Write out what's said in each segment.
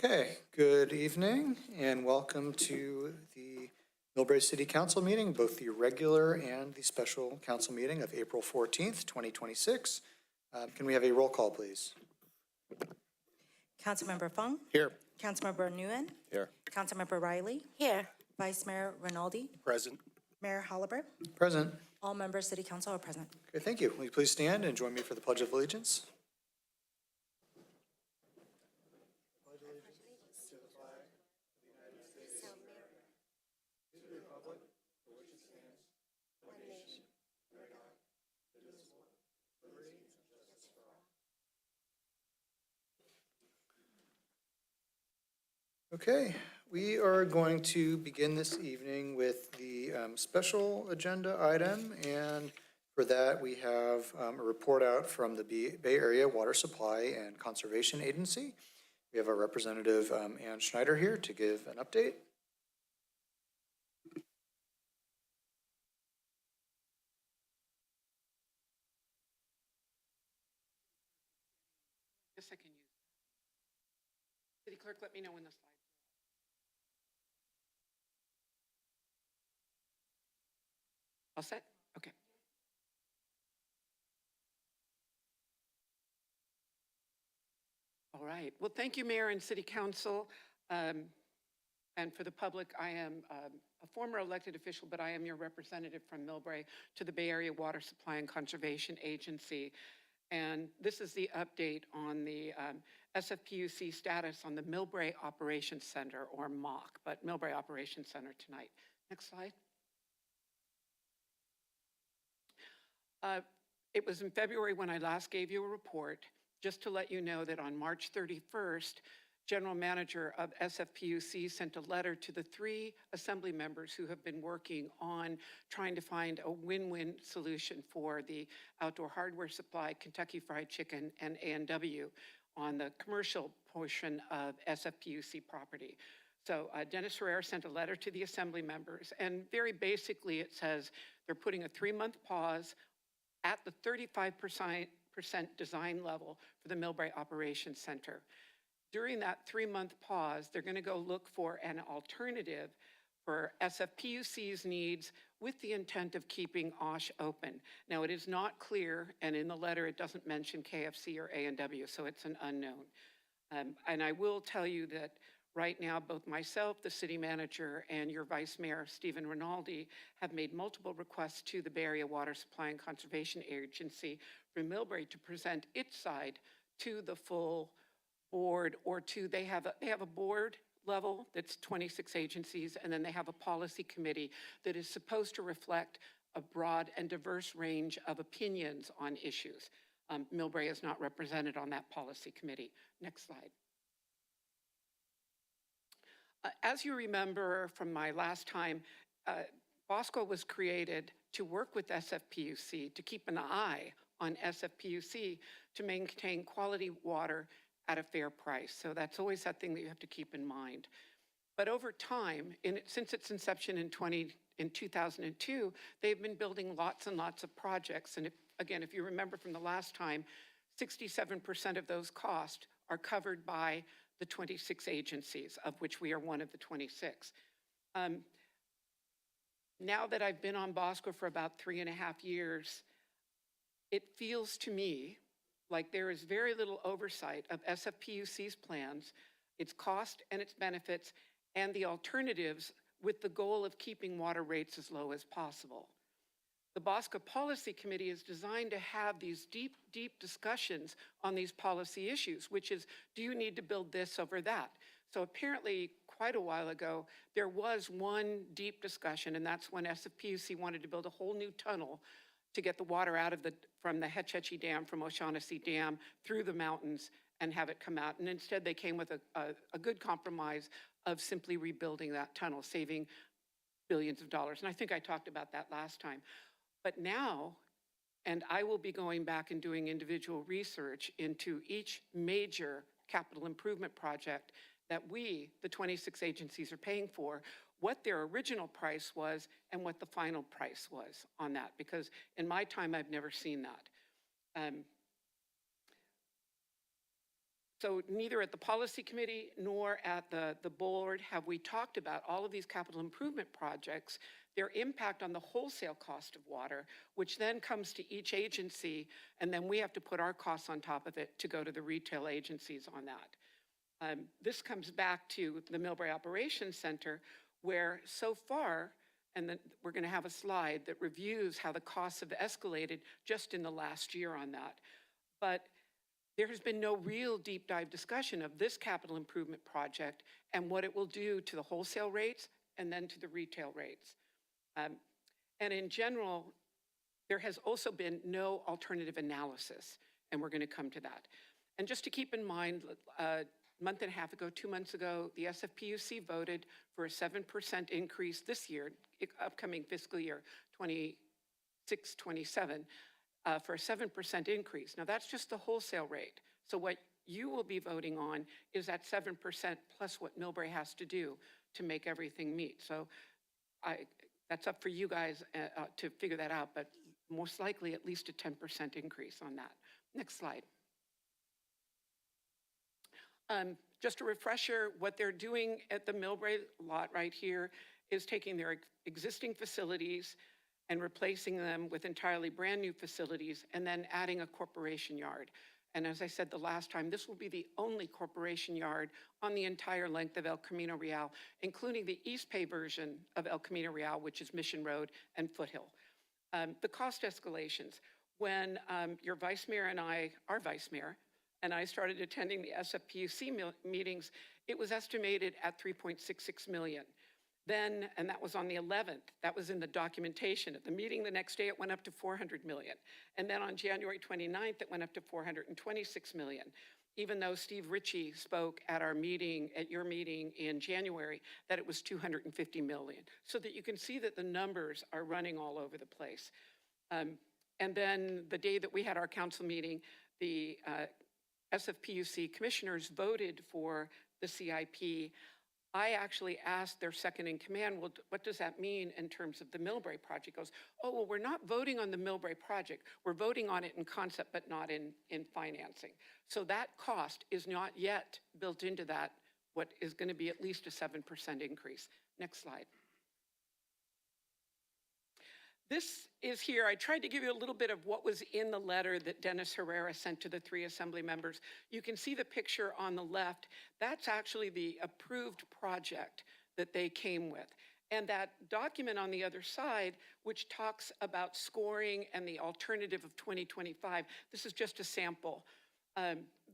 Okay, good evening and welcome to the Millbrae City Council meeting, both the regular and the special council meeting of April 14th, 2026. Can we have a roll call, please? Councilmember Fung? Here. Councilmember Nguyen? Here. Councilmember Riley? Here. Vice Mayor Rinaldi? Present. Mayor Halliburtt? Present. All members of City Council are present. Okay, thank you. Will you please stand and join me for the Pledge of Allegiance? Okay, we are going to begin this evening with the special agenda item, and for that we have a report out from the Bay Area Water Supply and Conservation Agency. We have our representative, Ann Schneider, here to give an update. Yes, I can use that. City Clerk, let me know when the slides are up. All set? Okay. All right. Well, thank you, Mayor and City Council. And for the public, I am a former elected official, but I am your representative from Millbrae to the Bay Area Water Supply and Conservation Agency. And this is the update on the SFPUC status on the Millbrae Operations Center, or MOC, but Millbrae Operations Center tonight. Next slide. It was in February when I last gave you a report, just to let you know that on March 31st, General Manager of SFPUC sent a letter to the 3 assembly members who have been working on trying to find a win-win solution for the outdoor hardware supply, Kentucky Fried Chicken, and A&W on the commercial portion of SFPUC property. So Dennis Herrera sent a letter to the assembly members, and very basically it says they're putting a 3-month pause at the 35% design level for the Millbrae Operations Center. During that 3-month pause, they're going to go look for an alternative for SFPUC's needs with the intent of keeping OSH open. Now, it is not clear, and in the letter it doesn't mention KFC or A&W, so it's an unknown. And I will tell you that right now, both myself, the city manager, and your Vice Mayor, Stephen Rinaldi, have made multiple requests to the Bay Area Water Supply and Conservation Agency for Millbrae to present its side to the full board, or to, they have a board level that's 26 agencies, and then they have a policy committee that is supposed to reflect a broad and diverse range of opinions on issues. Millbrae is not represented on that policy committee. Next slide. As you remember from my last time, BOSCO was created to work with SFPUC, to keep an eye on SFPUC, to maintain quality water at a fair price. So that's always that thing that you have to keep in mind. But over time, since its inception in 2002, they've been building lots and lots of projects. And if you remember from the last time, 67% of those costs are covered by the 26 agencies, of which we are one of the 26. Now that I've been on BOSCO for about 3.5 years, it feels to me like there is very little oversight of SFPUC's plans, its cost and its benefits, and the alternatives, with the goal of keeping water rates as low as possible. The BOSCO Policy Committee is designed to have these deep, deep discussions on these policy issues, which is, do you need to build this over that? So apparently, quite a while ago, there was one deep discussion, and that's when SFPUC wanted to build a whole new tunnel to get the water out of from the Hetch Hetchy Dam, from O'Shaughnessy Dam, through the mountains and have it come out. And instead they came with a good compromise of simply rebuilding that tunnel, saving billions of dollars. And I think I talked about that last time. But now, and I will be going back and doing individual research into each major capital improvement project that we, the 26 agencies, are paying for, what their original price was and what the final price was on that, because in my time, I've never seen that. So neither at the policy committee nor at the board have we talked about all of these capital improvement projects, their impact on the wholesale cost of water, which then comes to each agency, and then we have to put our costs on top of it to go to the retail agencies on that. This comes back to the Millbrae Operations Center, where so far, and then we're going to have a slide that reviews how the costs have escalated just in the last year on that. But there has been no real deep dive discussion of this capital improvement project and what it will do to the wholesale rates and then to the retail rates. And in general, there has also been no alternative analysis, and we're going to come to that. And just to keep in mind, a month and a half ago, 2 months ago, the SFPUC voted for a 7% increase this year, upcoming fiscal year 26-27, for a 7% increase. Now that's just the wholesale rate. So what you will be voting on is that 7% plus what Millbrae has to do to make everything meet. So that's up for you guys to figure that out, but most likely at least a 10% increase on that. Next slide. Just a refresher, what they're doing at the Millbrae lot right here is taking their existing facilities and replacing them with entirely brand new facilities and then adding a corporation yard. And as I said the last time, this will be the only corporation yard on the entire length of El Camino Real, including the East Bay version of El Camino Real, which is Mission Road and Foothill. The cost escalations, when your vice mayor and I, our vice mayor, and I started attending the SFPUC meetings, it was estimated at $3.66 million. Then, and that was on the 11th, that was in the documentation. At the meeting the next day, it went up to $400 million. And then on January 29th, it went up to $426 million. Even though Steve Ritchie spoke at our meeting, at your meeting in January, that it was $250 million. So that you can see that the numbers are running all over the place. And then the day that we had our council meeting, the SFPUC commissioners voted for the CIP. I actually asked their second in command, well, what does that mean in terms of the Millbrae project? He goes, oh, well, we're not voting on the Millbrae project. We're voting on it in concept, but not in financing. So that cost is not yet built into that, what is going to be at least a 7% increase. Next slide. This is here. I tried to give you a little bit of what was in the letter that Dennis Herrera sent to the 3 assembly members. You can see the picture on the left. That's actually the approved project that they came with. And that document on the other side, which talks about scoring and the alternative of 2025, this is just a sample.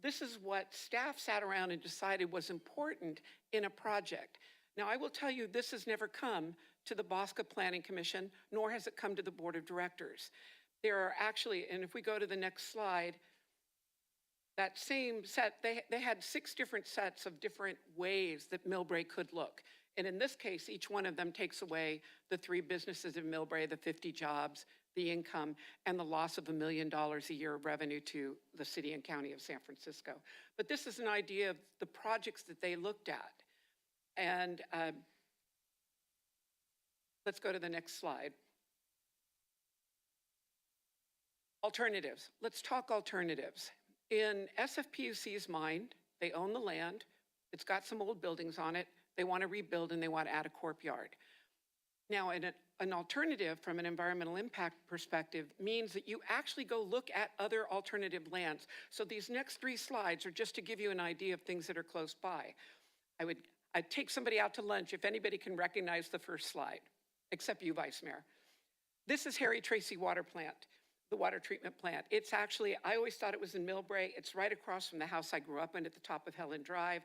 This is what staff sat around and decided was important in a project. Now, I will tell you, this has never come to the Bosca Planning Commission, nor has it come to the Board of Directors. There are actually, and if we go to the next slide, that same set, they had 6 different sets of different ways that Millbrae could look. And in this case, each one of them takes away the 3 businesses in Millbrae, the 50 jobs, the income, and the loss of $1 million a year of revenue to the city and county of San Francisco. But this is an idea of the projects that they looked at. And let's go to the next slide. Alternatives. Let's talk alternatives. In SFPUC's mind, they own the land. It's got some old buildings on it. They want to rebuild and they want to add a corp yard. Now, an alternative from an environmental impact perspective means that you actually go look at other alternative lands. So these next 3 slides are just to give you an idea of things that are close by. I'd take somebody out to lunch if anybody can recognize the first slide, except you, Vice Mayor. This is Harry Tracy Water Plant, the water treatment plant. It's actually, I always thought it was in Millbrae. It's right across from the house I grew up in at the top of Helen Drive.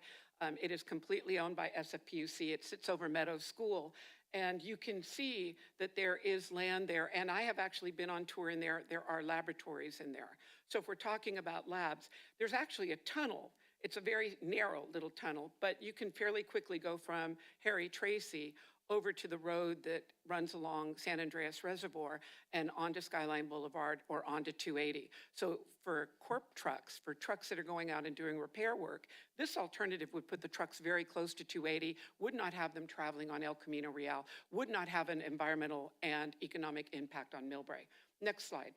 It is completely owned by SFPUC. It sits over Meadows School. And you can see that there is land there. And I have actually been on tour in there. There are laboratories in there. So if we're talking about labs, there's actually a tunnel. It's a very narrow little tunnel, but you can fairly quickly go from Harry Tracy over to the road that runs along San Andreas Reservoir and onto Skyline Boulevard or onto 280. So for corp trucks, for trucks that are going out and doing repair work, this alternative would put the trucks very close to 280, would not have them traveling on El Camino Real, would not have an environmental and economic impact on Millbrae. Next slide.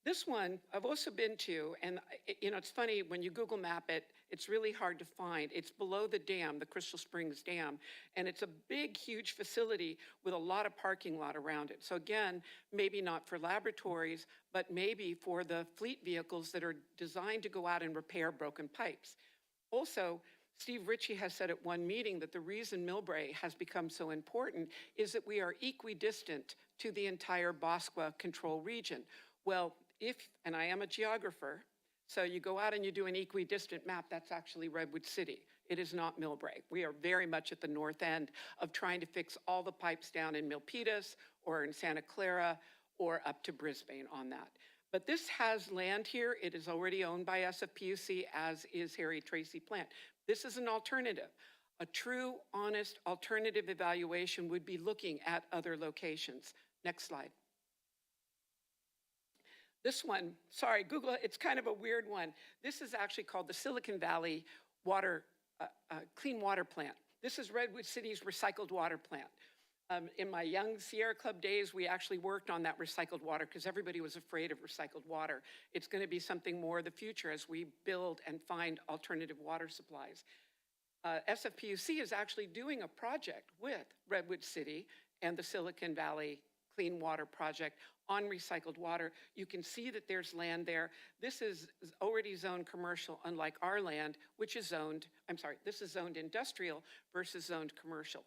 This one I've also been to, and it's funny, when you Google map it, it's really hard to find. It's below the dam, the Crystal Springs Dam, and it's a big, huge facility with a lot of parking lot around it. So again, maybe not for laboratories, but maybe for the fleet vehicles that are designed to go out and repair broken pipes. Also, Steve Ritchie has said at one meeting that the reason Millbrae has become so important is that we are equidistant to the entire Bosqua control region. Well, and I am a geographer, so you go out and you do an equidistant map, that's actually Redwood City. It is not Millbrae. We are very much at the north end of trying to fix all the pipes down in Milpitas or in Santa Clara or up to Brisbane on that. But this has land here. It is already owned by SFPUC, as is Harry Tracy Plant. This is an alternative. A true, honest, alternative evaluation would be looking at other locations. Next slide. This one, sorry, Google, it's kind of a weird one. This is actually called the Silicon Valley Clean Water Plant. This is Redwood City's recycled water plant. In my young Sierra Club days, we actually worked on that recycled water because everybody was afraid of recycled water. It's going to be something more of the future as we build and find alternative water supplies. SFPUC is actually doing a project with Redwood City and the Silicon Valley Clean Water Project on recycled water. You can see that there's land there. This is already zoned commercial, unlike our land, which is zoned, this is zoned industrial versus zoned commercial.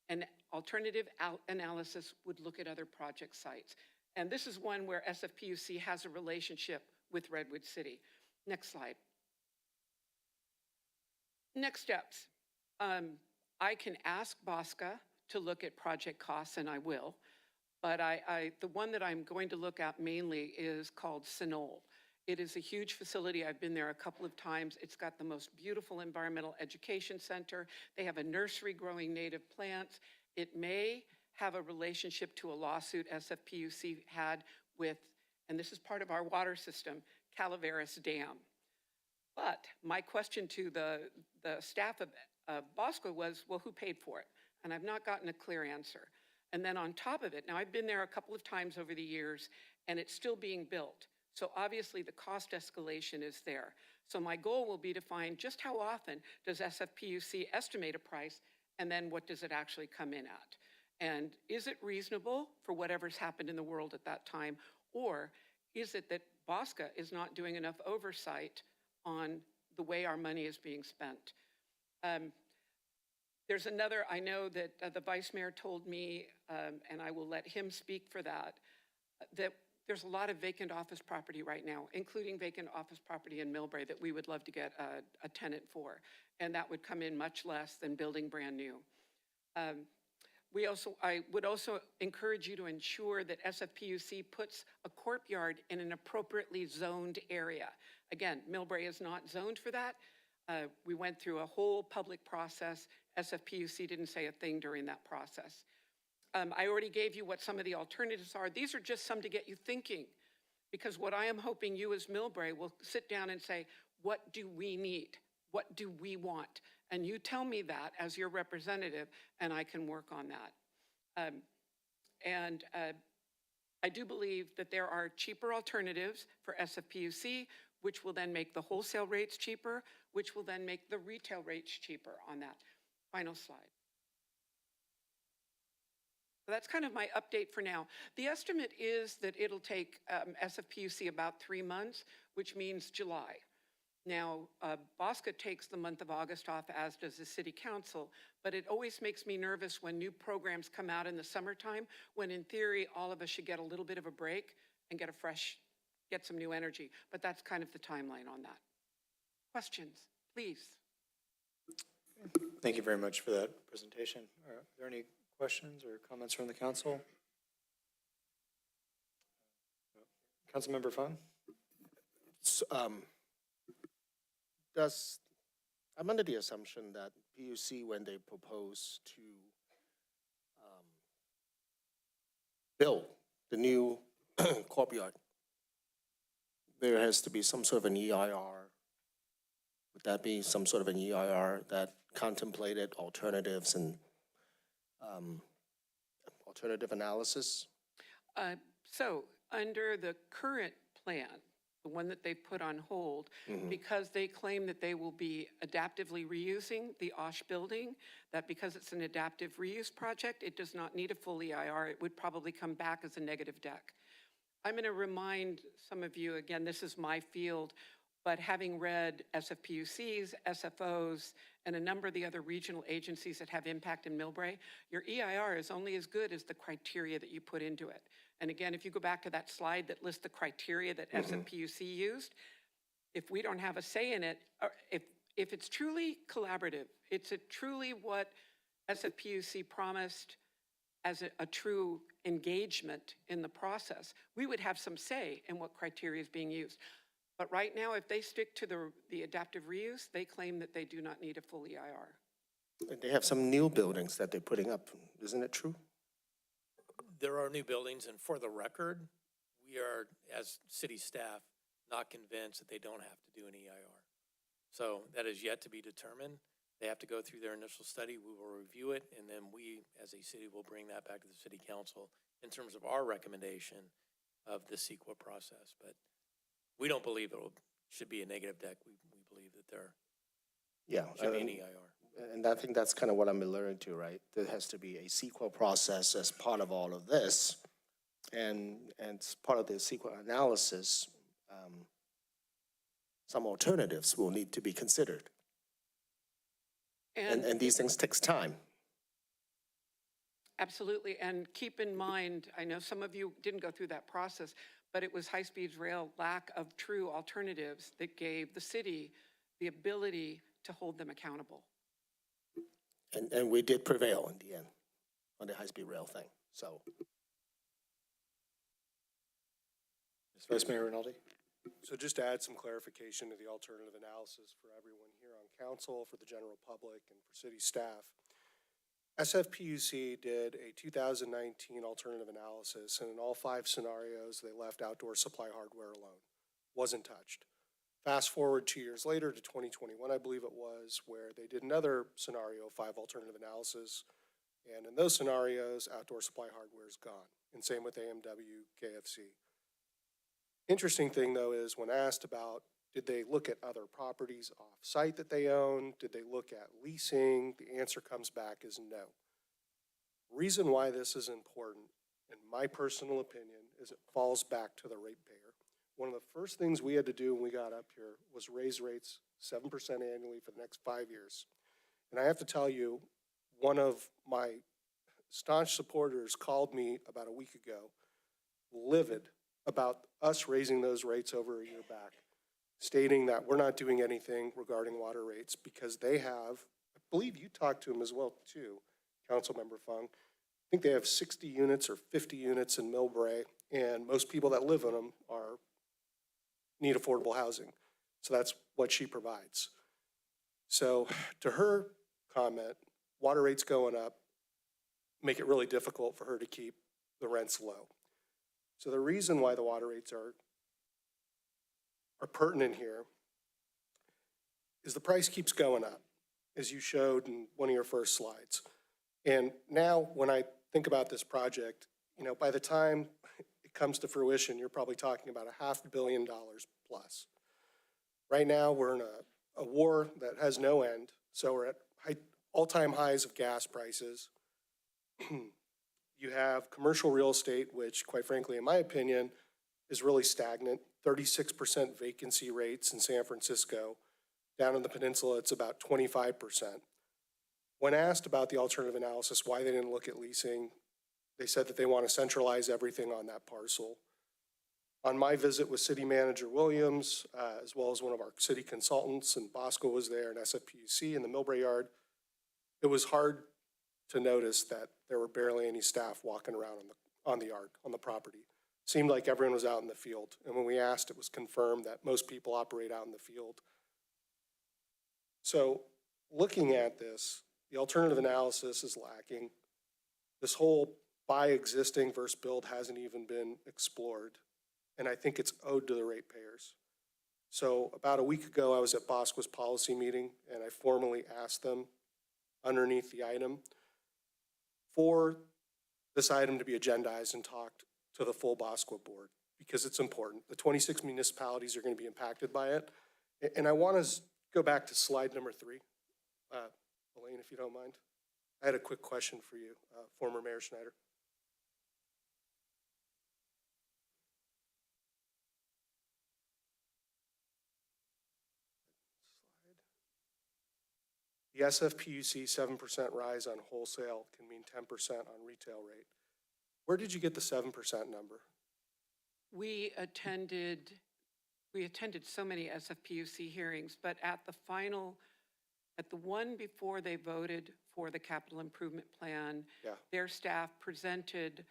An alternative analysis would look at other project sites. And this is one where SFPUC has a relationship with Redwood City. Next slide. Next steps. I can ask Bosca to look at project costs, and I will. But the one that I'm going to look at mainly is called Sinol. It is a huge facility. I've been there a couple of times. It's got the most beautiful environmental education center. They have a nursery growing native plants. It may have a relationship to a lawsuit SFPUC had with, and this is part of our water system, Calaveras Dam. But my question to the staff of Bosco was, well, who paid for it? And I've not gotten a clear answer. And then on top of it, now I've been there a couple of times over the years, and it's still being built. So obviously the cost escalation is there. So my goal will be to find just how often does SFPUC estimate a price, and then what does it actually come in at? And is it reasonable for whatever's happened in the world at that time, or is it that Bosca is not doing enough oversight on the way our money is being spent? There's another, I know that the Vice Mayor told me, and I will let him speak for that there's a lot of vacant office property right now, including vacant office property in Millbrae that we would love to get a tenant for. And that would come in much less than building brand new. I would also encourage you to ensure that SFPUC puts a courtyard in an appropriately zoned area. Again, Millbrae is not zoned for that. We went through a whole public process. SFPUC didn't say a thing during that process. I already gave you what some of the alternatives are. These are just some to get you thinking, because what I am hoping you as Millbrae will sit down and say, what do we need? What do we want? And you tell me that as your representative, and I can work on that. I do believe that there are cheaper alternatives for SFPUC, which will then make the wholesale rates cheaper, which will then make the retail rates cheaper on that. Final slide. So that's kind of my update for now. The estimate is that it'll take SFPUC about 3 months, which means July. Now, Bosca takes the month of August off, as does the City Council, but it always makes me nervous when new programs come out in the summertime, when in theory, all of us should get a little bit of a break and get some new energy. But that's kind of the timeline on that. Questions, please. Thank you very much for that presentation. Are there any questions or comments from the council? Councilmember Fung? I'm under the assumption that PUC, when they propose to build the new courtyard, there has to be some sort of an EIR. Would that be some sort of an EIR that contemplated alternatives and alternative analysis? So under the current plan, the one that they've put on hold, because they claim that they will be adaptively reusing the Osh building, that because it's an adaptive reuse project, it does not need a full EIR. It would probably come back as a negative deck. I'm going to remind some of you, again, this is my field, but having read SFPUCs, SFOs, and a number of the other regional agencies that have impact in Millbrae, your EIR is only as good as the criteria that you put into it. And again, if you go back to that slide that lists the criteria that SFPUC used, if we don't have a say in it, or if it's truly collaborative, it's truly what SFPUC promised as a true engagement in the process, we would have some say in what criteria is being used. But right now, if they stick to the adaptive reuse, they claim that they do not need a full EIR. And they have some new buildings that they're putting up, isn't it true? There are new buildings, and for the record, we are, as city staff, not convinced that they don't have to do an EIR. So that is yet to be determined. They have to go through their initial study. We will review it, and then we, as a city, will bring that back to the city council in terms of our recommendation of the CEQA process. But we don't believe should be a negative deck. We believe that there should be an EIR. And I think that's kind of what I'm alluding to, right? There has to be a CEQA process as part of all of this. And as part of the CEQA analysis, some alternatives will need to be considered. And these things takes time. Absolutely, and keep in mind, I know some of you didn't go through that process, but it was high-speed rail lack of true alternatives that gave the city the ability to hold them accountable. And we did prevail in the end on the high-speed rail thing, so. Vice Mayor Rinaldi. So just to add some clarification to the alternative analysis for everyone here on council, for the general public, and for city staff. SFPUC did a 2019 alternative analysis, and in all 5 scenarios, they left outdoor supply hardware alone. Wasn't touched. Fast forward 2 years later to 2021, I believe it was, where they did another scenario, 5 alternative analysis, and in those scenarios, outdoor supply hardware is gone. And same with AMW, KFC. Interesting thing, though, is when asked about did they look at other properties off-site that they own, did they look at leasing, the answer comes back is no. Reason why this is important, in my personal opinion, is it falls back to the ratepayer. One of the first things we had to do when we got up here was raise rates 7% annually for the next 5 years. And I have to tell you, one of my staunch supporters called me about a week ago, livid about us raising those rates over a year back, stating that we're not doing anything regarding water rates because they have, I believe you talked to him as well too, Councilmember Fung. I think they have 60 units or 50 units in Millbrae, and most people that live in them need affordable housing. So that's what she provides. So to her comment, water rates going up make it really difficult for her to keep the rents low. So the reason why the water rates are pertinent here is the price keeps going up, as you showed in one of your first slides. And now when I think about this project, you know, by the time it comes to fruition, you're probably talking about $500 million plus. Right now, we're in a war that has no end. So we're at all-time highs of gas prices. You have commercial real estate, which quite frankly, in my opinion, is really stagnant. 36% vacancy rates in San Francisco. Down in the peninsula, it's about 25%. When asked about the alternative analysis, why they didn't look at leasing, they said that they want to centralize everything on that parcel. On my visit with City Manager Williams, as well as one of our city consultants, and Bosco was there, and SFPUC in the Millbrae yard, it was hard to notice that there were barely any staff walking around on the yard, on the property. Seemed like everyone was out in the field. And when we asked, it was confirmed that most people operate out in the field. So looking at this, the alternative analysis is lacking. This whole buy existing versus build hasn't even been explored. And I think it's owed to the ratepayers. So about a week ago, I was at Bosco's policy meeting, and I formally asked them underneath the item for this item to be agendized and talked to the full Bosco board. because it's important. The 26 municipalities are going to be impacted by it. And I want to go back to slide number 3. Elaine, if you don't mind. I had a quick question for you, former Mayor Schneider. The SFPUC 7% rise on wholesale can mean 10% on retail rate. Where did you get the 7% number? We attended so many SFPUC hearings, but at the one before they voted for the capital improvement plan, Yeah. their staff presented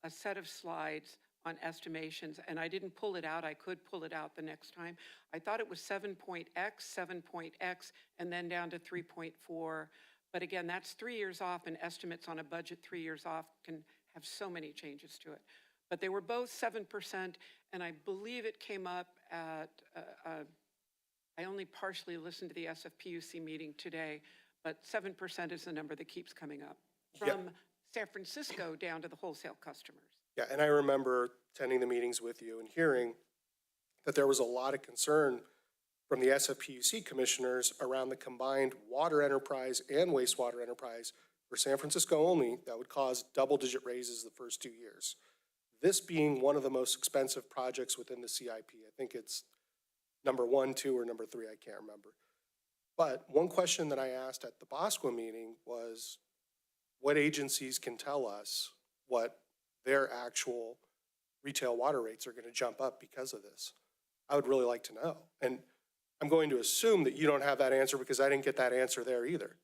a set of slides on estimations, and I didn't pull it out. I could pull it out the next time. I thought it was 7.x, 7.x, and then down to 3.4. But again, that's 3 years off, and estimates on a budget 3 years off can have so many changes to it. But they were both 7%, and I believe it came up at, I only partially listened to the SFPUC meeting today, but 7% is the number that keeps coming up from San Francisco down to the wholesale customers. Yeah, and I remember attending the meetings with you and hearing that there was a lot of concern from the SFPUC commissioners around the combined water enterprise and wastewater enterprise for San Francisco only that would cause double-digit raises the first 2 years. This being one of the most expensive projects within the CIP. I think it's number 1, 2, or number 3, I can't remember. But one question that I asked at the Bosqua meeting was, what agencies can tell us what their actual retail water rates are going to jump up because of this? I would really like to know. And I'm going to assume that you don't have that answer because I didn't get that answer there either.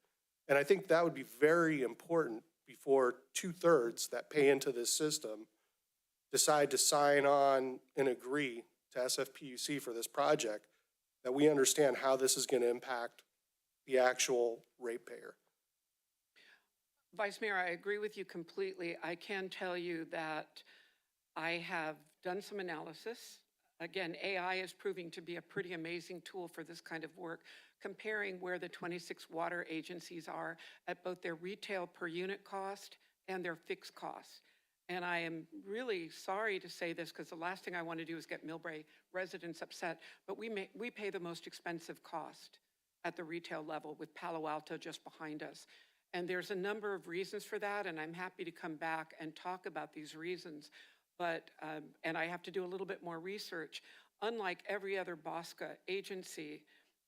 And I think that would be very important before 2/3 that pay into this system decide to sign on and agree to SFPUC for this project, that we understand how this is going to impact the actual ratepayer. Vice Mayor, I agree with you completely. I can tell you that I have done some analysis. Again, AI is proving to be a pretty amazing tool for this kind of work, comparing where the 26 water agencies are at both their retail per unit cost and their fixed costs. And I am really sorry to say this because the last thing I want to do is get Millbrae residents upset, but we pay the most expensive cost at the retail level with Palo Alto just behind us. And there's a number of reasons for that, and I'm happy to come back and talk about these reasons. But, and I have to do a little bit more research. Unlike every other Bosqua agency,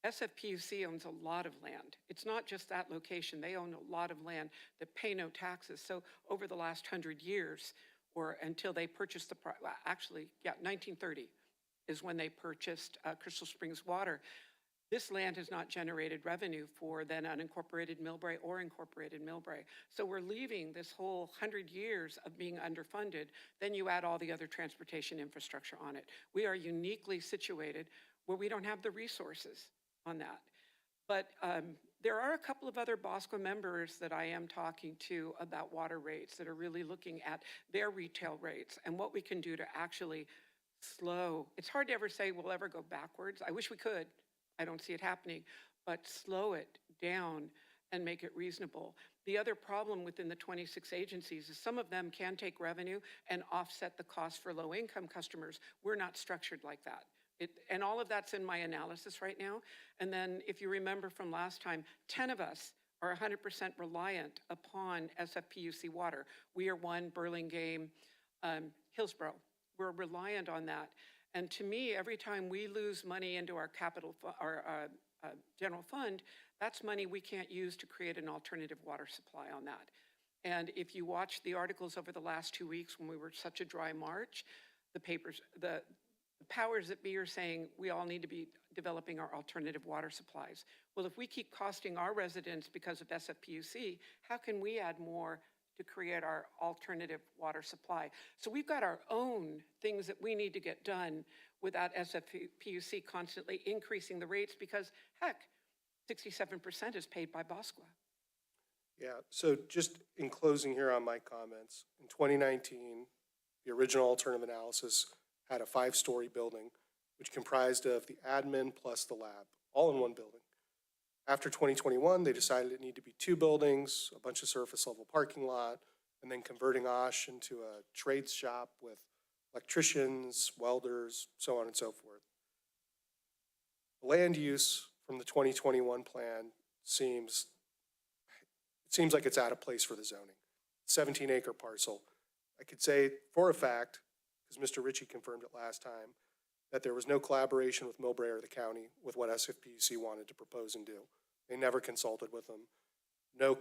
SFPUC owns a lot of land. It's not just that location. They own a lot of land that pay no taxes. So over the last 100 years, or until they purchased the, actually, 1930 is when they purchased Crystal Springs Water. This land has not generated revenue for then unincorporated Millbrae or incorporated Millbrae. So we're leaving this whole 100 years of being underfunded. Then you add all the other transportation infrastructure on it. We are uniquely situated where we don't have the resources on that. But there are a couple of other Bosqua members that I am talking to about water rates that are really looking at their retail rates and what we can do to actually slow. It's hard to ever say we'll ever go backwards. I wish we could. I don't see it happening, but slow it down and make it reasonable. The other problem within the 26 agencies is some of them can take revenue and offset the cost for low-income customers. We're not structured like that. And all of that's in my analysis right now. And then if you remember from last time, 10 of us are 100% reliant upon SFPUC water. We are one, Burlingame, Hillsborough. We're reliant on that. And to me, every time we lose money into our general fund, that's money we can't use to create an alternative water supply on that. And if you watch the articles over the last 2 weeks when we were such a dry March, the powers that be are saying we all need to be developing our alternative water supplies. Well, if we keep costing our residents because of SFPUC, how can we add more to create our alternative water supply? So we've got our own things that we need to get done without SFPUC constantly increasing the rates because, heck, 67% is paid by Bosqua. Yeah, so just in closing here on my comments, in 2019, the original alternative analysis had a 5-story building, which comprised of the admin plus the lab, all in one building. After 2021, they decided it needed to be 2 buildings, a bunch of surface level parking lot, and then converting OSH into a trades shop with electricians, welders, so on and so forth. The land use from the 2021 plan seems like it's out of place for the zoning. 17-acre parcel. I could say for a fact, because Mr. Ritchie confirmed it last time, that there was no collaboration with Millbrae or the county with what SFPUC wanted to propose and do. They never consulted with them. No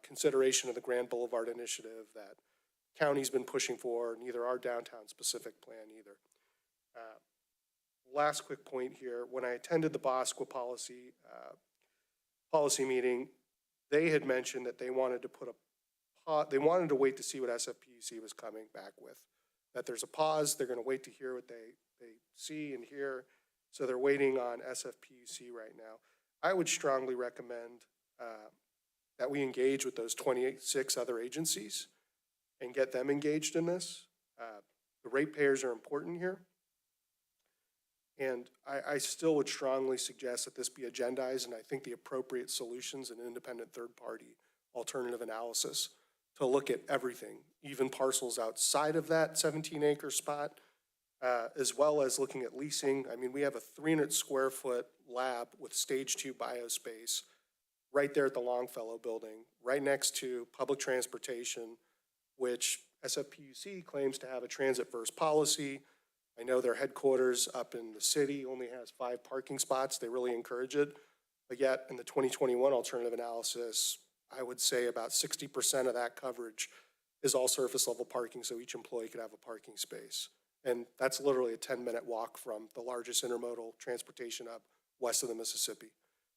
consideration of the Grand Boulevard Initiative that county's been pushing for, neither our downtown specific plan either. Last quick point here, when I attended the BOSQUA policy meeting, they had mentioned that they wanted to they wanted to wait to see what SFPUC was coming back with. That there's a pause, they're gonna wait to hear what they see and hear, so they're waiting on SFPUC right now. I would strongly recommend that we engage with those 26 other agencies and get them engaged in this. The ratepayers are important here. And I still would strongly suggest that this be agendized, and I think the appropriate solutions and independent third-party alternative analysis to look at everything, even parcels outside of that 17-acre spot, as well as looking at leasing. I mean, we have a 300-square-foot lab with stage 2 biospace right there at the Longfellow building, right next to public transportation, which SFPUC claims to have a transit-first policy. I know their headquarters up in the city only has 5 parking spots. They really encourage it. But yet in the 2021 alternative analysis, I would say about 60% of that coverage is all surface level parking, so each employee could have a parking space. And that's literally a 10-minute walk from the largest intermodal transportation hub west of the Mississippi.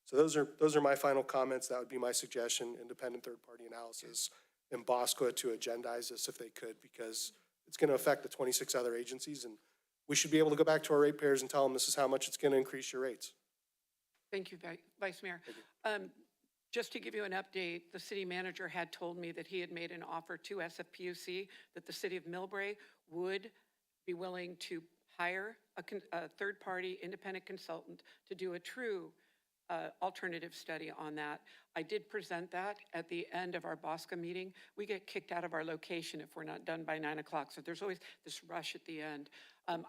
So those are my final comments. That would be my suggestion, independent third-party analysis and BOSQUA to agendize this if they could, because it's going to affect the 26 other agencies, and we should be able to go back to our ratepayers and tell them this is how much it's going to increase your rates. Thank you, Vice Mayor. Just to give you an update, the city manager had told me that he had made an offer to SFPUC that the city of Millbrae would be willing to hire a third-party independent consultant to do a true alternative study on that. I did present that at the end of our BOSQA meeting. We get kicked out of our location if we're not done by 9 o'clock, so there's always this rush at the end.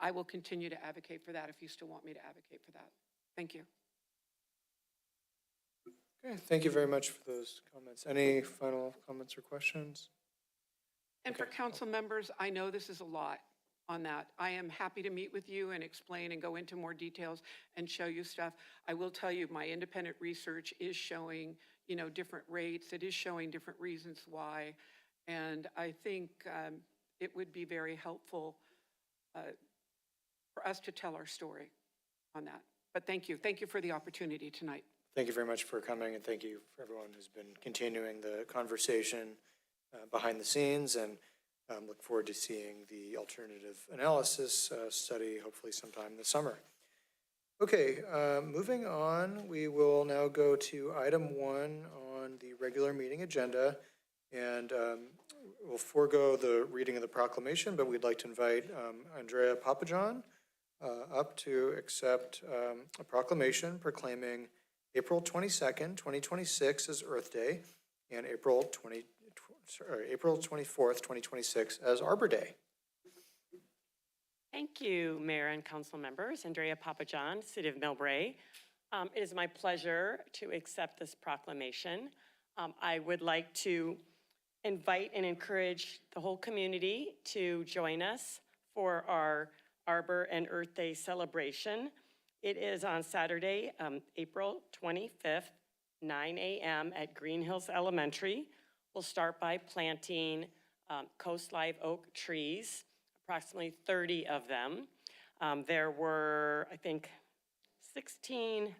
I will continue to advocate for that if you still want me to advocate for that. Thank you. Okay, thank you very much for those comments. Any final comments or questions? And for council members, I know this is a lot on that. I am happy to meet with you and explain and go into more details and show you stuff. I will tell you my independent research is showing, different rates. It is showing different reasons why. And I think it would be very helpful for us to tell our story on that. But thank you. Thank you for the opportunity tonight. Thank you very much for coming, and thank you for everyone who's been continuing the conversation behind the scenes, and look forward to seeing the alternative analysis study hopefully sometime this summer. Okay, moving on, we will now go to item 1 on the regular meeting agenda, and we'll forego the reading of the proclamation, but we'd like to invite Andrea Papajohn up to accept a proclamation proclaiming April 22nd, 2026 as Earth Day, and April 24th, 2026 as Arbor Day. Thank you, Mayor and Council members. Andrea Papajohn, City of Millbrae. It is my pleasure to accept this proclamation. I would like to invite and encourage the whole community to join us for our Arbor and Earth Day celebration. It is on Saturday, April 25th, 9 a.m. at Green Hills Elementary. We'll start by planting coast live oak trees, approximately 30 of them. There were, I think, 16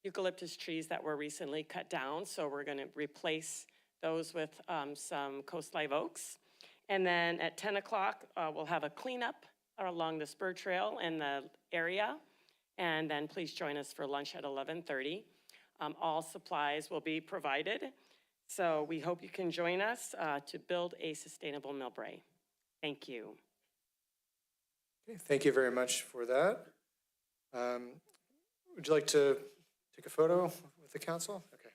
eucalyptus trees that were recently cut down, so we're going to replace those with some coast live oaks. And then at 10 o'clock, we'll have a cleanup along the spur trail in the area. And then please join us for lunch at 11:30. All supplies will be provided. So we hope you can join us to build a sustainable Millbrae. Thank you. Okay, thank you very much for that. Would you like to take a photo with the council? Okay.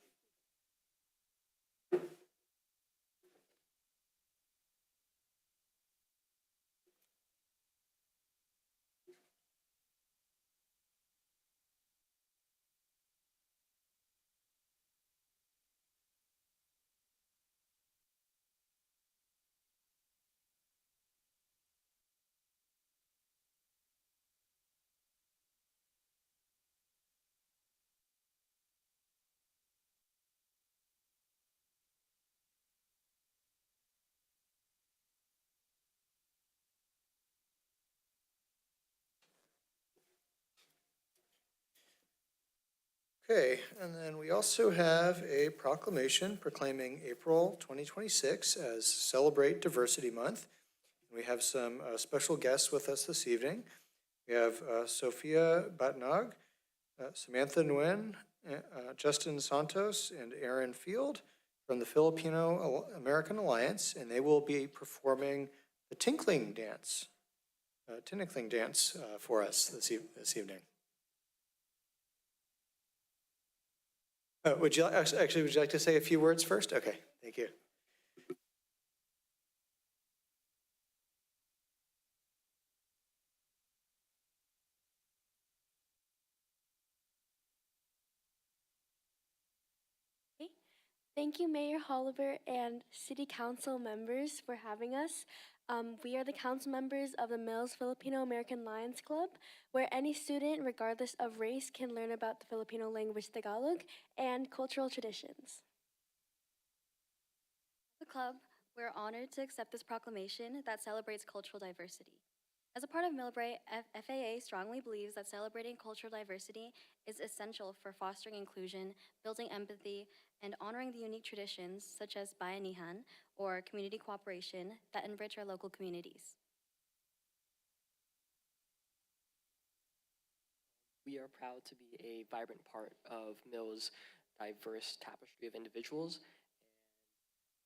Okay, and then we also have a proclamation proclaiming April 2026 as Celebrate Diversity Month. We have some special guests with us this evening. We have Sophia Batnog, Samantha Nguyen, Justin Santos, and Aaron Field from the Filipino American Alliance, and they will be performing the tinkling dance for us this evening. Would you like to say a few words first? Okay, thank you. Thank you, Mayor Holliver and City Council members for having us. We are the council members of the Mills Filipino American Lions Club, where any student, regardless of race, can learn about the Filipino language Tagalog and cultural traditions. The club, we're honored to accept this proclamation that celebrates cultural diversity. As a part of Millbrae, FAA strongly believes that celebrating cultural diversity is essential for fostering inclusion, building empathy, and honoring the unique traditions such as bayanihan, or community cooperation, that enrich our local communities. We are proud to be a vibrant part of Mill's diverse tapestry of individuals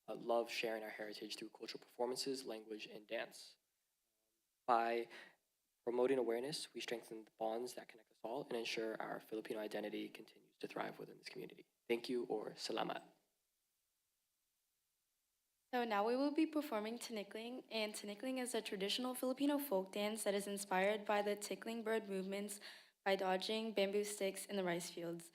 and love sharing our heritage through cultural performances, language, and dance. By promoting awareness, we strengthen the bonds that connect us all and ensure our Filipino identity continues to thrive within this community. Thank you, or salamat. So now we will be performing tinikling, and tinikling is a traditional Filipino folk dance that is inspired by the tickling bird movements by dodging bamboo sticks in the rice fields.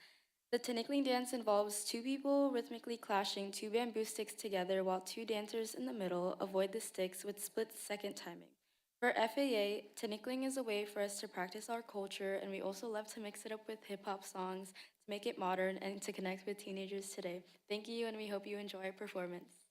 The tinikling dance involves two people rhythmically clashing two bamboo sticks together while two dancers in the middle avoid the sticks with split-second timing. For FAA, tinikling is a way for us to practice our culture, and we also love to mix it up with hip-hop songs to make it modern and to connect with teenagers today. Thank you, and we hope you enjoy our performance.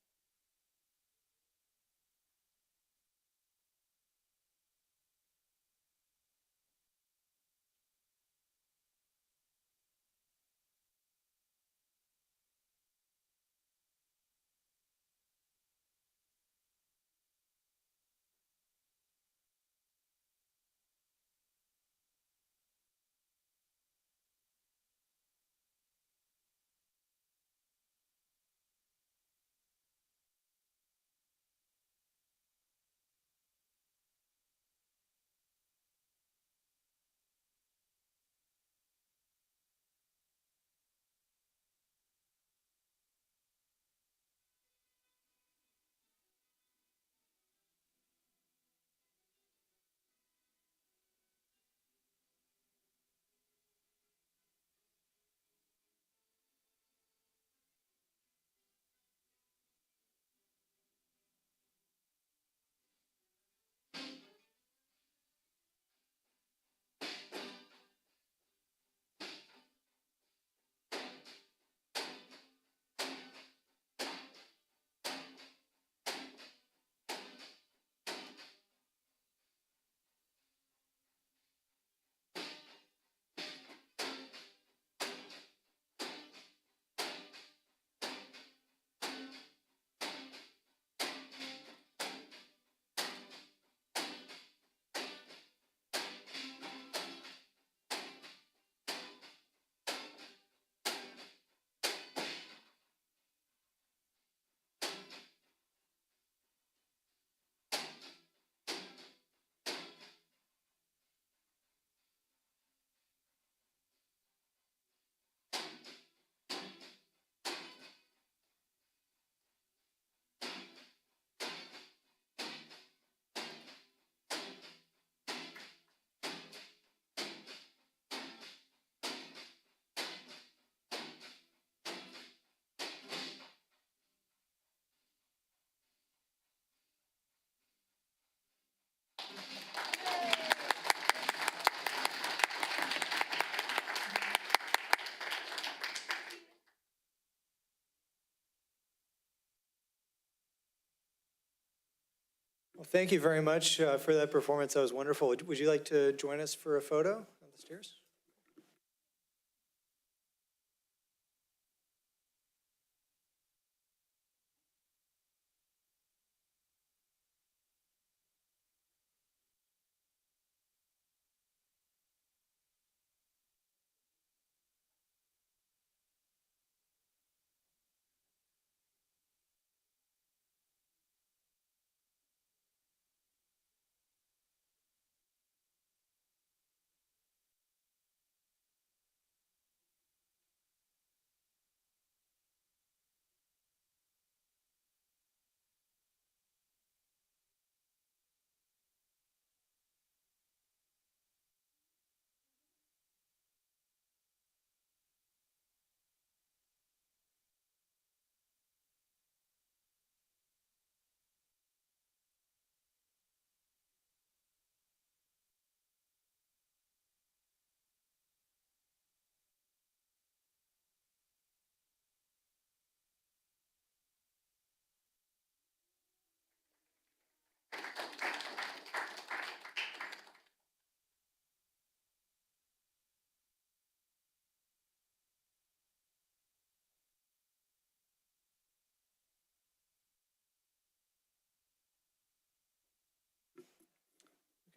Well, thank you very much for that performance. That was wonderful. Would you like to join us for a photo on the stairs?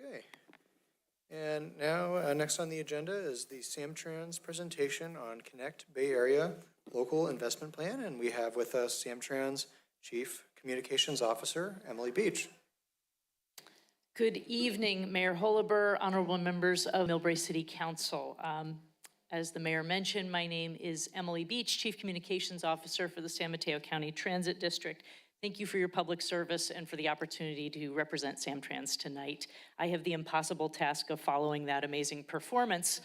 Okay. And now, next on the agenda is the SamTrans presentation on Connect Bay Area Local Investment Plan. And we have with us SamTrans Chief Communications Officer, Emily Beach. Good evening, Mayor Holliber, honorable members of Millbrae City Council. As the mayor mentioned, my name is Emily Beach, Chief Communications Officer for the San Mateo County Transit District. Thank you for your public service and for the opportunity to represent SamTrans tonight. I have the impossible task of following that amazing performance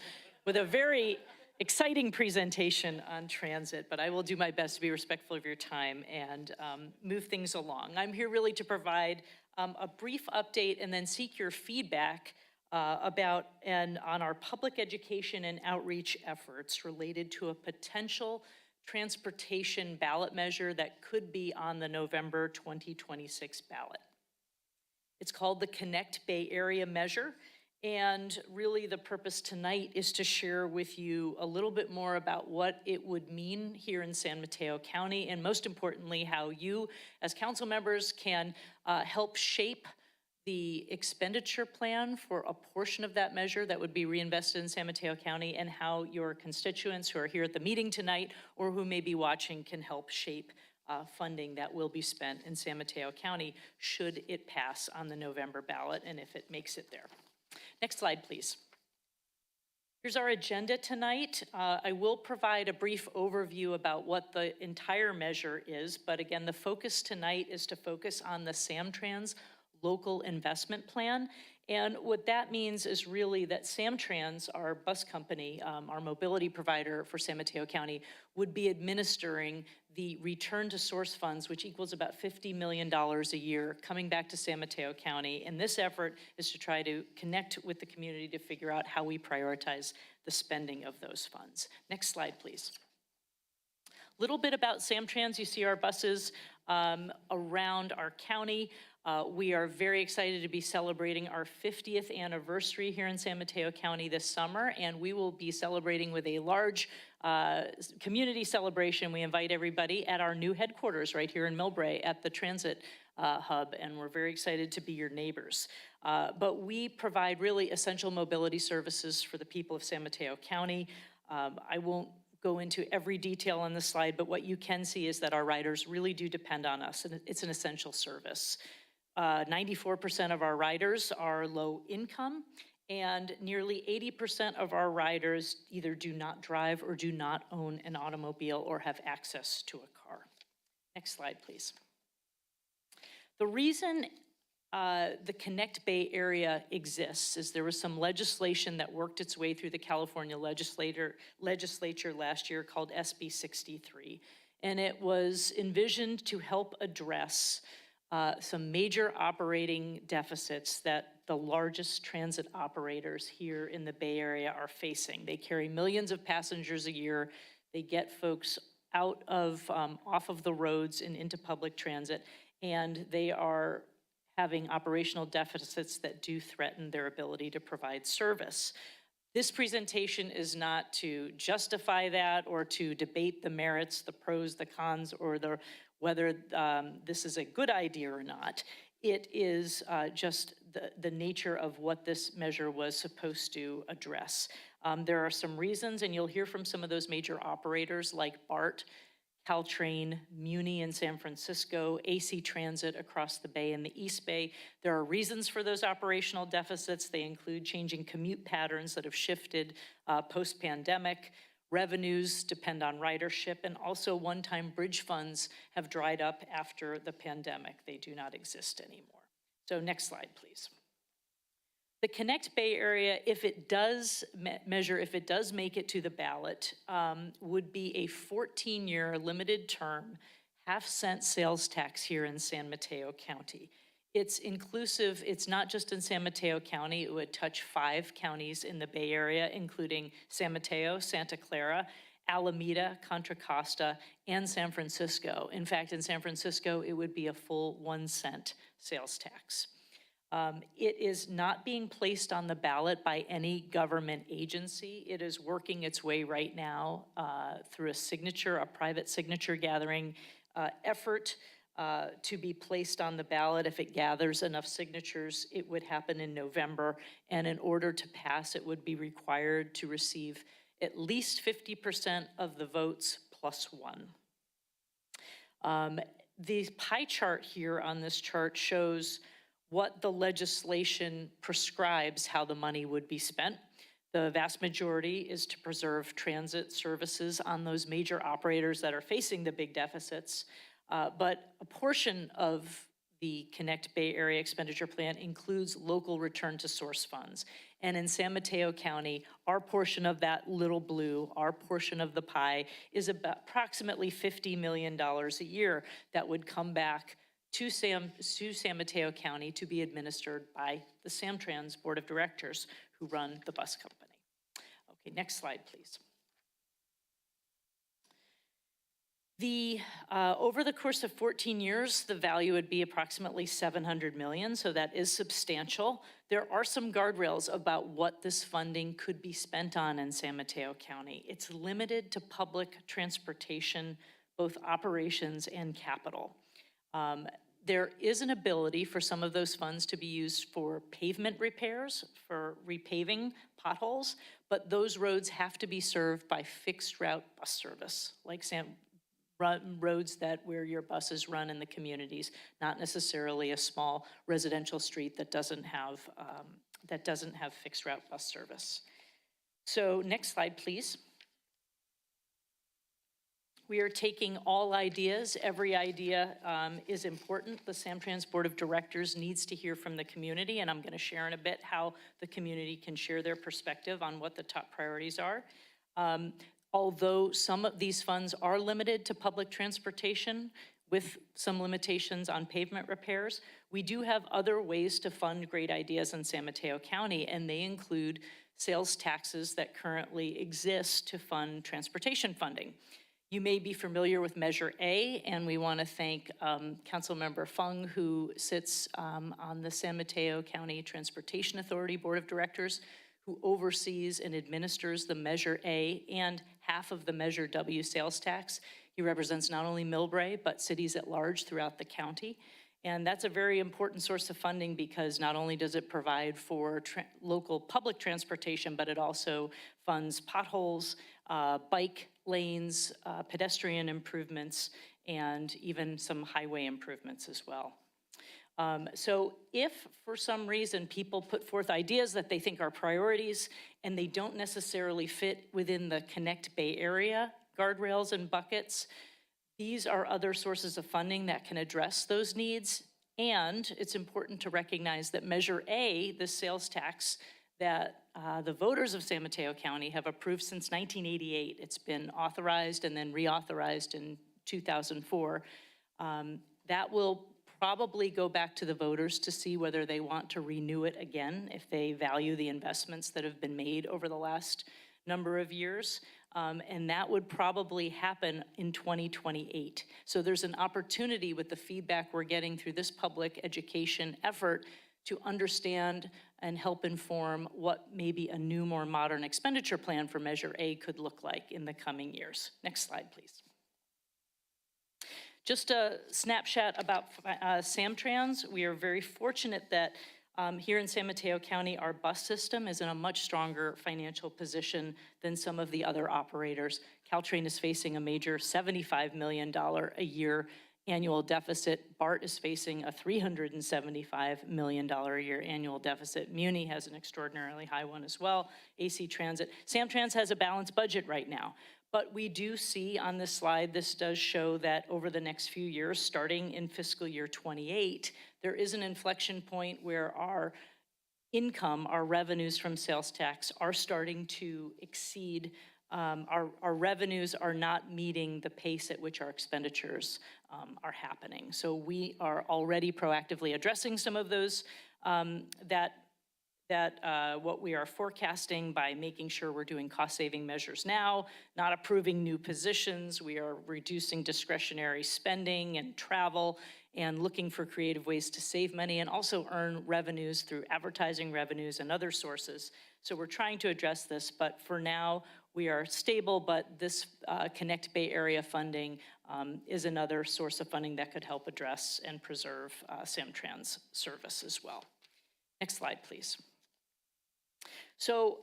with a very exciting presentation on transit, but I will do my best to be respectful of your time and move things along. I'm here really to provide a brief update and then seek your feedback about and on our public education and outreach efforts related to a potential transportation ballot measure that could be on the November 2026 ballot. It's called the Connect Bay Area Measure, and really the purpose tonight is to share with you a little bit more about what it would mean here in San Mateo County, and most importantly, how you as council members can help shape the expenditure plan for a portion of that measure that would be reinvested in San Mateo County, and how your constituents who are here at the meeting tonight or who may be watching can help shape funding that will be spent in San Mateo County should it pass on the November ballot and if it makes it there. Next slide, please. Here's our agenda tonight. I will provide a brief overview about what the entire measure is, but again, the focus tonight is to focus on the SamTrans Local Investment Plan. And what that means is really that SamTrans, our bus company, our mobility provider for San Mateo County, would be administering the return to source funds, which equals about $50 million a year, coming back to San Mateo County. And this effort is to try to connect with the community to figure out how we prioritize the spending of those funds. Next slide, please. Little bit about SamTrans. You see our buses around our county. We are very excited to be celebrating our 50th anniversary here in San Mateo County this summer, and we will be celebrating with a large community celebration. We invite everybody at our new headquarters right here in Millbrae at the transit hub, and we're very excited to be your neighbors. But we provide really essential mobility services for the people of San Mateo County. I won't go into every detail on this slide, but what you can see is that our riders really do depend on us, and it's an essential service. 94% of our riders are low income, and nearly 80% of our riders either do not drive or do not own an automobile or have access to a car. Next slide, please. The reason the Connect Bay Area exists is there was some legislation that worked its way through the California legislature last year called SB 63, and it was envisioned to help address some major operating deficits that the largest transit operators here in the Bay Area are facing. They carry millions of passengers a year. They get folks out of, off of the roads and into public transit, and they are having operational deficits that do threaten their ability to provide service. This presentation is not to justify that or to debate the merits, the pros, the cons, or whether this is a good idea or not. It is just the nature of what this measure was supposed to address. There are some reasons, and you'll hear from some of those major operators like BART, Caltrain, Muni in San Francisco, AC Transit across the Bay and the East Bay. There are reasons for those operational deficits. They include changing commute patterns that have shifted post-pandemic. Revenues depend on ridership, and also one-time bridge funds have dried up after the pandemic. They do not exist anymore. So next slide, please. The Connect Bay Area, if it does if it does make it to the ballot, would be a 14-year limited term, half-cent sales tax here in San Mateo County. It's inclusive, it's not just in San Mateo County, it would touch 5 counties in the Bay Area, including San Mateo, Santa Clara, Alameda, Contra Costa, and San Francisco. In fact, in San Francisco, it would be a full 1-cent sales tax. It is not being placed on the ballot by any government agency. It is working its way right now through a private signature gathering effort to be placed on the ballot. If it gathers enough signatures, it would happen in November. And in order to pass, it would be required to receive at least 50% of the votes plus one. The pie chart here on this chart shows what the legislation prescribes how the money would be spent. The vast majority is to preserve transit services on those major operators that are facing the big deficits. But a portion of the Connect Bay Area expenditure plan includes local return to source funds. And in San Mateo County, our portion of that little blue, our portion of the pie, is about approximately $50 million a year that would come back to San Mateo County to be administered by the SamTrans Board of Directors who run the bus company. Okay, next slide, please. Over the course of 14 years, the value would be approximately $700 million, so that is substantial. There are some guardrails about what this funding could be spent on in San Mateo County. It's limited to public transportation, both operations and capital. There is an ability for some of those funds to be used for pavement repairs, for repaving potholes, but those roads have to be served by fixed route bus service, like roads where your buses run in the communities, not necessarily a small residential street that doesn't have fixed route bus service. So next slide, please. We are taking all ideas. Every idea is important. The SamTrans Board of Directors needs to hear from the community, and I'm going to share in a bit how the community can share their perspective on what the top priorities are. Although some of these funds are limited to public transportation with some limitations on pavement repairs, we do have other ways to fund great ideas in San Mateo County, and they include sales taxes that currently exist to fund transportation funding. You may be familiar with Measure A, and we want to thank Councilmember Fung, who sits on the San Mateo County Transportation Authority Board of Directors, who oversees and administers the Measure A and half of the Measure W sales tax. He represents not only Millbrae, but cities at large throughout the county. And that's a very important source of funding because not only does it provide for local public transportation, but it also funds potholes, bike lanes, pedestrian improvements, and even some highway improvements as well. So if for some reason people put forth ideas that they think are priorities and they don't necessarily fit within the Connect Bay Area guardrails and buckets, these are other sources of funding that can address those needs. And it's important to recognize that Measure A, the sales tax that the voters of San Mateo County have approved since 1988, it's been authorized and then reauthorized in 2004, that will probably go back to the voters to see whether they want to renew it again if they value the investments that have been made over the last number of years. And that would probably happen in 2028. So there's an opportunity with the feedback we're getting through this public education effort to understand and help inform what maybe a new, more modern expenditure plan for Measure A could look like in the coming years. Next slide, please. Just a snapshot about SamTrans. We are very fortunate that here in San Mateo County, our bus system is in a much stronger financial position than some of the other operators. Caltrain is facing a major $75 million a year annual deficit. BART is facing a $375 million a year annual deficit. Muni has an extraordinarily high one as well. AC Transit. SamTrans has a balanced budget right now. But we do see on this slide, this does show that over the next few years, starting in fiscal year 28, there is an inflection point where our income, our revenues from sales tax are starting to exceed, our revenues are not meeting the pace at which our expenditures are happening. So we are already proactively addressing some of those, what we are forecasting by making sure we're doing cost-saving measures now, not approving new positions. We are reducing discretionary spending and travel and looking for creative ways to save money and also earn revenues through advertising revenues and other sources. So we're trying to address this, but for now, we are stable, but this Connect Bay Area funding is another source of funding that could help address and preserve SamTrans service as well. Next slide, please. So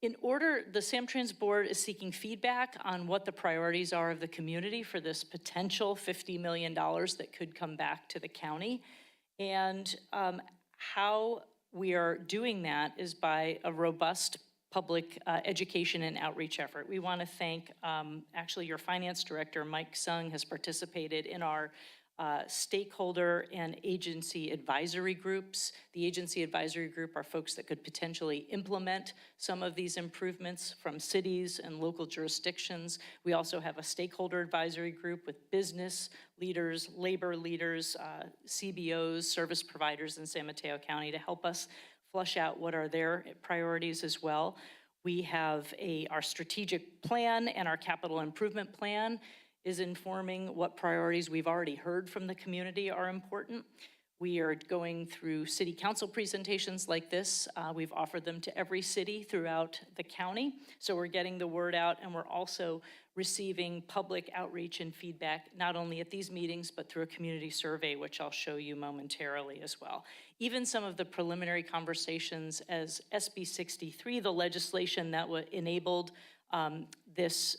the SamTrans board is seeking feedback on what the priorities are of the community for this potential $50 million that could come back to the county. And how we are doing that is by a robust public education and outreach effort. We want to thank, actually your finance director, Mike Sung, has participated in our stakeholder and agency advisory groups. The agency advisory group are folks that could potentially implement some of these improvements from cities and local jurisdictions. We also have a stakeholder advisory group with business leaders, labor leaders, CBOs, service providers in San Mateo County to help us flush out what are their priorities as well. We have our strategic plan and our capital improvement plan is informing what priorities we've already heard from the community are important. We are going through city council presentations like this. We've offered them to every city throughout the county. So we're getting the word out, and we're also receiving public outreach and feedback, not only at these meetings, but through a community survey, which I'll show you momentarily as well. Even some of the preliminary conversations as SB 63, the legislation that enabled this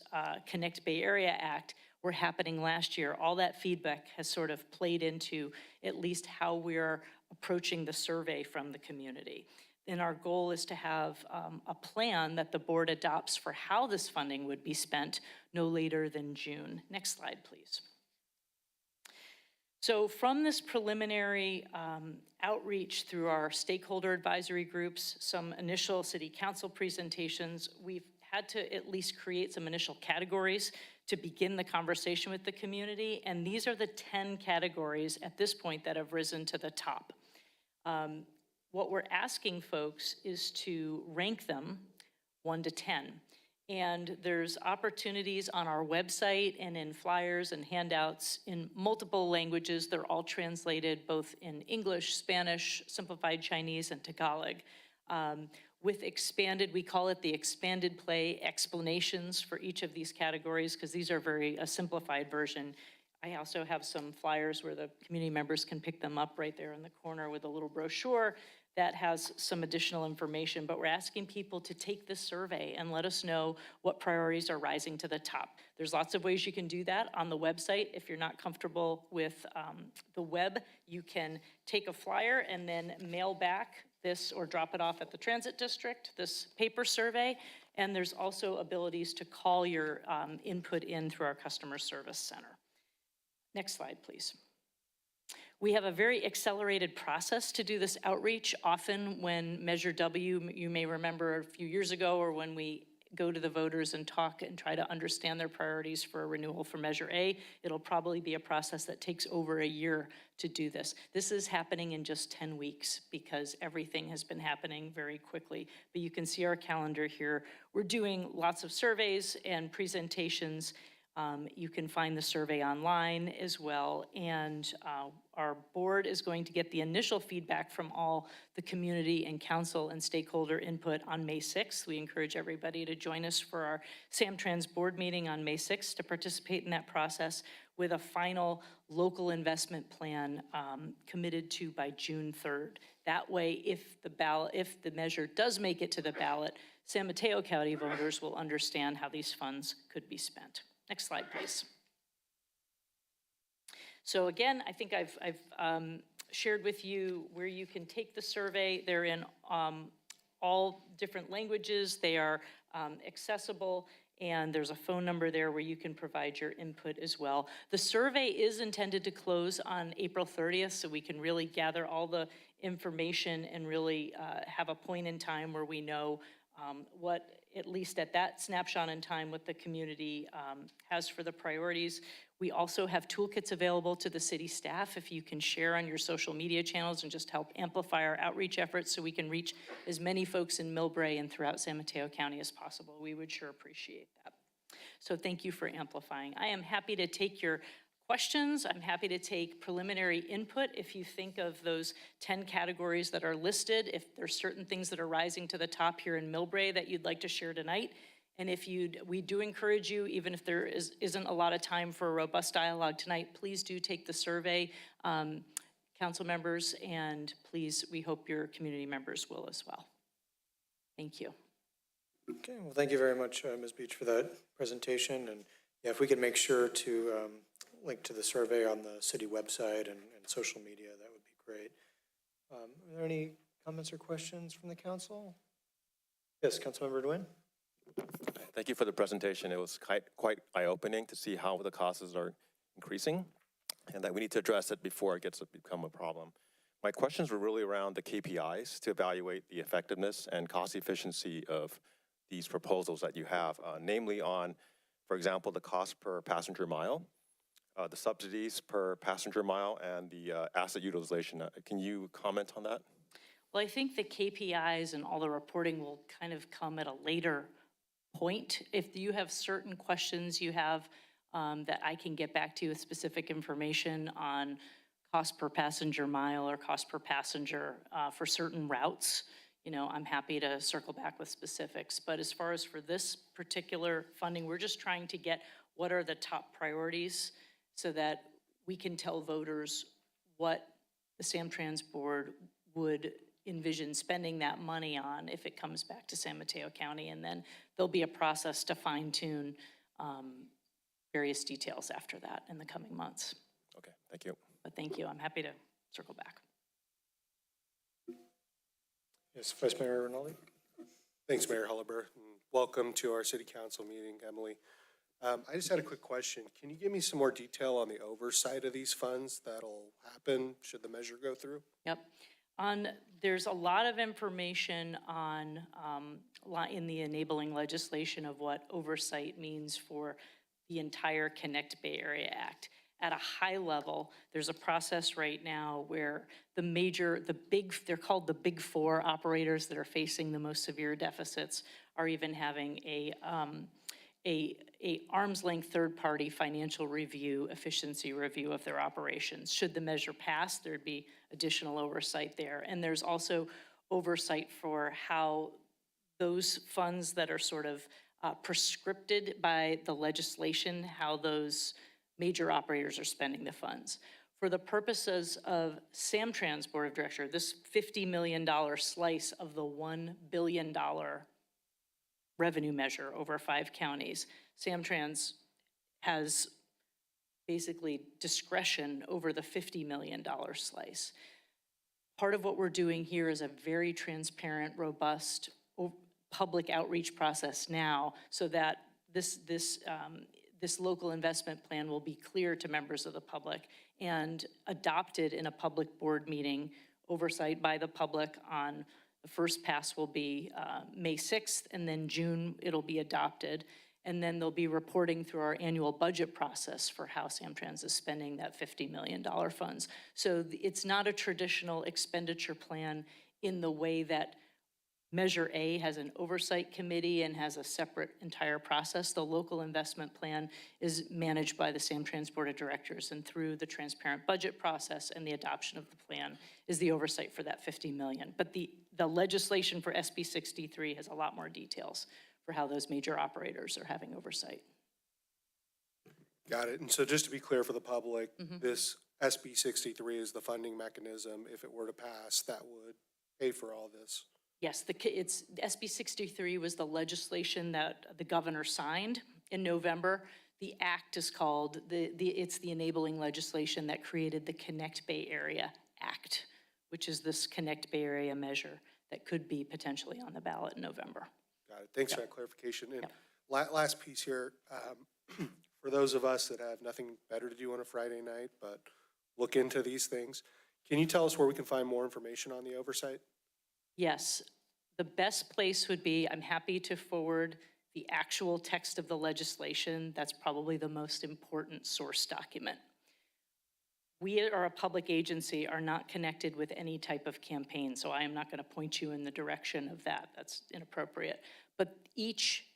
Connect Bay Area Act, were happening last year. All that feedback has sort of played into at least how we're approaching the survey from the community. And our goal is to have a plan that the board adopts for how this funding would be spent no later than June. Next slide, please. So from this preliminary outreach through our stakeholder advisory groups, some initial city council presentations, we've had to at least create some initial categories to begin the conversation with the community. And these are the 10 categories at this point that have risen to the top. What we're asking folks is to rank them 1 to 10. And there's opportunities on our website and in flyers and handouts in multiple languages. They're all translated both in English, Spanish, Simplified Chinese, and Tagalog. With expanded, we call it the expanded play explanations for each of these categories, because these are a simplified version. I also have some flyers where the community members can pick them up right there in the corner with a little brochure that has some additional information. But we're asking people to take this survey and let us know what priorities are rising to the top. There's lots of ways you can do that on the website. If you're not comfortable with the web, you can take a flyer and then mail back this or drop it off at the transit district, this paper survey. And there's also abilities to call your input in through our customer service center. Next slide, please. We have a very accelerated process to do this outreach. Often when Measure W, you may remember a few years ago, or when we go to the voters and talk and try to understand their priorities for a renewal for Measure A, it'll probably be a process that takes over a year to do this. This is happening in just 10 weeks because everything has been happening very quickly. But you can see our calendar here. We're doing lots of surveys and presentations. You can find the survey online as well. And our board is going to get the initial feedback from all the community and council and stakeholder input on May 6th. We encourage everybody to join us for our SamTrans board meeting on May 6th to participate in that process with a final local investment plan committed to by June 3rd. That way, if the measure does make it to the ballot, San Mateo County voters will understand how these funds could be spent. Next slide, please. So again, I think I've shared with you where you can take the survey. They're in all different languages. They are accessible, and there's a phone number there where you can provide your input as well. The survey is intended to close on April 30th, so we can really gather all the information and really have a point in time where we know what, at least at that snapshot in time, what the community has for the priorities. We also have toolkits available to the city staff if you can share on your social media channels and just help amplify our outreach efforts so we can reach as many folks in Millbrae and throughout San Mateo County as possible. We would sure appreciate that. So thank you for amplifying. I am happy to take your questions. I'm happy to take preliminary input if you think of those 10 categories that are listed, if there's certain things that are rising to the top here in Millbrae that you'd like to share tonight. And if we do encourage you, even if there isn't a lot of time for a robust dialogue tonight, please do take the survey, council members, and please, we hope your community members will as well. Thank you. Okay, well, thank you very much, Ms. Beach, for that presentation. And yeah, if we could make sure to link to the survey on the city website and social media, that would be great. Are there any comments or questions from the council? Yes, Councilmember Nguyen. Thank you for the presentation. It was quite eye-opening to see how the costs are increasing and that we need to address it before it gets to become a problem. My questions were really around the KPIs to evaluate the effectiveness and cost efficiency of these proposals that you have, namely on, for example, the cost per passenger mile, the subsidies per passenger mile, and the asset utilization. Can you comment on that? Well, I think the KPIs and all the reporting will kind of come at a later point. If you have certain questions you have that I can get back to you with specific information on cost per passenger mile or cost per passenger for certain routes, you know, I'm happy to circle back with specifics. But as far as for this particular funding, we're just trying to get what are the top priorities so that we can tell voters what the SamTrans board would envision spending that money on if it comes back to San Mateo County, and then there'll be a process to fine-tune various details after that in the coming months. Okay, thank you. But thank you, I'm happy to circle back. Yes, Vice Mayor Rinaldi. Thanks, Mayor Hullaber, and welcome to our city council meeting, Emily. I just had a quick question. Can you give me some more detail on the oversight of these funds that'll happen should the measure go through? Yep. There's a lot of information on in the enabling legislation of what oversight means for the entire Connect Bay Area Act. At a high level, there's a process right now where they're called the big four operators that are facing the most severe deficits are even having a arm's length third-party financial review, efficiency review of their operations. Should the measure pass, there'd be additional oversight there. And there's also oversight for how those funds that are sort of prescripted by the legislation, how those major operators are spending the funds. For the purposes of SamTrans Board of Directors, this $50 million slice of the $1 billion revenue measure over 5 counties, SamTrans has basically discretion over the $50 million slice. Part of what we're doing here is a very transparent, robust public outreach process now so that this local investment plan will be clear to members of the public and adopted in a public board meeting, oversight by the public on the first pass will be May 6th, and then June it'll be adopted. And then they'll be reporting through our annual budget process for how SamTrans is spending that $50 million funds. So it's not a traditional expenditure plan in the way that Measure A has an oversight committee and has a separate entire process. The local investment plan is managed by the SamTrans Board of Directors, and through the transparent budget process and the adoption of the plan is the oversight for that $50 million. But the legislation for SB 63 has a lot more details for how those major operators are having oversight. Got it. And so just to be clear for the public, this SB 63 is the funding mechanism. If it were to pass, that would pay for all this. Yes, SB 63 was the legislation that the governor signed in November. The act is called, it's the enabling legislation that created the Connect Bay Area Act, which is this Connect Bay Area measure that could be potentially on the ballot in November. Got it. Thanks for that clarification. And last piece here, for those of us that have nothing better to do on a Friday night, but look into these things, can you tell us where we can find more information on the oversight? Yes, the best place would be, I'm happy to forward the actual text of the legislation. That's probably the most important source document. We are a public agency, are not connected with any type of campaign, so I am not going to point you in the direction of that. That's inappropriate. But each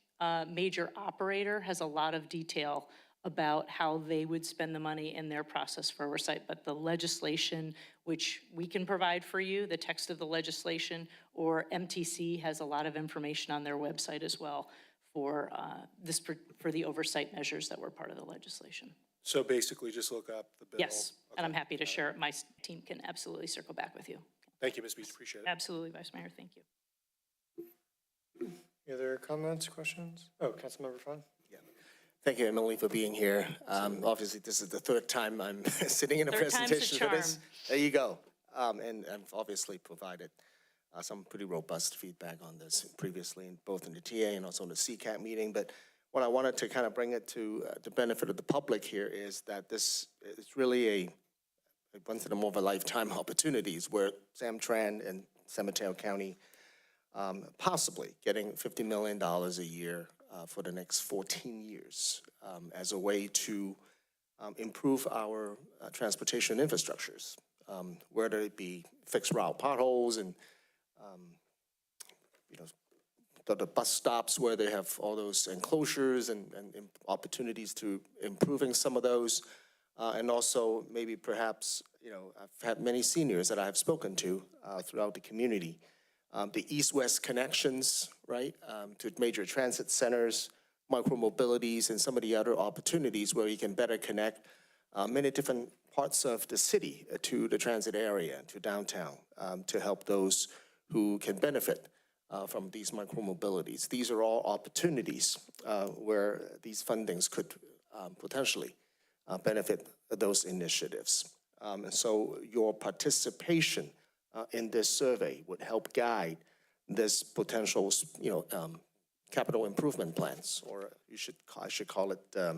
major operator has a lot of detail about how they would spend the money in their process for oversight. But the legislation, which we can provide for you, the text of the legislation, or MTC has a lot of information on their website as well for for the oversight measures that were part of the legislation. So basically, just look up the bill. Yes, and I'm Okay. happy to share it. My team can absolutely circle back with you. Thank you, Ms. Beach, appreciate it. Absolutely, Vice Mayor, thank you. Any other comments, questions? Oh, Councilmember Fun? Thank you, Emily, for being here. Obviously, this is the third time I'm sitting in a Third time's a presentation for this. charm. There you go. And I've obviously provided some pretty robust feedback on this previously, both in the TA and also in the CCAT meeting. But what I wanted to kind of bring it to the benefit of the public here is that this is really a once in a more of a lifetime opportunities where SamTrans and San Mateo County possibly getting $50 million a year for the next 14 years as a way to improve our transportation infrastructures, whether it be fixed route potholes and, you know, the bus stops where they have all those enclosures and opportunities to improving some of those. And also maybe perhaps, you know, I've had many seniors that I have spoken to throughout the community. The east-west connections, right, to major transit centers, micro-mobilities, and some of the other opportunities where you can better connect many different parts of the city to the transit area, to downtown, to help those who can benefit from these micro-mobilities. These are all opportunities where these fundings could potentially benefit those initiatives. And so your participation in this survey would help guide this potential, you know, capital improvement plans, or I should call it, I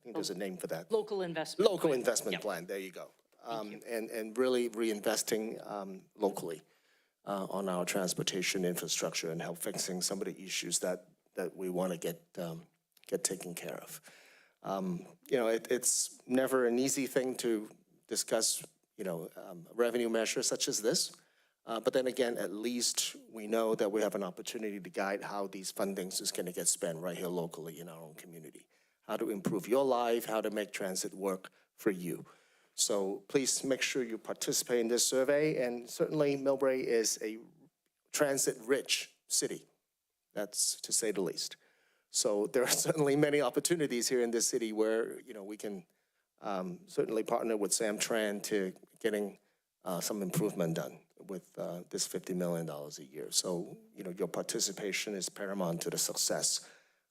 think there's a name for that. Local investment. Local investment Yep. plan, there you go. And really reinvesting locally on our transportation infrastructure and help fixing some of the issues that we want to get taken care of. You know, it's never an easy thing to discuss, you know, revenue measures such as this. But then again, at least we know that we have an opportunity to guide how these fundings is going to get spent right here locally in our own community. How to improve your life, how to make transit work for you. So please make sure you participate in this survey. And certainly Millbrae is a transit-rich city. That's to say the least. So there are certainly many opportunities here in this city where, you know, we can certainly partner with SamTrans to getting some improvement done with this $50 million a year. So, you know, your participation is paramount to the success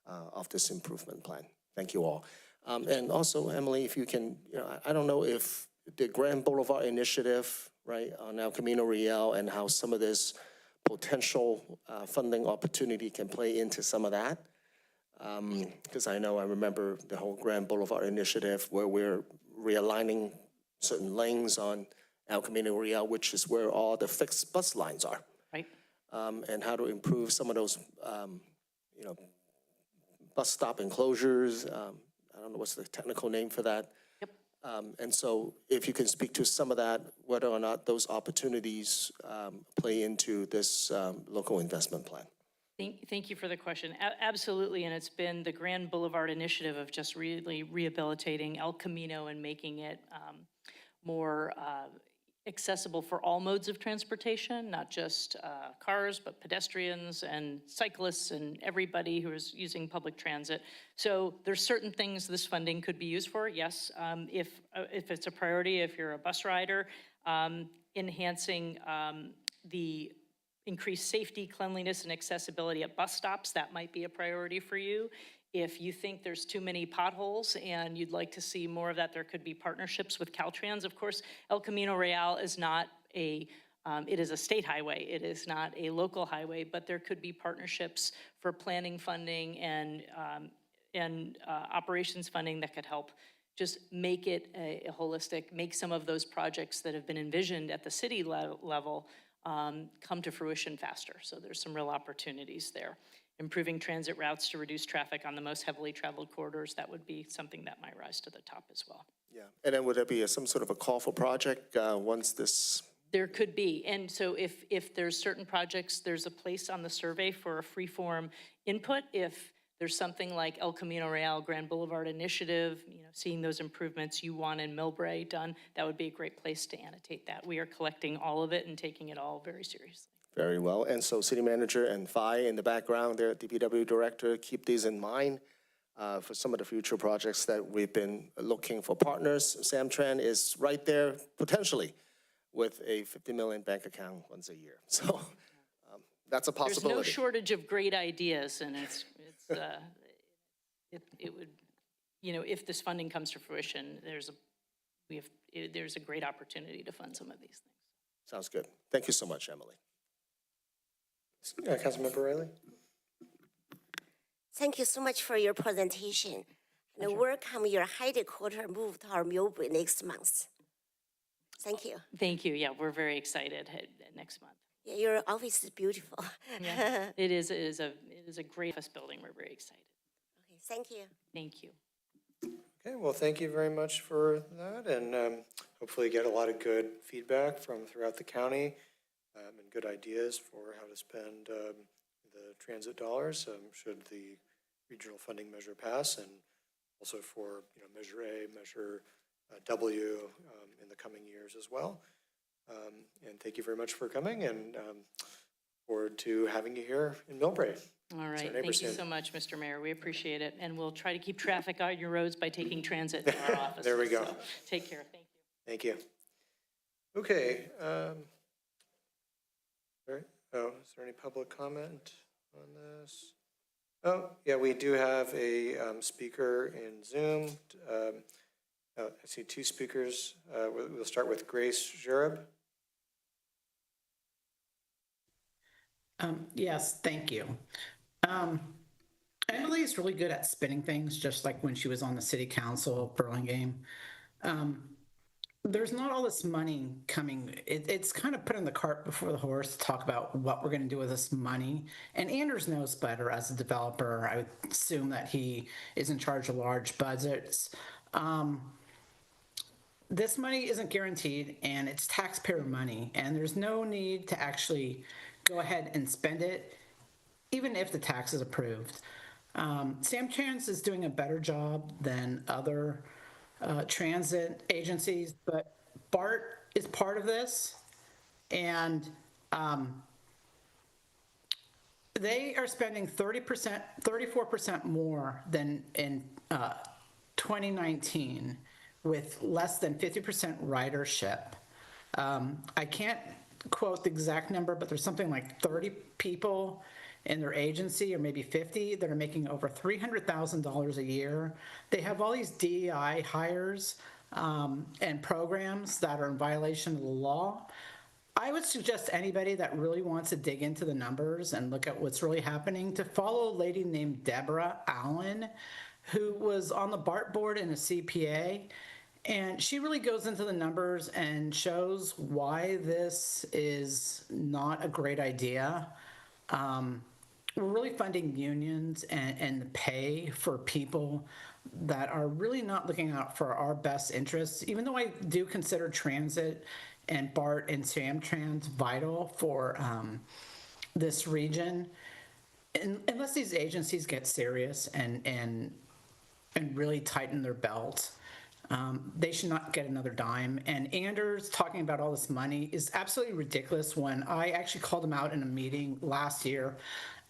of this improvement plan. Thank you all. And also, Emily, if you can, you know, I don't know if the Grand Boulevard initiative, right, on El Camino Real and how some of this potential funding opportunity can play into some of that. Because I remember the whole Grand Boulevard initiative where we're realigning certain lanes on El Camino Real, which is where all the fixed bus lines are. Right. And how to improve some of those, you know, bus stop enclosures. I don't know what's the technical name for that. Yep. And so if you can speak to some of that, whether or not those opportunities play into this local investment plan. Thank you for the question. Absolutely, and it's been the Grand Boulevard initiative of just really rehabilitating El Camino and making it more accessible for all modes of transportation, not just cars, but pedestrians and cyclists and everybody who is using public transit. So there's certain things this funding could be used for, yes. If it's a priority, if you're a bus rider, enhancing the increased safety, cleanliness, and accessibility at bus stops, that might be a priority for you. If you think there's too many potholes and you'd like to see more of that, there could be partnerships with Caltrans. Of course, El Camino Real is not it is a state highway. It is not a local highway, but there could be partnerships for planning funding and operations funding that could help just make it a holistic, make some of those projects that have been envisioned at the city level come to fruition faster. So there's some real opportunities there. Improving transit routes to reduce traffic on the most heavily traveled corridors, that would be something that might rise to the top as well. Yeah, and then would there be some sort of a call for project once this? There could be, and so if there's certain projects, there's a place on the survey for a free-form input. If there's something like El Camino Real Grand Boulevard Initiative, seeing those improvements you want in Millbrae done, that would be a great place to annotate that. We are collecting all of it and taking it all very seriously. Very well. And so city manager and Phi in the background there, DPW director, keep these in mind for some of the future projects that we've been looking for partners. SamTrans is right there potentially with a 50 million bank account once a year. So that's a possibility. There's no shortage of great ideas, and it would, if this funding comes to fruition, there's a great opportunity to fund some of these things. Sounds good. Thank you so much, Emily. Councilmember Riley? Thank you so much for your presentation. And welcome your headquarters move to our Millbrae next month. Thank you. Thank you. Yeah, we're very excited next month. Yeah, your office is beautiful. Yeah, it is a great office building. We're very excited. Okay, thank you. Thank you. Okay, well, thank you very much for that, and hopefully get a lot of good feedback from throughout the county and good ideas for how to spend the transit dollars should the regional funding measure pass, and also for Measure A, Measure W in the coming years as well. And thank you very much for coming, and forward to having you here in Millbrae. All right, thank you so much, Mr. Mayor. We appreciate it, and we'll try to keep traffic out your roads by taking transit to our office. There we go. So, take care. Thank you. Thank you. Okay. Is there any public comment on this? Oh, yeah, we do have a speaker in Zoom. I see two speakers. We'll start with Grace Jareb. Yes, thank you. Emily is really good at spinning things, just like when she was on the city council Burlingame. There's not all this money coming. It's kind of putting the cart before the horse to talk about what we're going to do with this money. And Anders knows better as a developer. I would assume that he is in charge of large budgets. This money isn't guaranteed, and it's taxpayer money, and there's no need to actually go ahead and spend it, even if the tax is approved. SamTrans is doing a better job than other transit agencies, but BART is part of this, and they are spending 34% more than in 2019 with less than 50% ridership. I can't quote the exact number, but there's something like 30 people in their agency, or maybe 50, that are making over $300,000 a year. They have all these DEI hires and programs that are in violation of the law. I would suggest anybody that really wants to dig into the numbers and look at what's really happening to follow a lady named Deborah Allen, who was on the BART board and a CPA. And she really goes into the numbers and shows why this is not a great idea. We're really funding unions and the pay for people that are really not looking out for our best interests, even though I do consider transit and BART and SamTrans vital for this region. And unless these agencies get serious and really tighten their belts, they should not get another dime. And Anders talking about all this money is absolutely ridiculous, when I actually called him out in a meeting last year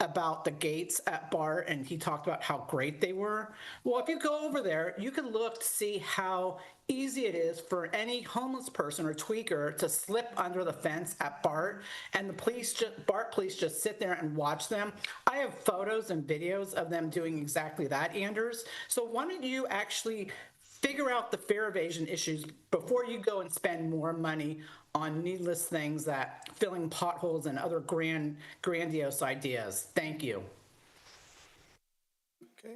about the gates at BART, and he talked about how great they were. Well, if you go over there, you can look to see how easy it is for any homeless person or tweaker to slip under the fence at BART, and the BART police just sit there and watch them. I have photos and videos of them doing exactly that, Anders. So why don't you actually figure out the fare evasion issues before you go and spend more money on needless things, that filling potholes and other grandiose ideas. Thank you. Okay.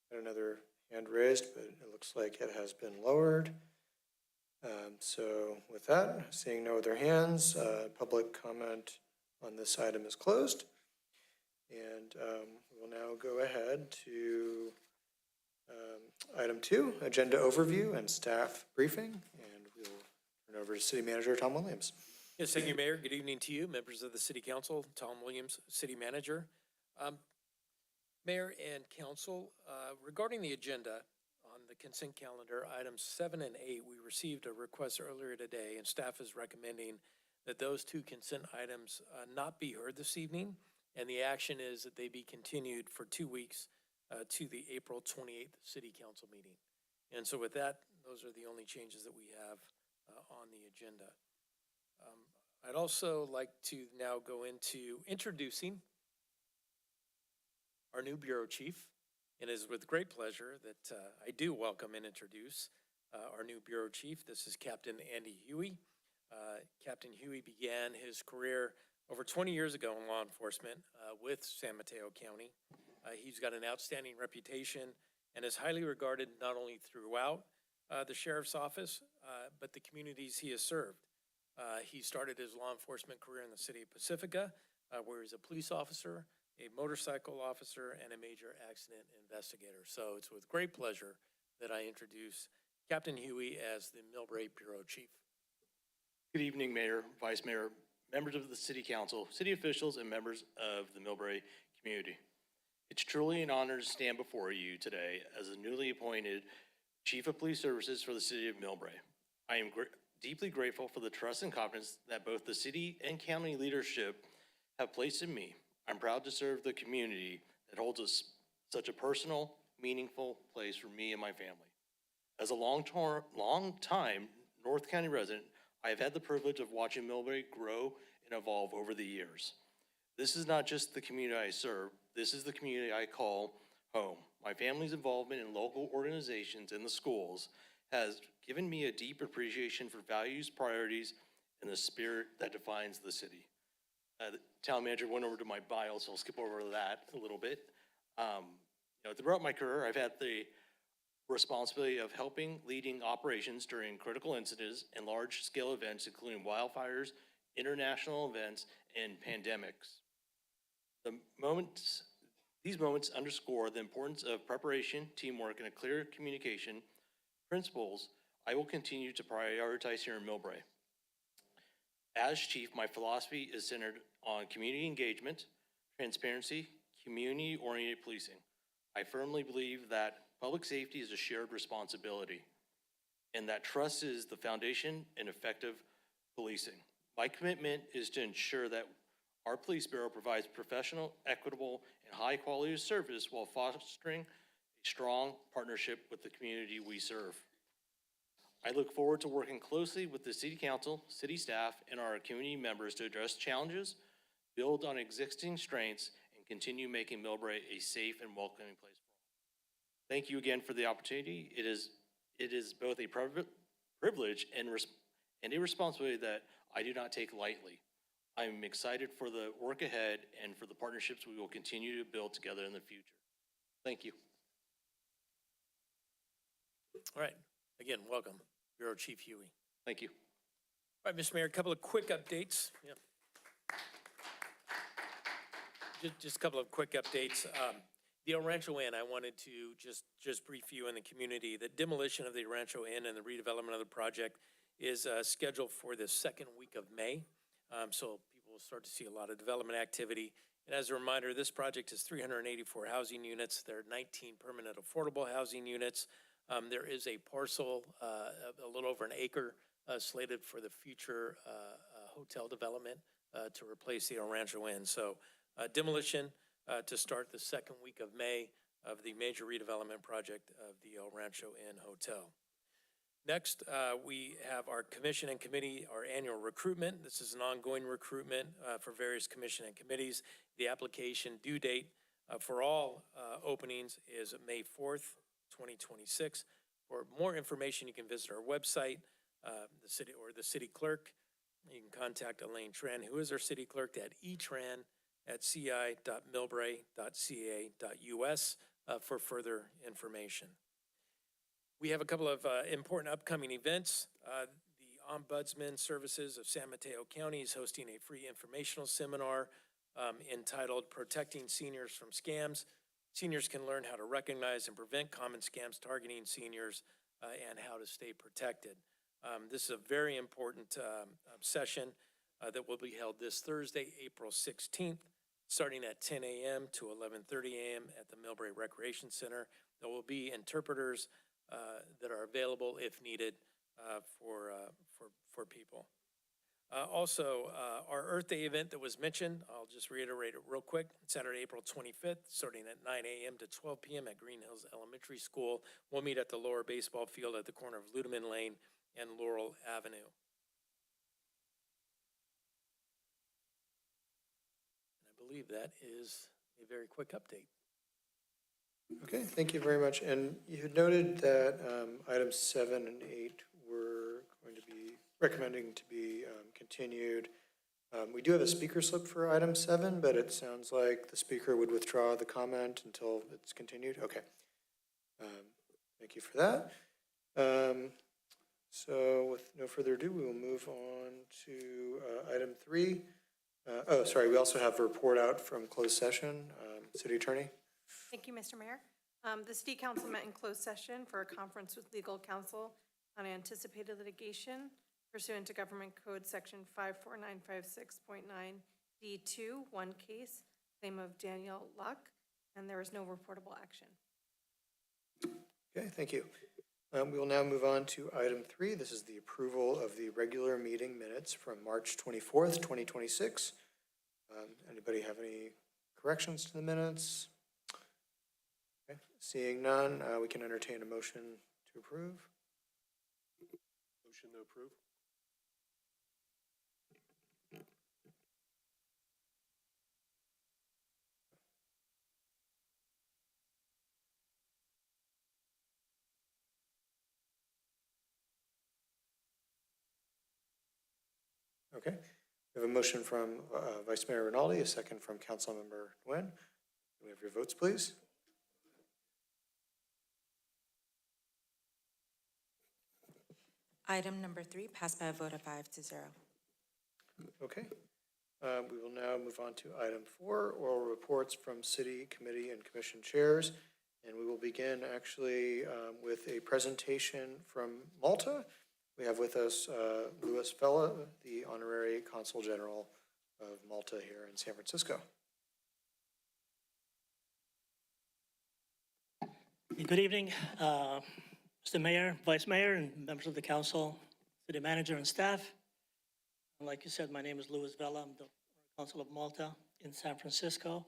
Got another hand raised, but it looks like it has been lowered. So with that, seeing no other hands, public comment on this item is closed. And we'll now go ahead to item 2, agenda overview and staff briefing, and we'll turn over to City Manager Tom Williams. Yes, thank you, Mayor. Good evening to you, members of the City Council. Tom Williams, City Manager. Mayor and council, regarding the agenda on the consent calendar, items 7 and 8, we received a request earlier today, and staff is recommending that those two consent items not be heard this evening, and the action is that they be continued for 2 weeks to the April 28th city council meeting. And so with that, those are the only changes that we have on the agenda. I'd also like to now go into introducing our new bureau chief, and it is with great pleasure that I do welcome and introduce our new bureau chief. This is Captain Andy Huey. Captain Huey began his career over 20 years ago in law enforcement with San Mateo County. He's got an outstanding reputation and is highly regarded not only throughout the sheriff's office, but the communities he has served. He started his law enforcement career in the city of Pacifica, where he's a police officer, a motorcycle officer, and a major accident investigator. So it's with great pleasure that I introduce Captain Huey as the Millbrae Bureau Chief. Good evening, Mayor, Vice Mayor, members of the City Council, city officials, and members of the Millbrae community. It's truly an honor to stand before you today as the newly appointed Chief of Police Services for the City of Millbrae. I am deeply grateful for the trust and confidence that both the city and county leadership have placed in me. I'm proud to serve the community that holds such a personal, meaningful place for me and my family. As a long-time North County resident, I have had the privilege of watching Millbrae grow and evolve over the years. This is not just the community I serve, this is the community I call home. My family's involvement in local organizations and the schools has given me a deep appreciation for values, priorities, and the spirit that defines the city. The town manager went over to my bio, so I'll skip over that a little bit. Throughout my career, I've had the responsibility of leading operations during critical incidents and large-scale events, including wildfires, international events, and pandemics. These moments underscore the importance of preparation, teamwork, and a clear communication principles I will continue to prioritize here in Millbrae. As chief, my philosophy is centered on community engagement, transparency, community-oriented policing. I firmly believe that public safety is a shared responsibility and that trust is the foundation in effective policing. My commitment is to ensure that our police bureau provides professional, equitable, and high-quality service while fostering a strong partnership with the community we serve. I look forward to working closely with the City Council, city staff, and our community members to address challenges, build on existing strengths, and continue making Millbrae a safe and welcoming place for all. Thank you again for the opportunity. It is both a privilege and a responsibility that I do not take lightly. I'm excited for the work ahead and for the partnerships we will continue to build together in the future. Thank you. All right, again, welcome, Bureau Chief Huey. Thank you. All right, Mr. Mayor, a couple of quick updates. Just a couple of quick updates. The El Rancho Inn, I wanted to just brief you in the community. The demolition of the El Rancho Inn and the redevelopment of the project is scheduled for the second week of May. So people will start to see a lot of development activity. And as a reminder, this project is 384 housing units. There are 19 permanent affordable housing units. There is a parcel, a little over an acre, slated for the future hotel development to replace the El Rancho Inn. So demolition to start the second week of May of the major redevelopment project of the El Rancho Inn Hotel. Next, we have our commission and committee, our annual recruitment. This is an ongoing recruitment for various commission and committees. The application due date for all openings is May 4th, 2026. For more information, you can visit our website, the city clerk. You can contact Elaine Tran, who is our city clerk, at etran@ci.millbrae.ca.us for further information. We have a couple of important upcoming events. The Ombudsman Services of San Mateo County is hosting a free informational seminar entitled Protecting Seniors from Scams. Seniors can learn how to recognize and prevent common scams targeting seniors and how to stay protected. This is a very important session that will be held this Thursday, April 16th starting at 10 a.m. to 11:30 a.m. at the Millbrae Recreation Center. There will be interpreters that are available if needed for people. Also, our Earth Day event that was mentioned, I'll just reiterate it real quick. Saturday, April 25th, starting at 9 a.m. to 12 p.m. at Green Hills Elementary School. We'll meet at the lower baseball field at the corner of Ludeman Lane and Laurel Avenue. And I believe that is a very quick update. Okay, thank you very much. And you had noted that items 7 and 8 were going to be recommending to be continued. We do have a speaker slip for item 7, but it sounds like the speaker would withdraw the comment until it's continued. Okay. Thank you for that. So with no further ado, we will move on to item 3. We also have a report out from closed session. City Attorney. Thank you, Mr. Mayor. The City Council met in closed session for a conference with legal counsel on anticipated litigation pursuant to Government Code Section 54956.9 D2, one case, claim of Daniel Luck, and there is no reportable action. Okay, thank you. We will now move on to item 3. This is the approval of the regular meeting minutes from March 24th, 2026. Anybody have any corrections to the minutes? Okay. Seeing none, we can entertain a motion to approve. Motion to approve. Okay. We have a motion from Vice Mayor Rinaldi, a second from Councilmember Nguyen. Can we have your votes, please? Item number 3 passed by a vote of 5-0. Okay. We will now move on to item 4, oral reports from city, committee, and commission chairs. And we will begin actually with a presentation from Malta. We have with us Louis Vela, the Honorary Consul General of Malta here in San Francisco. Good evening, Mr. Mayor, Vice Mayor, and members of the council, city manager and staff. Like you said, my name is Louis Vela. I'm the Consul of Malta in San Francisco.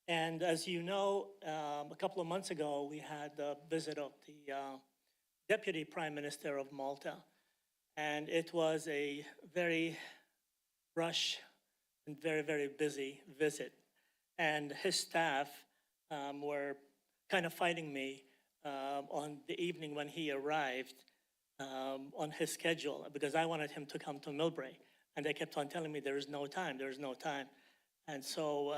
And as you know, a couple of months ago, we had the visit of the Deputy Prime Minister of Malta. And it was a very rush and very, very busy visit. And his staff were kind of fighting me on the evening when he arrived on his schedule, because I wanted him to come to Millbrae. And they kept on telling me there is no time, there is no time. And so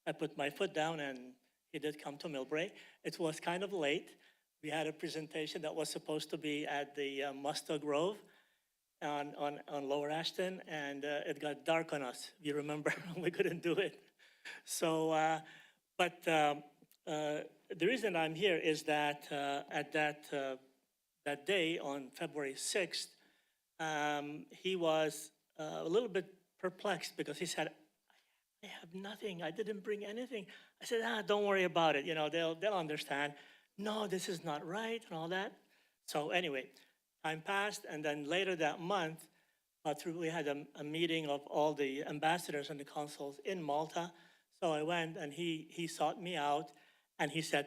I put my foot down and he did come to Millbrae. It was kind of late. We had a presentation that was supposed to be at the Musta Grove on Lower Ashton, and it got dark on us. You remember, we couldn't do it. So, but the reason I'm here is that at that day on February 6th, he was a little bit perplexed because he said, I have nothing, I didn't bring anything. I said, don't worry about it, you know, they'll understand. No, this is not right and all that. So anyway, time passed, and then later that month, we had a meeting of all the ambassadors and the consuls in Malta. So I went and he sought me out and he said,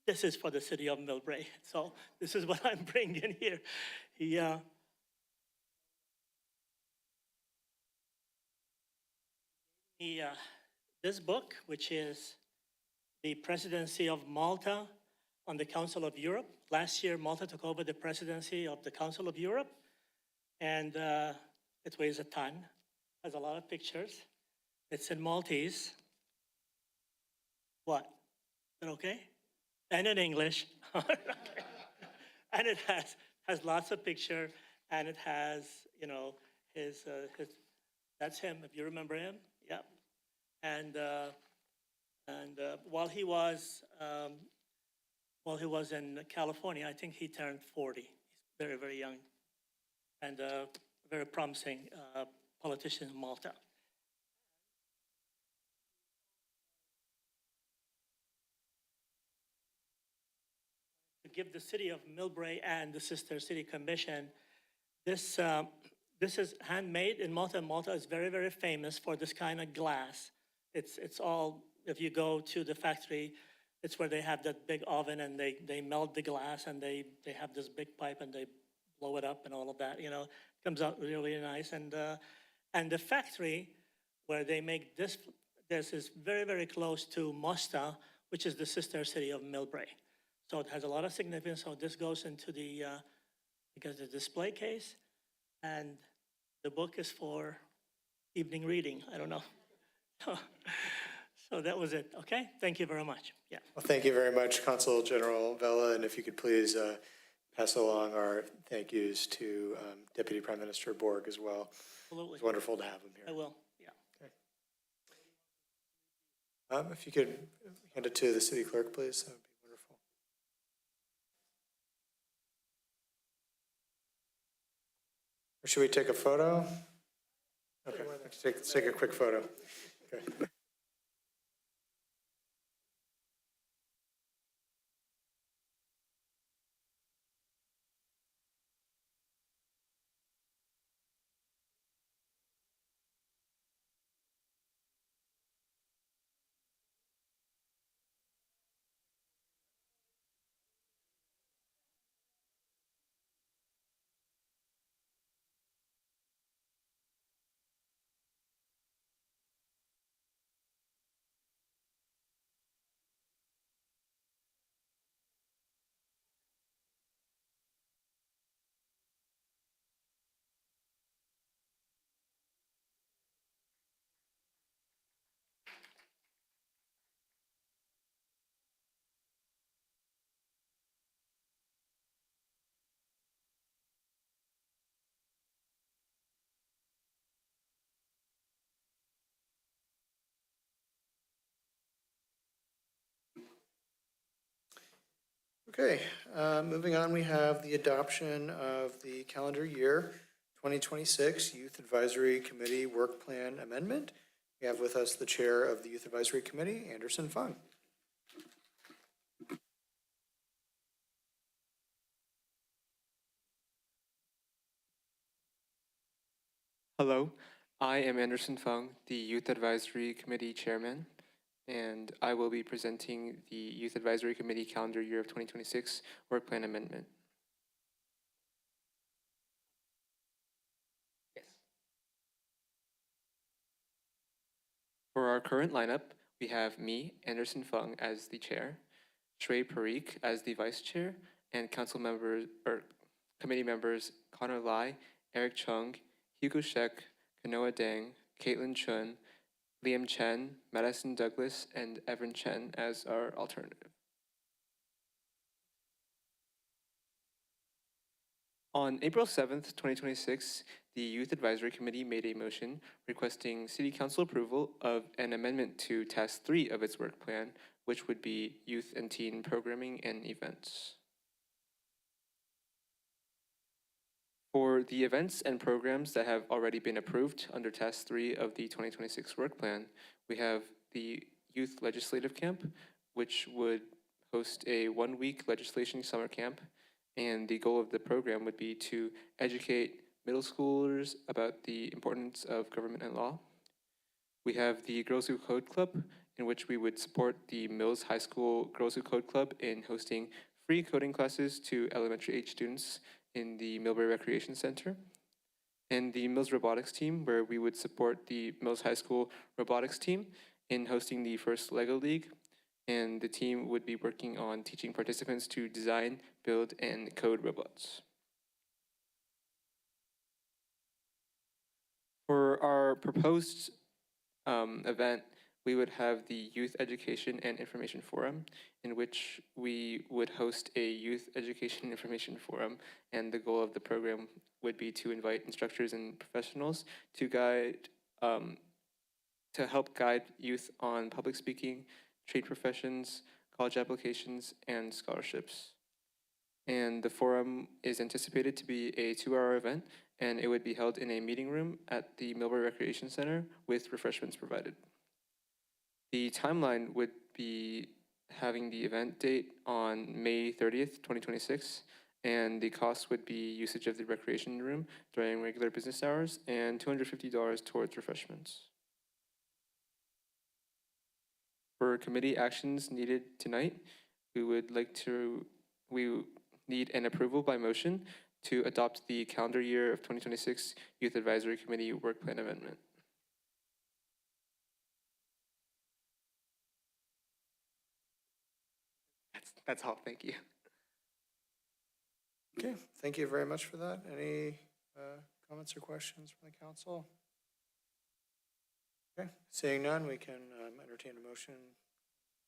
this is for the city of Millbrae. So this is what I'm bringing here. This book, which is the Presidency of Malta on the Council of Europe. Last year, Malta took over the presidency of the Council of Europe, and it weighs a ton, has a lot of pictures. It's in Maltese. What? Is that okay? And in English. And it has lots of pictures, and it has, you know, his that's him, if you remember him. Yep. And while he was in California, I think he turned 40. He's very, very young, and very promising politician in Malta. to give the city of Millbrae and the sister city commission. This is handmade in Malta. Malta is very, very famous for this kind of glass. It's all, if you go to the factory, it's where they have that big oven and they melt the glass and they have this big pipe and they blow it up and all of that, you know, it comes out really, really nice. And the factory where they make this is very, very close to Malta, which is the sister city of Millbrae. So it has a lot of significance. So this goes into the display case, and the book is for evening reading. I don't know. So that was it. Okay, thank you very much. Yeah. Well, thank you very much, Consul General Vela, and if you could please pass along our thank yous to Deputy Prime Minister Borg as well. Absolutely. It's wonderful to have him here. I will, yeah. Okay. If you could hand it to the city clerk, please, that would be wonderful. Or should we take a photo? Okay, let's take a quick photo. Okay. Okay, moving on, we have the adoption of the calendar year 2026 Youth Advisory Committee Work Plan Amendment. We have with us the Chair of the Youth Advisory Committee, Anderson Fung. Hello, I am Anderson Fung, the Youth Advisory Committee Chairman, and I will be presenting the Youth Advisory Committee Calendar Year of 2026 Work Plan Amendment. Yes. For our current lineup, we have me, Anderson Fung, as the Chair, Shrey Parikh as the Vice Chair, and council members, or committee members Connor Lai, Eric Chung, Hugo Shek, Kanoa Dang, Caitlin Chun, Liam Chen, Madison Douglas, and Evan Chen as our alternative. On April 7th, 2026, the Youth Advisory Committee made a motion requesting City Council approval of an amendment to Task 3 of its work plan, which would be youth and teen programming and events. For the events and programs that have already been approved under Task 3 of the 2026 work plan, we have the Youth Legislative Camp, which would host a one-week legislation summer camp, and the goal of the program would be to educate middle schoolers about the importance of government and law. We have the Girls Who Code Club, in which we would support the Mills High School Girls Who Code Club in hosting free coding classes to elementary age students in the Millbrae Recreation Center, and the Mills Robotics team, where we would support the Mills High School Robotics team in hosting the first LEGO League, and the team would be working on teaching participants to design, build, and code robots. For our proposed event, we would have the Youth Education and Information Forum, in which we would host a Youth Education Information Forum, and the goal of the program would be to invite instructors and professionals to help guide youth on public speaking, trade professions, college applications, and scholarships. And the forum is anticipated to be a 2-hour event, and it would be held in a meeting room at the Millbrae Recreation Center with refreshments provided. The timeline would be having the event date on May 30th, 2026. And the cost would be usage of the recreation room during regular business hours and $250 towards refreshments. For committee actions needed tonight, we need an approval by motion to adopt the calendar year of 2026 Youth Advisory Committee Work Plan Amendment. That's all, thank you. Okay, thank you very much for that. Any comments or questions from the council? Okay, seeing none, we can entertain a motion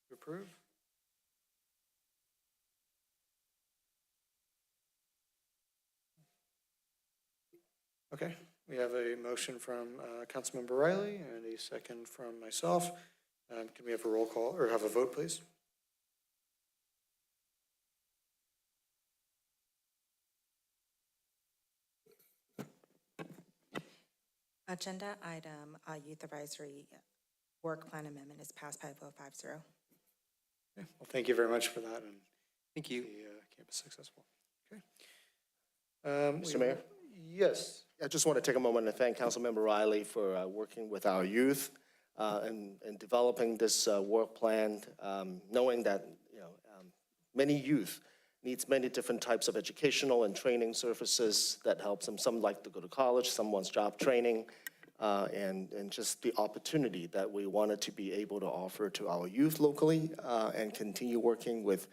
to approve. Okay, we have a motion from Councilmember Riley and a second from myself. Can we have a roll call or have a vote, please? Agenda item, Youth Advisory Work Plan Amendment is passed by a vote 5-0. Okay, well, thank you very much for that, and thank you. The campus successful. Okay. Mr. Mayor? Yes. I just want to take a moment to thank Councilmember Riley for working with our youth and developing this work plan, knowing that many youth needs many different types of educational and training services that helps them. Some like to go to college, some wants job training, and just the opportunity that we wanted to be able to offer to our youth locally and continue working with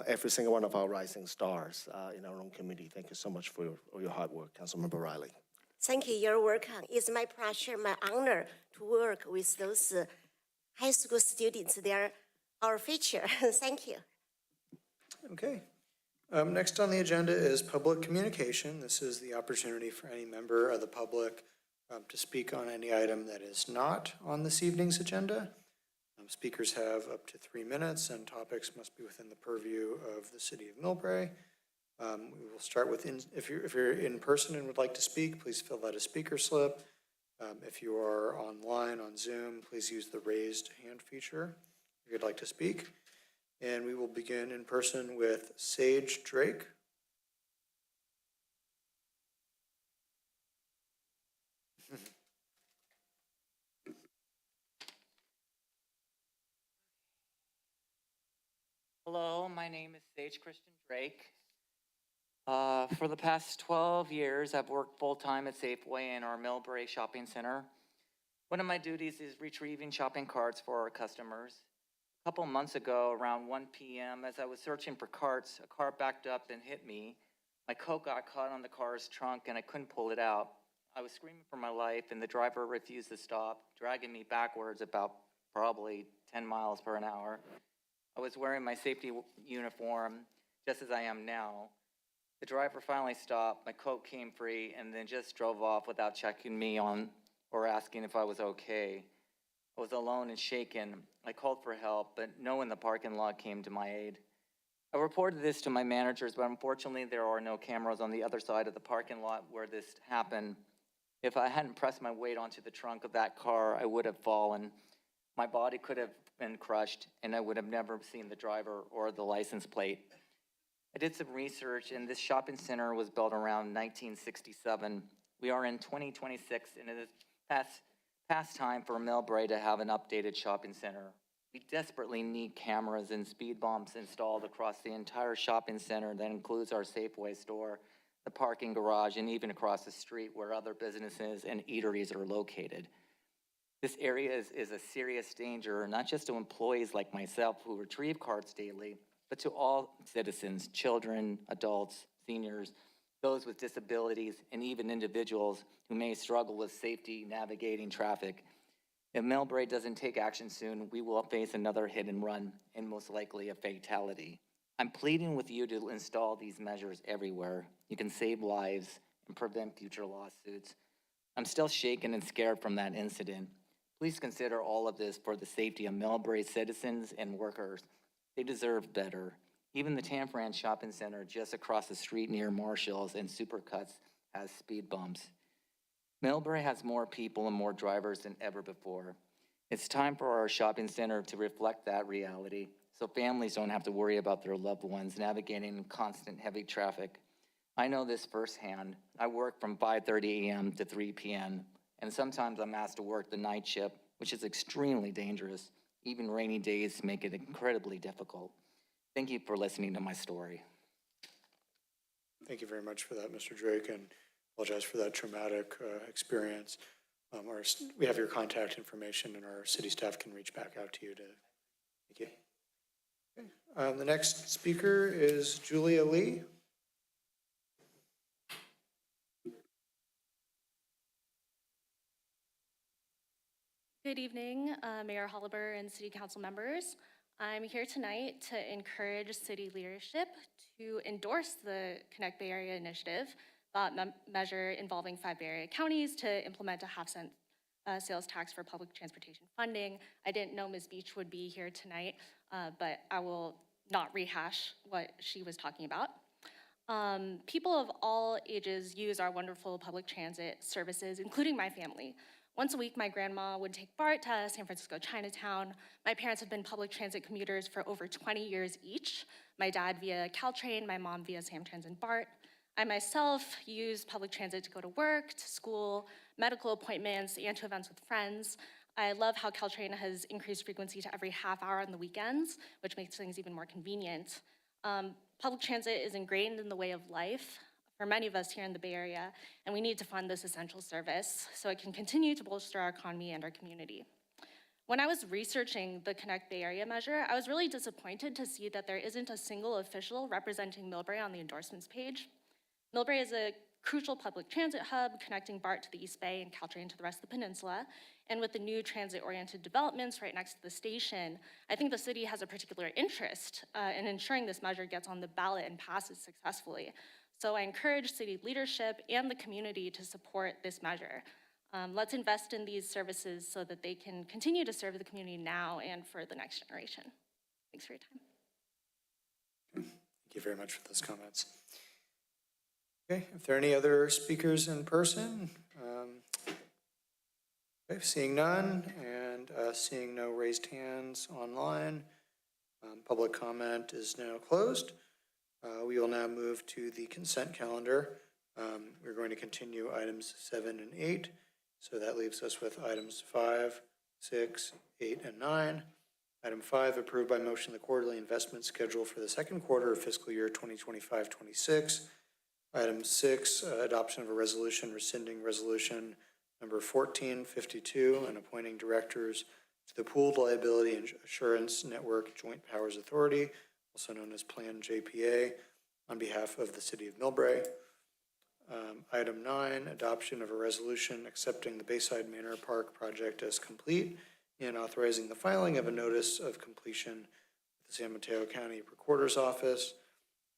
every single one of our rising stars in our own community. Thank you so much for your hard work, Councilmember Riley. Thank you. You're welcome. It's my pleasure, my honor to work with those high school students. They are our future. Thank you. Okay. Next on the agenda is public communication. This is the opportunity for any member of the public to speak on any item that is not on this evening's agenda. Speakers have up to 3 minutes, and topics must be within the purview of the city of Millbrae. We will start with, if you're in person and would like to speak, please fill out a speaker slip. If you are online on Zoom, please use the raised hand feature if you'd like to speak. And we will begin in person with Sage Drake. Hello, my name is Sage Christian Drake. For the past 12 years, I've worked full-time at Safeway in our Millbrae shopping center. One of my duties is retrieving shopping carts for our customers. A couple months ago, around 1 p.m., as I was searching for carts, a car backed up and hit me. My coat got caught on the car's trunk and I couldn't pull it out. I was screaming for my life and the driver refused to stop, dragging me backwards about probably 10 miles per hour. I was wearing my safety uniform, just as I am now. The driver finally stopped, my coat came free, and then just drove off without checking me on or asking if I was okay. I was alone and shaken. I called for help, but no one in the parking lot came to my aid. I reported this to my managers, but unfortunately there are no cameras on the other side of the parking lot where this happened. If I hadn't pressed my weight onto the trunk of that car, I would have fallen. My body could have been crushed, and I would have never seen the driver or the license plate. I did some research, and this shopping center was built around 1967. We are in 2026, and it is past time for Millbrae to have an updated shopping center. We desperately need cameras and speed bumps installed across the entire shopping center that includes our Safeway store, the parking garage, and even across the street where other businesses and eateries are located. This area is a serious danger, not just to employees like myself who retrieve carts daily, but to all citizens, children, adults, seniors, those with disabilities, and even individuals who may struggle with safety navigating traffic. If Millbrae doesn't take action soon, we will face another hit and run, and most likely a fatality. I'm pleading with you to install these measures everywhere. You can save lives and prevent future lawsuits. I'm still shaken and scared from that incident. Please consider all of this for the safety of Millbrae citizens and workers. They deserve better. Even the SamTrans shopping center just across the street near Marshall's and Supercuts has speed bumps. Millbrae has more people and more drivers than ever before. It's time for our shopping center to reflect that reality. so families don't have to worry about their loved ones navigating constant heavy traffic. I know this firsthand. I work from 5:30 a.m. to 3 p.m., and sometimes I'm asked to work the night shift, which is extremely dangerous. Even rainy days make it incredibly difficult. Thank you for listening to my story. Thank you very much for that, Mr. Drake, and apologize for that traumatic experience. We have your contact information, and our city staff can reach back out to you to, thank you. Okay. The next speaker is Julia Lee. Good evening, Mayor Holliber and City Council members. I'm here tonight to encourage city leadership to endorse the Connect Bay Area initiative, measure involving 5 Bay Area counties to implement a half-cent sales tax for public transportation funding. I didn't know Ms. Beach would be here tonight, but I will not rehash what she was talking about. People of all ages use our wonderful public transit services, including my family. Once a week, my grandma would take BART to San Francisco Chinatown. My parents have been public transit commuters for over 20 years each. My dad via Caltrain, my mom via SamTrans and BART. I myself use public transit to go to work, to school, medical appointments, and to events with friends. I love how Caltrain has increased frequency to every half hour on the weekends, which makes things even more convenient. Public transit is ingrained in the way of life for many of us here in the Bay Area, and we need to fund this essential service so it can continue to bolster our economy and our community. When I was researching the Connect Bay Area measure, I was really disappointed to see that there isn't a single official representing Millbrae on the endorsements page. Millbrae is a crucial public transit hub connecting BART to the East Bay and Caltrain to the rest of the peninsula. And with the new transit-oriented developments right next to the station, I think the city has a particular interest in ensuring this measure gets on the ballot and passes successfully. So I encourage city leadership and the community to support this measure. Let's invest in these services so that they can continue to serve the community now and for the next generation. Thanks for your time. Thank you very much for those comments. Okay, if there are any other speakers in person, okay, seeing none and seeing no raised hands online, public comment is now closed. We will now move to the consent calendar. We're going to continue items 7 and 8. So that leaves us with items 5, 6, 8, and 9. Item 5, approved by motion the quarterly investment schedule for the second quarter of fiscal year 2025-26. Item 6, adoption of a resolution rescinding resolution number 1452 and appointing directors to the Pooled Liability Insurance Network Joint Powers Authority, also known as Plan JPA, on behalf of the City of Millbrae. Item 9, adoption of a resolution accepting the Bayside Manor Park project as complete and authorizing the filing of a notice of completion with the San Mateo County Recorder's Office.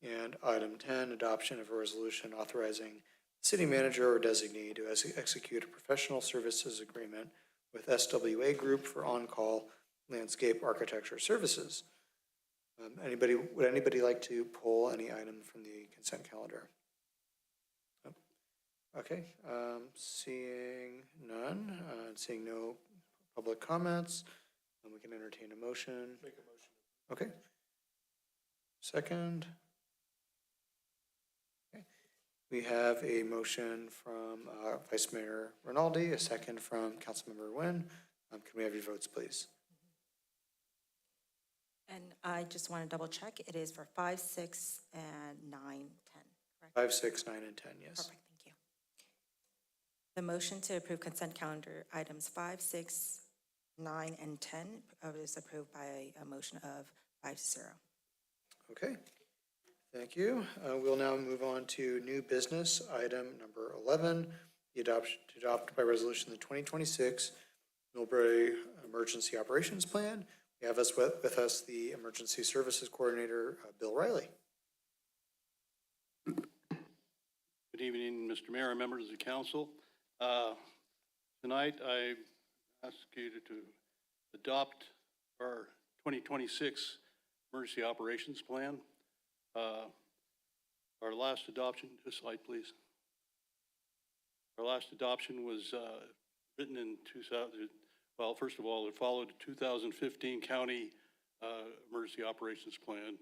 And item 10, adoption of a resolution authorizing the city manager or designee to execute a professional services agreement with SWA Group for on-call landscape architecture services. Would anybody like to pull any item from the consent calendar? Okay, seeing none, seeing no public comments, we can entertain a motion. Make a motion. Okay. Second. Okay. We have a motion from Vice Mayor Rinaldi, a second from Councilmember Nguyen. Can we have your votes, please? And I just want to double check. It is for 5, 6, and 9, 10, correct? 5, 6, 9, and 10, yes. Perfect, thank you. The motion to approve consent calendar items 5, 6, 9, and 10 is approved by a motion of 5-0. Okay, thank you. We'll now move on to new business item number 11, the adoption to adopt by resolution the 2026 Millbrae Emergency Operations Plan. We have with us the Emergency Services Coordinator, Bill Riley. Good evening, Mr. Mayor and members of the council. Tonight I ask you to adopt our 2026 Emergency Operations Plan. Our last adoption, this slide please. Our last adoption was written in 2000. Well, first of all, it followed a 2015 county emergency operations plan,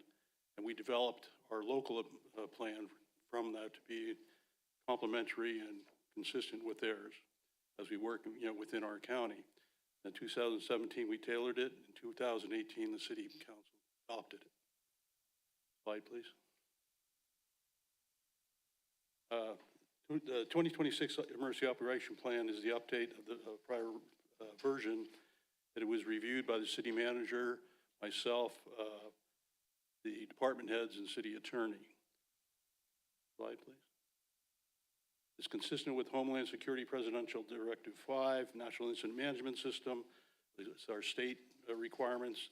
and we developed our local plan from that to be complementary and consistent with theirs as we work, within our county. In 2017, we tailored it. In 2018, the City Council adopted it. Slide, please. The 2026 Emergency Operation Plan is the update of the prior version. That it was reviewed by the city manager, myself, the department heads, and city attorney. Slide, please. It's consistent with Homeland Security Presidential Directive 5, National Incident Management System. It's our state requirements,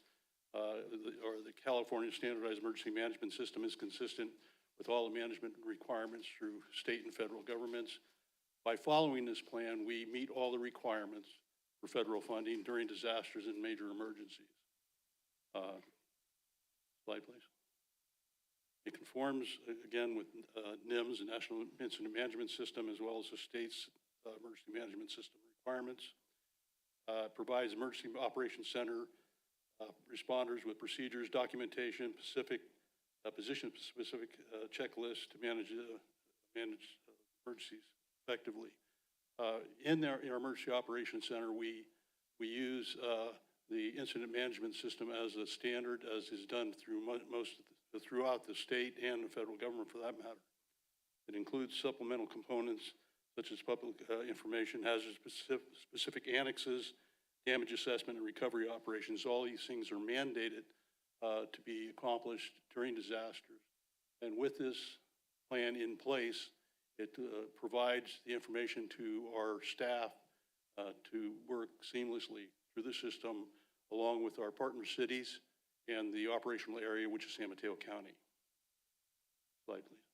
or the California Standardized Emergency Management System is consistent with all the management requirements through state and federal governments. By following this plan, we meet all the requirements for federal funding during disasters and major emergencies. Slide, please. It conforms, again, with NIMS, the National Incident Management System, as well as the state's emergency management system requirements. Provides Emergency Operations Center responders with procedures, documentation, position-specific checklists to manage emergencies effectively. In our Emergency Operations Center, we use the incident management system as a standard, as is done through throughout the state and the federal government, for that matter. It includes supplemental components such as public information, hazard specific annexes, damage assessment, and recovery operations. All these things are mandated to be accomplished during disasters. And with this plan in place, it provides the information to our staff to work seamlessly through the system, along with our partner cities and the operational area, which is San Mateo County. Slide, please.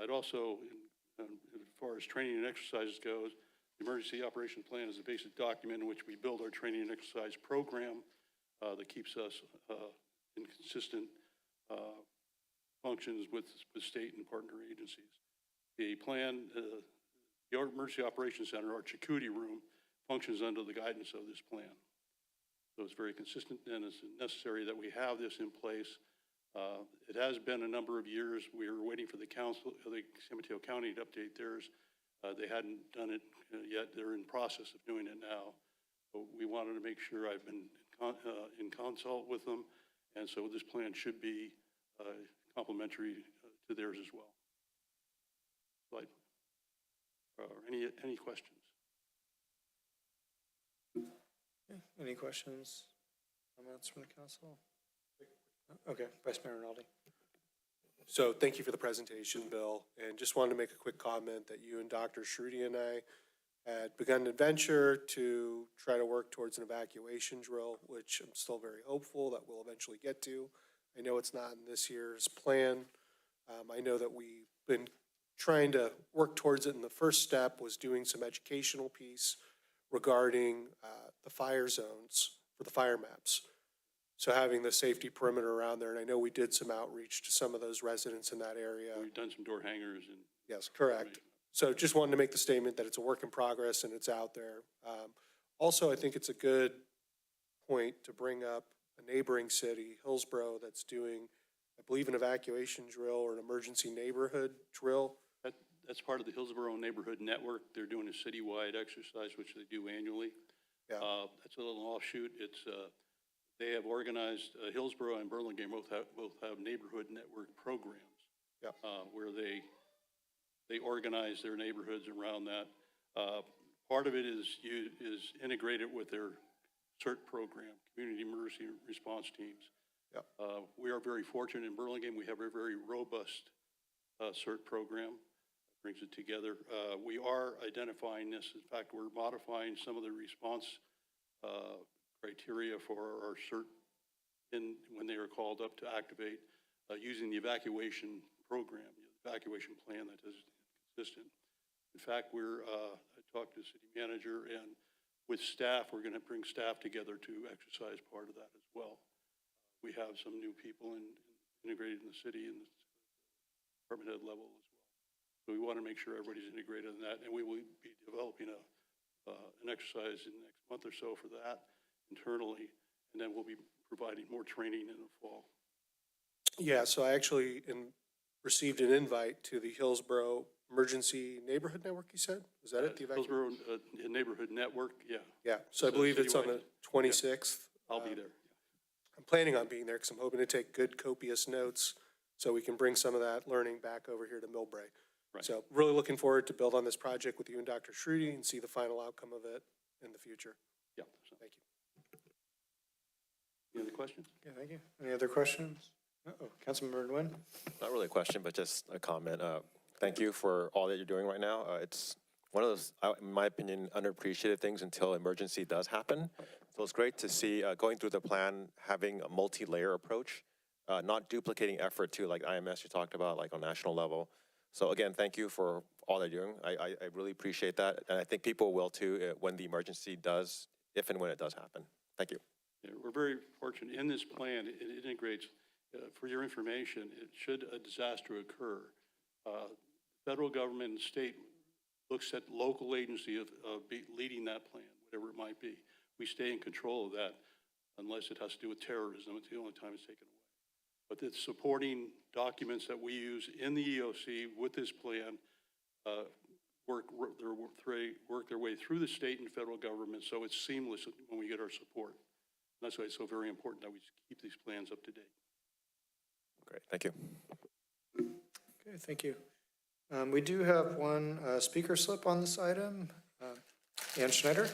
I'd also, as far as training and exercises goes, the Emergency Operation Plan is a basic document in which we build our training and exercise program that keeps us in consistent functions with state and partner agencies. The plan, the Emergency Operations Center, our Chakotay room, functions under the guidance of this plan. So it's very consistent, and it's necessary that we have this in place. It has been a number of years. We were waiting for the council, the San Mateo County, to update theirs. They hadn't done it yet. They're in process of doing it now. But we wanted to make sure I've been in consult with them, and so this plan should be complementary to theirs as well. Slide. Any questions? Any questions, comments from the council? Okay, Vice Mayor Rinaldi. So thank you for the presentation, Bill, and just wanted to make a quick comment that you and Dr. Shruti and I had begun an adventure to try to work towards an evacuation drill, which I'm still very hopeful that we'll eventually get to. I know it's not in this year's plan. I know that we've been trying to work towards it, and the first step was doing some educational piece regarding the fire zones for the fire maps. So having the safety perimeter around there, and I know we did some outreach to some of those residents in that area. We've done some door hangers and. Yes, correct. So just wanted to make the statement that it's a work in progress and it's out there. Also, I think it's a good point to bring up a neighboring city, Hillsborough, that's doing, I believe, an evacuation drill or an emergency neighborhood drill. That's part of the Hillsborough Neighborhood Network. They're doing a citywide exercise, which they do annually. Yeah. That's a little offshoot. It's they have organized Hillsborough and Burlingame both have neighborhood network programs. Yeah. Where they organize their neighborhoods around that. Part of it is integrated with their CERT program, Community Emergency Response Teams. Yeah. We are very fortunate in Burlingame. We have a very robust CERT program. Brings it together. We are identifying this. In fact, we're modifying some of the response criteria for our CERT when they are called up to activate using the evacuation program, the evacuation plan that is consistent. In fact, I talked to the city manager, and with staff, we're going to bring staff together to exercise part of that as well. We have some new people integrated in the city and the department head level as well. So we want to make sure everybody's integrated in that, and we will be developing an exercise in the next month or so for that internally, and then we'll be providing more training in the fall. Yeah, so I actually received an invite to the Hillsborough Emergency Neighborhood Network, you said? Was that it? The Hillsborough Neighborhood Network, yeah. Yeah, so I It's a believe it's on the citywide- 26th. I'll be there. I'm planning on being there because I'm hoping to take good copious notes so we can bring some of that learning back over here to Millbrae. Right. So really looking forward to build on this project with you and Dr. Schrudy and see the final outcome of it in the future. Yeah. Thank you. Any other questions? Yeah, thank you. Any other questions? Uh-oh, Councilmember Nguyen? Not really a question, but just a comment. Thank you for all that you're doing right now. It's one of those, in my opinion, underappreciated things until emergency does happen. So it's great to see going through the plan, having a multi-layer approach, not duplicating effort to like IMS you talked about, like on national level. So again, thank you for all they're doing. I really appreciate that. And I think people will too when the emergency does, if and when it does happen. Thank you. Yeah, we're very fortunate. In this plan, it integrates, for your information, should a disaster occur, federal government and state looks at local agency of leading that plan, whatever it might be. We stay in control of that unless it has to do with terrorism. It's the only time it's taken away. But the supporting documents that we use in the EOC with this plan work their way through the state and federal government, so it's seamless when we get our support. And that's why it's so very important that we keep these plans up to date. Great, thank you. Okay, thank you. We do have one speaker slip on this item. Ann Schneider?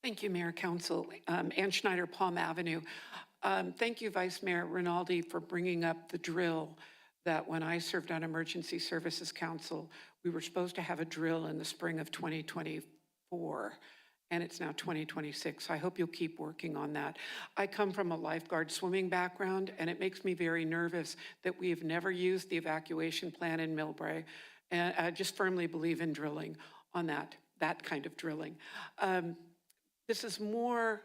Thank you, Mayor Council. Ann Schneider, Palm Avenue. Thank you, Vice Mayor Rinaldi, for bringing up the drill that when I served on Emergency Services Council, we were supposed to have a drill in the spring of 2024, and it's now 2026. I hope you'll keep working on that. I come from a lifeguard swimming background, and it makes me very nervous that we have never used the evacuation plan in Millbrae, and I just firmly believe in drilling on that kind of drilling. This is more,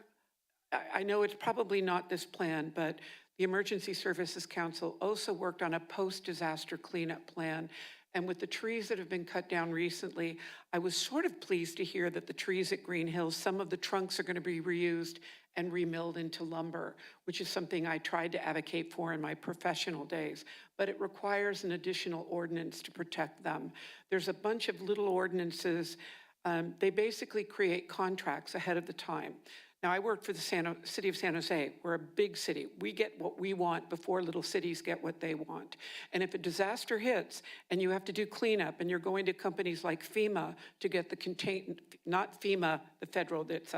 I know it's probably not this plan, but the Emergency Services Council also worked on a post-disaster cleanup plan. And with the trees that have been cut down recently, I was sort of pleased to hear that the trees at Green Hills, some of the trunks are going to be reused and remilled into lumber, which is something I tried to advocate for in my professional days. But it requires an additional ordinance to protect them. There's a bunch of little ordinances. They basically create contracts ahead of the time. Now, I work for the city of San Jose. We're a big city. We get what we want before little cities get what they want. And if a disaster hits and you have to do cleanup and you're going to companies like FEMA to get the not FEMA, the federal, it's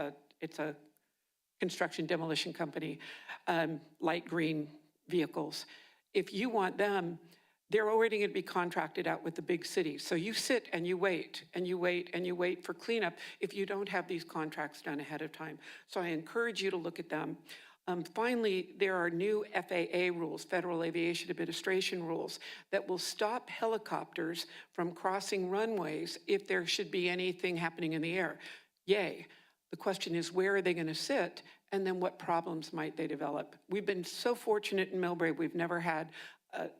a construction demolition company, light green vehicles. If you want them, they're already going to be contracted out with the big cities. So you sit and you wait and you wait and you wait for cleanup if you don't have these contracts done ahead of time. So I encourage you to look at them. Finally, there are new FAA rules, Federal Aviation Administration rules, that will stop helicopters from crossing runways if there should be anything happening in the air. Yay. The question is, where are they going to sit? And then what problems might they develop? We've been so fortunate in Millbrae, we've never had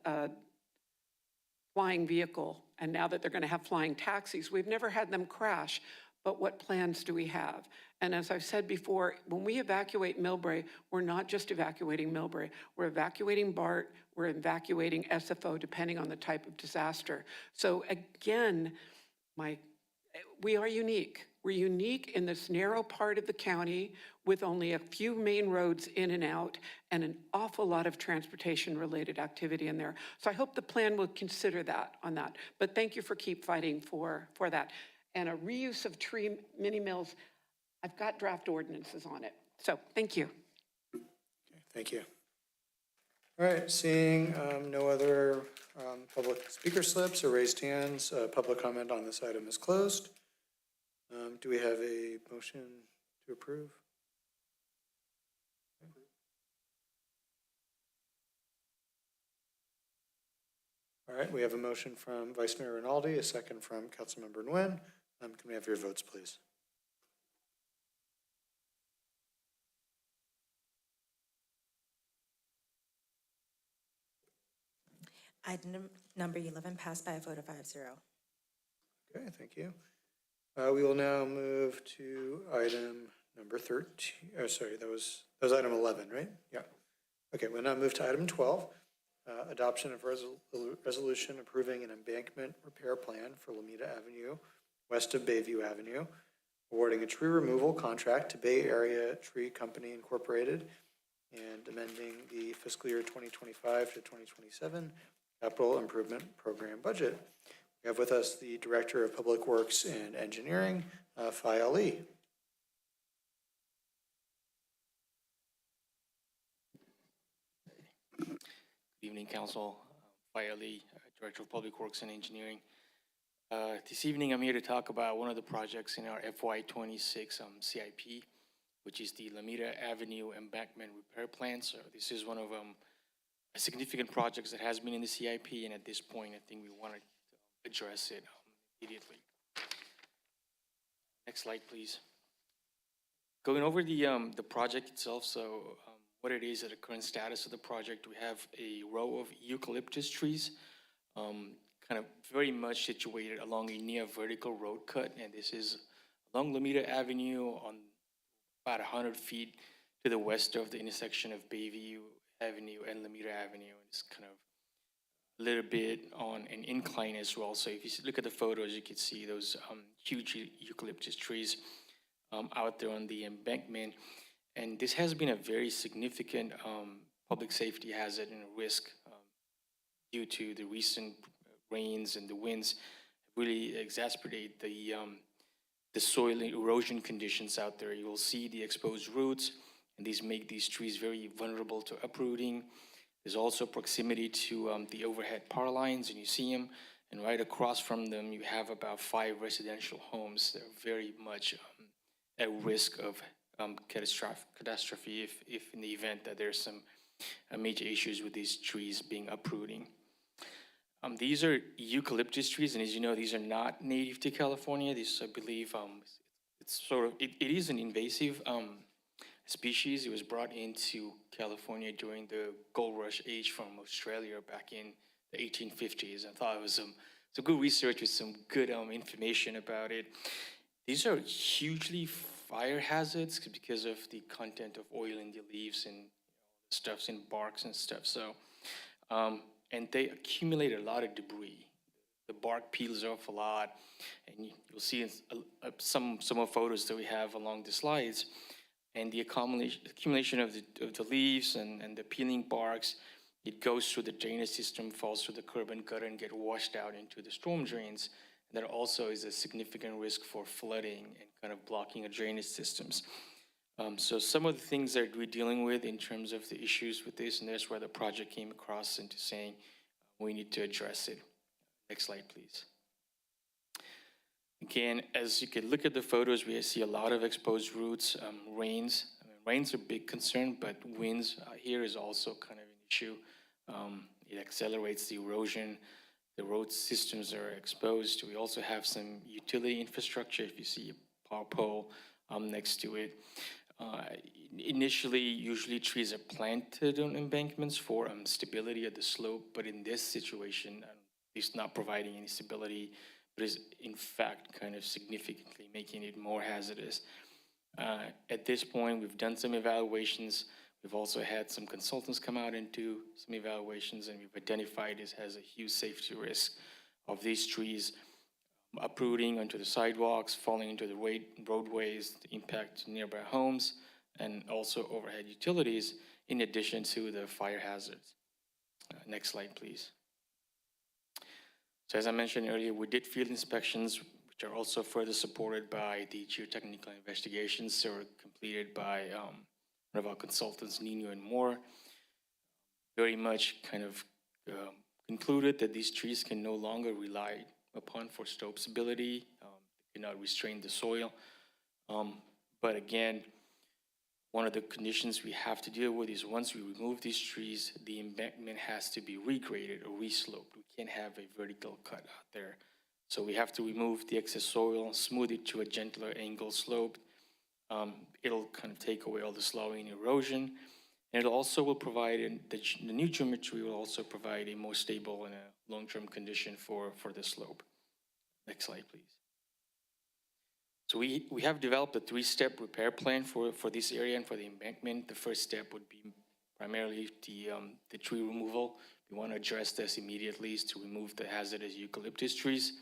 a flying vehicle, and now that they're going to have flying taxis, we've never had them crash. But what plans do we have? And as I've said before, when we evacuate Millbrae, we're not just evacuating Millbrae. We're evacuating BART, we're evacuating SFO, depending on the type of disaster. So again, we are unique. We're unique in this narrow part of the county with only a few main roads in and out and an awful lot of transportation-related activity in there. So I hope the plan will consider that on that. But thank you for keep fighting for that. And a reuse of tree mini mills, I've got draft ordinances on it. So thank you. Okay, thank you. All right, seeing no other public speaker slips or raised hands, public comment on this item is closed. Do we have a motion to approve? All right, we have a motion from Vice Mayor Rinaldi, a second from Councilmember Nguyen. Can we have your votes, please? Item number 11 passed by a vote of 5-0. Okay, thank you. We will now move to item number 13. Oh, sorry, that was item 11, right? Yeah. Okay, we'll now move to item 12. Adoption of resolution approving an embankment repair plan for Lameda Avenue, west of Bayview Avenue, awarding a tree removal contract to Bay Area Tree Company Incorporated, and amending the fiscal year 2025 to 2027 capital improvement program budget. We have with us the Director of Public Works and Engineering, Fai Ali. Good evening, Council. Fai Ali, Director of Public Works and Engineering. This evening, I'm here to talk about one of the projects in our FY26 CIP, which is the Lameda Avenue Embankment Repair Plan. So this is one of significant projects that has been in the CIP, and at this point, I think we want to address it immediately. Next slide, please. Going over the project itself, so what it is at the current status of the project, we have a row of eucalyptus trees, kind of very much situated along a near vertical road cut, and this is along Lameda Avenue on about 100 feet to the west of the intersection of Bayview Avenue and Lameda Avenue. It's kind of a little bit on an incline as well. So if you look at the photos, you can see those huge eucalyptus trees out there on the embankment. And this has been a very significant public safety hazard and risk due to the recent rains and the winds really exacerbate the soil erosion conditions out there. You will see the exposed roots, and these make these trees very vulnerable to uprooting. There's also proximity to the overhead power lines, and you see them, and right across from them, you have about 5 residential homes that are very much at risk of catastrophe if in the event that there's some major issues with these trees being uprooting. These are eucalyptus trees, and as you know, these are not native to California. This, I believe, it is an invasive species. It was brought into California during the gold rush age from Australia back in the 1850s. I thought it was some good research with some good information about it. These are hugely fire hazards because of the content of oil in the leaves and stuffs in barks and stuff. So, and they accumulate a lot of debris. The bark peels off a lot, and you'll see some of photos that we have along the slides. And the accumulation of the leaves and the peeling barks, it goes through the drainage system, falls through the curb and gutter, and get washed out into the storm drains. And that also is a significant risk for flooding and kind of blocking of drainage systems. So some of the things that we're dealing with in terms of the issues with this, and that's where the project came across into saying we need to address it. Next slide, please. Again, as you can look at the photos, we see a lot of exposed roots, rains. Rains are a big concern, but winds here is also kind of an issue. It accelerates the erosion. The road systems are exposed. We also have some utility infrastructure. If you see a power pole next to it. Initially, usually trees are planted on embankments for stability of the slope, but in this situation, it's not providing any stability, but is in fact kind of significantly making it more hazardous. At this point, we've done some evaluations. We've also had some consultants come out and do some evaluations, and we've identified this as a huge safety risk of these trees uprooting onto the sidewalks, falling into the roadways, impact nearby homes, and also overhead utilities, in addition to the fire hazards. Next slide, please. So as I mentioned earlier, we did field inspections, which are also further supported by the geotechnical investigations that were completed by one of our consultants, Nino and Moore. Very much kind of concluded that these trees can no longer rely upon for slope stability, cannot restrain the soil. But again, one of the conditions we have to deal with is once we remove these trees, the embankment has to be regraded or resloped. We can't have a vertical cut out there. So we have to remove the excess soil, smooth it to a gentler angle slope. It'll kind of take away all the slowing erosion. And it also will provide, the new geometry will also provide a more stable and a long-term condition for the slope. Next slide, please. So we have developed a 3-step repair plan for this area and for the embankment. The first step would be primarily the tree removal. We want to address this immediately is to remove the hazardous eucalyptus trees.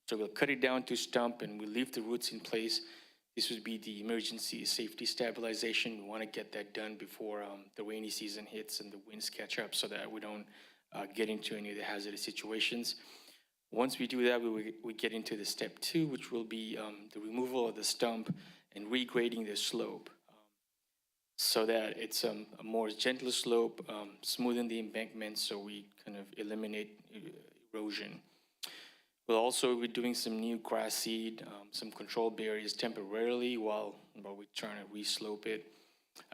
So we'll cut it down to stump and we'll leave the roots in place. This would be the emergency safety stabilization. We want to get that done before the rainy season hits and the winds catch up so that we don't get into any of the hazardous situations. Once we do that, we get into the step 2, which will be the removal of the stump and regrading the slope so that it's a more gentle slope, smoothing the embankment so we kind of eliminate erosion. We'll also be doing some new grass seed, some control barriers temporarily while we're trying to re-slope it.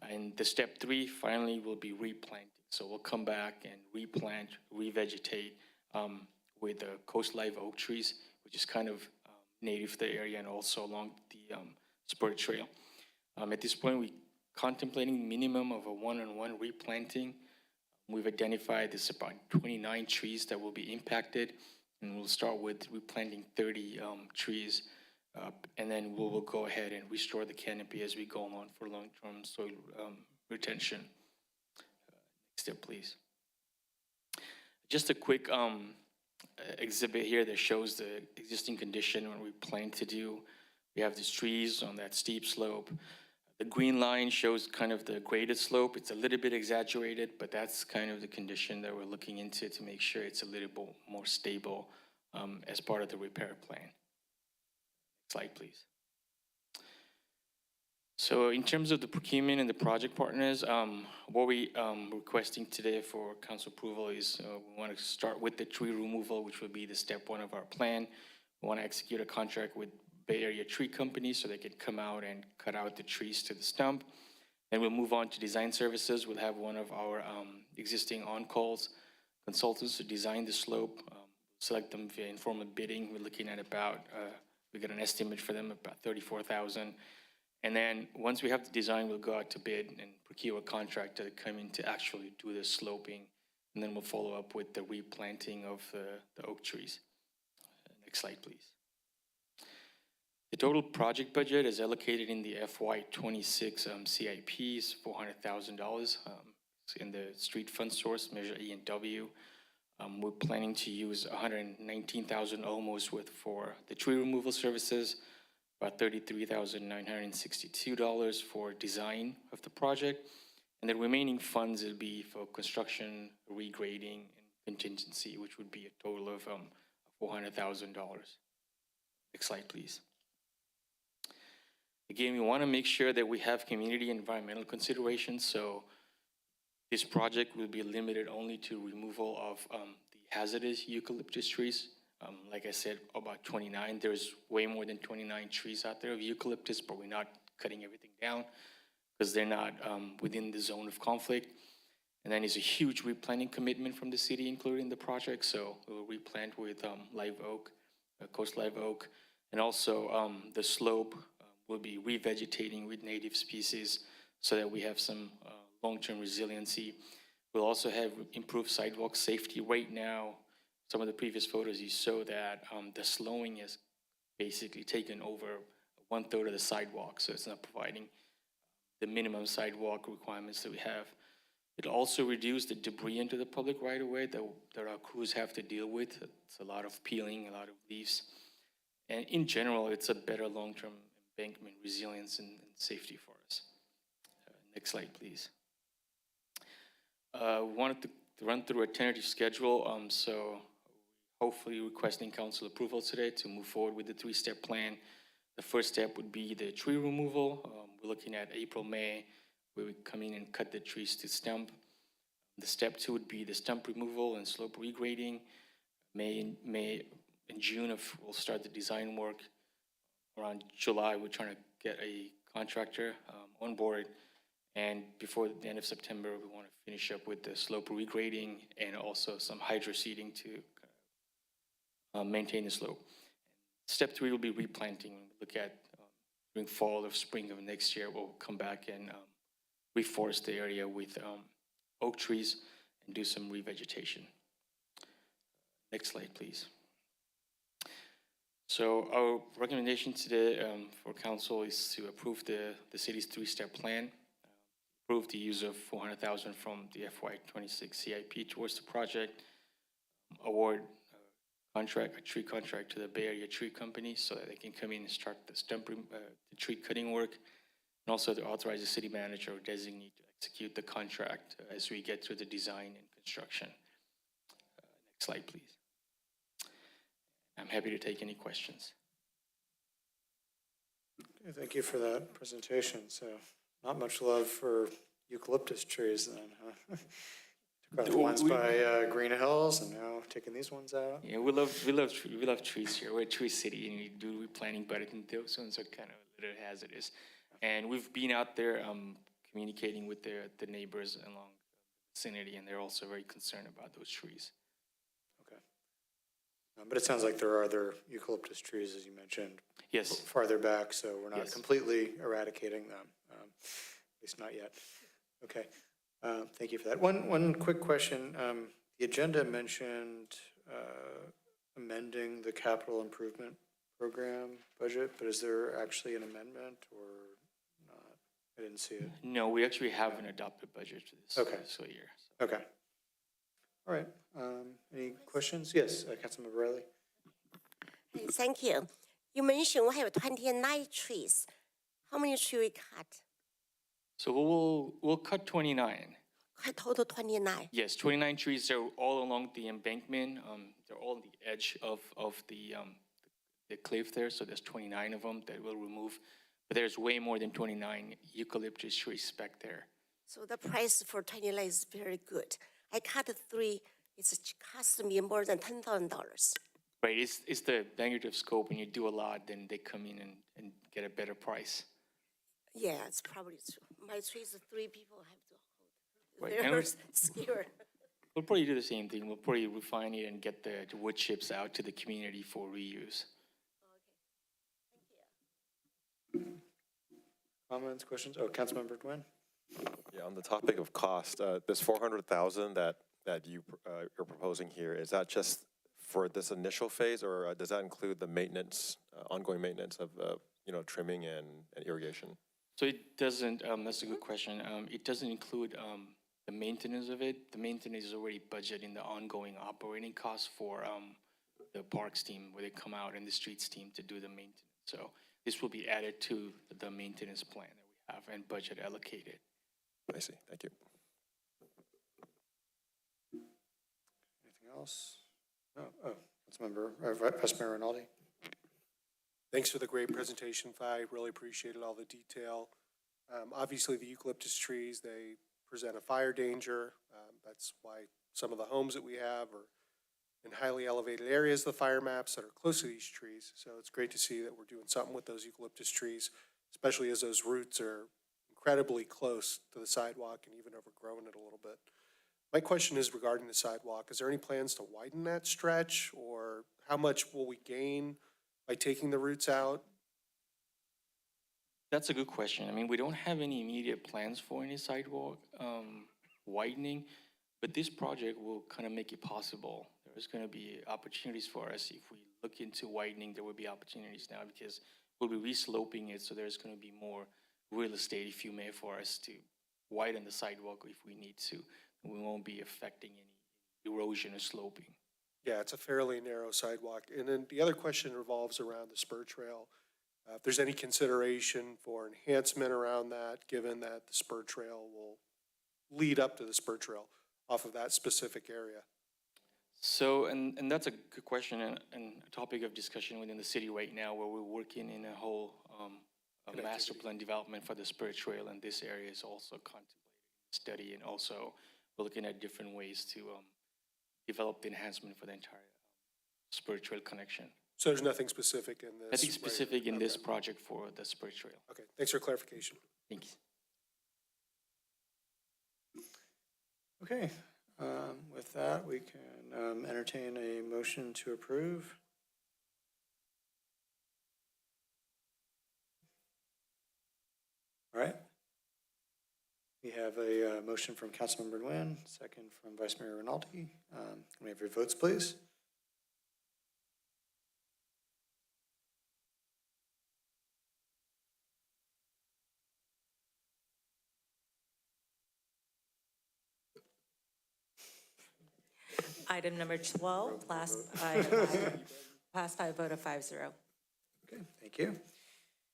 And the step 3 finally will be replanting. So we'll come back and replant, revegetate with the coast live oak trees, which is kind of native to the area and also along the spur trail. At this point, we're contemplating minimum of a 1-on-1 replanting. We've identified there's about 29 trees that will be impacted, and we'll start with replanting 30 trees, and then we'll go ahead and restore the canopy as we go on for long-term soil retention. Next step, please. Just a quick exhibit here that shows the existing condition, what we plan to do. We have these trees on that steep slope. The green line shows kind of the graded slope. It's a little bit exaggerated, but that's kind of the condition that we're looking into to make sure it's a little bit more stable as part of the repair plan. Next slide, please. So in terms of the procurement and the project partners, what we requesting today for council approval is we want to start with the tree removal, which would be the step 1 of our plan. We want to execute a contract with Bay Area Tree Company so they can come out and cut out the trees to the stump. Then we'll move on to design services. We'll have one of our existing on-calls consultants to design the slope, select them via informal bidding. We're looking at about, we got an estimate for them about $34,000. And then once we have the design, we'll go out to bid and procure a contractor to come in to actually do the sloping. And then we'll follow up with the replanting of the oak trees. Next slide, please. The total project budget is allocated in the FY26 CIP is $400,000 in the street fund source, Measure E and W. We're planning to use $119,000 almost for the tree removal services, about $33,962 for design of the project, and the remaining funds will be for construction, regrading, and contingency, which would be a total of $400,000. Next slide, please. Again, we want to make sure that we have community environmental considerations, so this project will be limited only to removal of the hazardous eucalyptus trees. Like I said, about 29. There's way more than 29 trees out there of eucalyptus, but we're not cutting everything down because they're not within the zone of conflict. And then there's a huge replanting commitment from the city, including the project. So we'll replant with live oak, coast live oak, and also the slope will be revegetating with native species so that we have some long-term resiliency. We'll also have improved sidewalk safety. Right now, some of the previous photos you saw that the slowing is basically taken over 1/3 of the sidewalk, so it's not providing the minimum sidewalk requirements that we have. It'll also reduce the debris into the public right-of-way that our crews have to deal with. It's a lot of peeling, a lot of leaves. And in general, it's a better long-term embankment resilience and safety for us. Next slide, please. We wanted to run through a tentative schedule, so hopefully requesting council approval today to move forward with the 3-step plan. The first step would be the tree removal. We're looking at April, May, where we come in and cut the trees to stump. The step 2 would be the stump removal and slope regrading. May and June, we'll start the design work. Around July, we're trying to get a contractor on board. And before the end of September, we want to finish up with the slope regrading and also some hydroseeding to maintain the slope. Step 3 will be replanting. Look at during fall or spring of next year, we'll come back and reforest the area with oak trees and do some revegetation. Next slide, please. So our recommendation today for council is to approve the city's three-step plan, approve the use of $400,000 from the FY26 CIP towards the project, award a tree contract to the Bay Area Tree Company so that they can come in and start the tree cutting work, and also to authorize the city manager or designate to execute the contract as we get through the design and construction. Next slide, please. I'm happy to take any questions. Okay, thank you for that presentation. So not much love for eucalyptus trees then, huh? Took out the ones by Green Hills and now taking these ones out. Yeah, we love trees here. We're a tree city, and we do replanting, but I think those ones are kind of a little hazardous. And we've been out there communicating with the neighbors along the vicinity, and they're also very concerned about those trees. Okay. But it sounds like there are other eucalyptus trees, as you mentioned. Yes. Farther back, so we're not Yes. completely eradicating them, at least not yet. Okay. Thank you for that. One quick question. The agenda mentioned amending the capital improvement program budget, but is there actually an amendment or not? I didn't see it. No, we actually have an adopted budget for this fiscal year. So. Okay. All right. Any questions? Yes, Councilmember Riley. Thank you. You mentioned we have 29 trees. How many trees we cut? So we'll cut 29. Total 29. Yes, 29 trees. They're all along the embankment. They're all on the edge of the cliff there. So there's 29 of them that we'll remove. But there's way more than 29 eucalyptus trees back there. So the price for 29 is very good. I cut 3. It's cost me more than $10,000. Right, it's the magnitude of scope. When you do a lot, then they come in and get a better price. Yeah, it's probably true. My trees, 3 people have to hold. Right, They're scared. We'll probably do the same thing. We'll probably refine it and get the wood chips out to the community for reuse. Comments, questions? Oh, Councilmember Nguyen. Yeah, on the topic of cost, this 400,000 that you're proposing here, is that just for this initial phase, or does that include the maintenance, ongoing maintenance of trimming and irrigation? So it doesn't. That's a good question. It doesn't include the maintenance of it. The maintenance is already budgeted in the ongoing operating costs for the parks team, where they come out, and the streets team to do the maintenance. So this will be added to the maintenance plan that we have and budget allocated. I see. Thank you. Anything else? No. Oh, Councilmember, Vice Mayor Rinaldi. Thanks for the great presentation, Phi. Really appreciated all the detail. Obviously, the eucalyptus trees, they present a fire danger. That's why some of the homes that we have are in highly elevated areas, the fire maps that are close to these trees. So it's great to see that we're doing something with those eucalyptus trees, especially as those roots are incredibly close to the sidewalk and even overgrowing it a little bit. My question is regarding the sidewalk. Is there any plans to widen that stretch, or how much will we gain by taking the roots out? That's a good question. I mean, we don't have any immediate plans for any sidewalk widening, but this project will kind of make it possible. There's going to be opportunities for us. If we look into widening, there will be opportunities now, because we'll be resloping it, so there's going to be more real estate, if you may, for us to widen the sidewalk if we need to. We won't be affecting any erosion or sloping. Yeah, it's a fairly narrow sidewalk. And then the other question revolves around the spur trail. If there's any consideration for enhancement around that, given that the spur trail will lead up to the spur trail off of that specific area. So, and that's a good question and a topic of discussion within the city right now, where we're working in a whole master plan development for the spur trail, and this area is also contemplating study, and also we're looking at different ways to develop the enhancement for the entire spur trail connection. So there's nothing specific in this? Nothing specific in this project for the spur trail. Okay, thanks for clarification. Thank you. Okay, with that, we can entertain a motion to approve. All right. We have a motion from Councilmember Nguyen, second from Vice Mayor Rinaldi. Can we have your votes, please? Item number 12, passed by a vote of 5-0. Okay, thank you.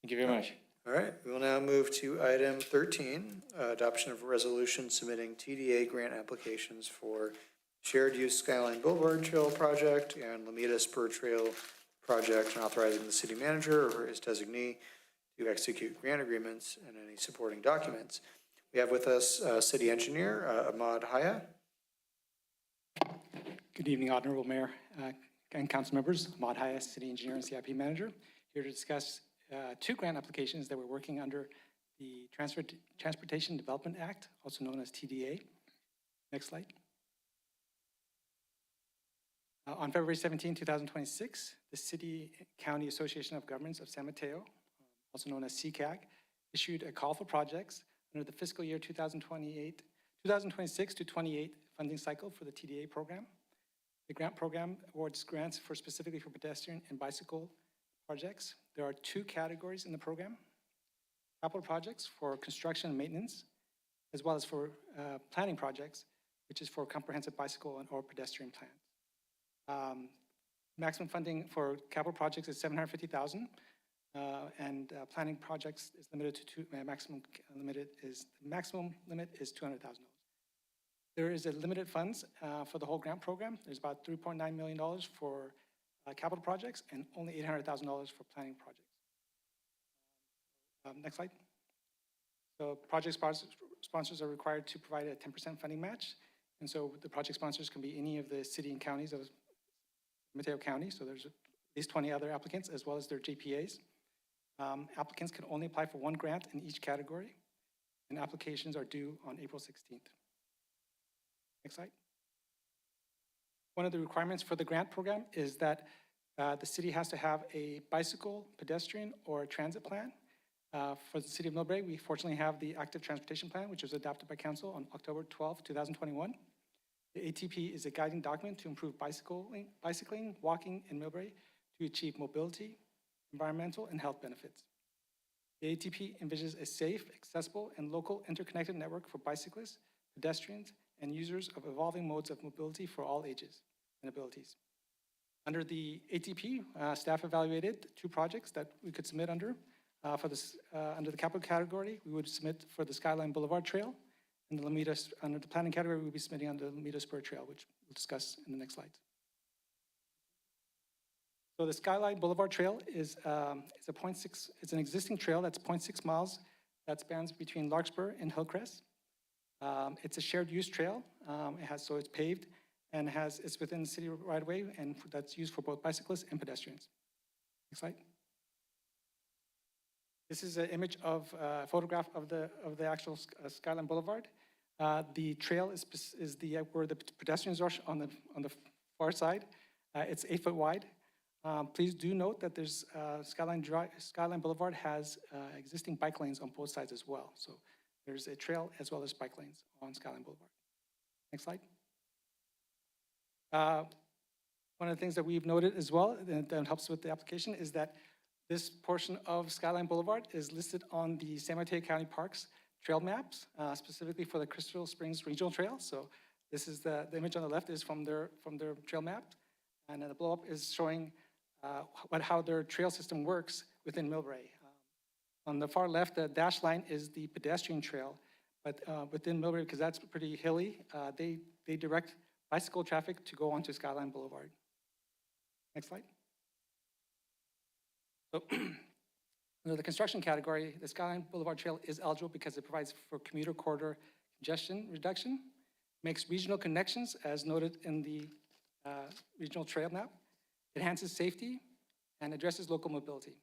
Thank you very much. All right, we will now move to item 13, adoption of a resolution submitting TDA grant applications for shared use Skyline Boulevard Trail Project and Lomita Spur Trail Project, and authorizing the city manager or his designee to execute grant agreements and any supporting documents. We have with us city engineer Ahmad Haya. Good evening, Honorable Mayor and council members. Ahmad Haya, city engineer and CIP manager, here to discuss two grant applications that we're working under the Transportation Development Act, also known as TDA. Next slide. On February 17, 2026, the City County Association of Governments of San Mateo, also known as CCAG, issued a call for projects under the fiscal year 2026 to 28 funding cycle for the TDA program. The grant program awards grants specifically for pedestrian and bicycle projects. There are two categories in the program: capital projects for construction and maintenance, as well as for planning projects, which is for comprehensive bicycle or pedestrian plans. Maximum funding for capital projects is $750,000, and planning projects is limited to maximum limit is $200,000. There is a limited funds for the whole grant program. There's about $3.9 million for capital projects and only $800,000 for planning projects. Next slide. So project sponsors are required to provide a 10% funding match. And so the project sponsors can be any of the city and counties of Mateo County. So there's at least 20 other applicants as well as their JPAs. Applicants can only apply for one grant in each category, and applications are due on April 16th. Next slide. One of the requirements for the grant program is that the city has to have a bicycle, pedestrian, or a transit plan. For the city of Millbrae, we fortunately have the active transportation plan, which was adopted by council on October 12, 2021. The ATP is a guiding document to improve bicycling, walking in Millbrae to achieve mobility, environmental, and health benefits. The ATP envisions a safe, accessible, and local interconnected network for bicyclists, pedestrians, and users of evolving modes of mobility for all ages and abilities. Under the ATP, staff evaluated two projects that we could submit under. Under the capital category, we would submit for the Skyline Boulevard Trail, and under the planning category, we'll be submitting under the Lomita Spur Trail, which we'll discuss in the next slide. So the Skyline Boulevard Trail is it's an existing trail that's 0.6 miles that spans between Larkspur and Hillcrest. It's a shared use trail. So it's paved and it's within the city right of way, and that's used for both bicyclists and pedestrians. Next slide. This is an image of a photograph of the actual Skyline Boulevard. The trail is where the pedestrians are on the far side. It's 8 foot wide. Please do note that there's Skyline Boulevard has existing bike lanes on both sides as well. So there's a trail as well as bike lanes on Skyline Boulevard. Next slide. One of the things that we've noted as well that helps with the application is that this portion of Skyline Boulevard is listed on the San Mateo County Parks trail maps, specifically for the Crystal Springs Regional Trail. So this is the image on the left is from their trail map, and then the blow up is showing how their trail system works within Millbrae. On the far left, the dashed line is the pedestrian trail, but within Millbrae, because that's pretty hilly, they direct bicycle traffic to go onto Skyline Boulevard. Next slide. So under the construction category, the Skyline Boulevard Trail is eligible because it provides for commuter corridor congestion reduction, makes regional connections as noted in the regional trail map, enhances safety, and addresses local mobility.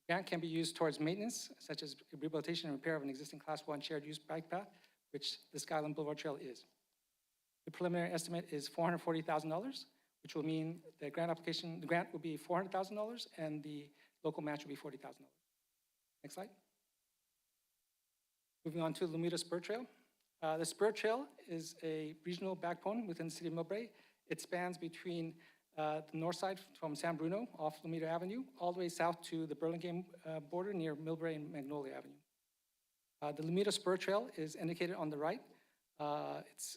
The grant can be used towards maintenance, such as rehabilitation and repair of an existing Class 1 shared use bike path, which the Skyline Boulevard Trail is. The preliminary estimate is $440,000, which will mean the grant will be $400,000 and the local match will be $40,000. Next slide. Moving on to Lomita Spur Trail. The Spur Trail is a regional backbone within the city of Millbrae. It spans between the north side from San Bruno off Lomita Avenue, all the way south to the Burlingame border near Millbrae and Magnolia Avenue. The Lomita Spur Trail is indicated on the right.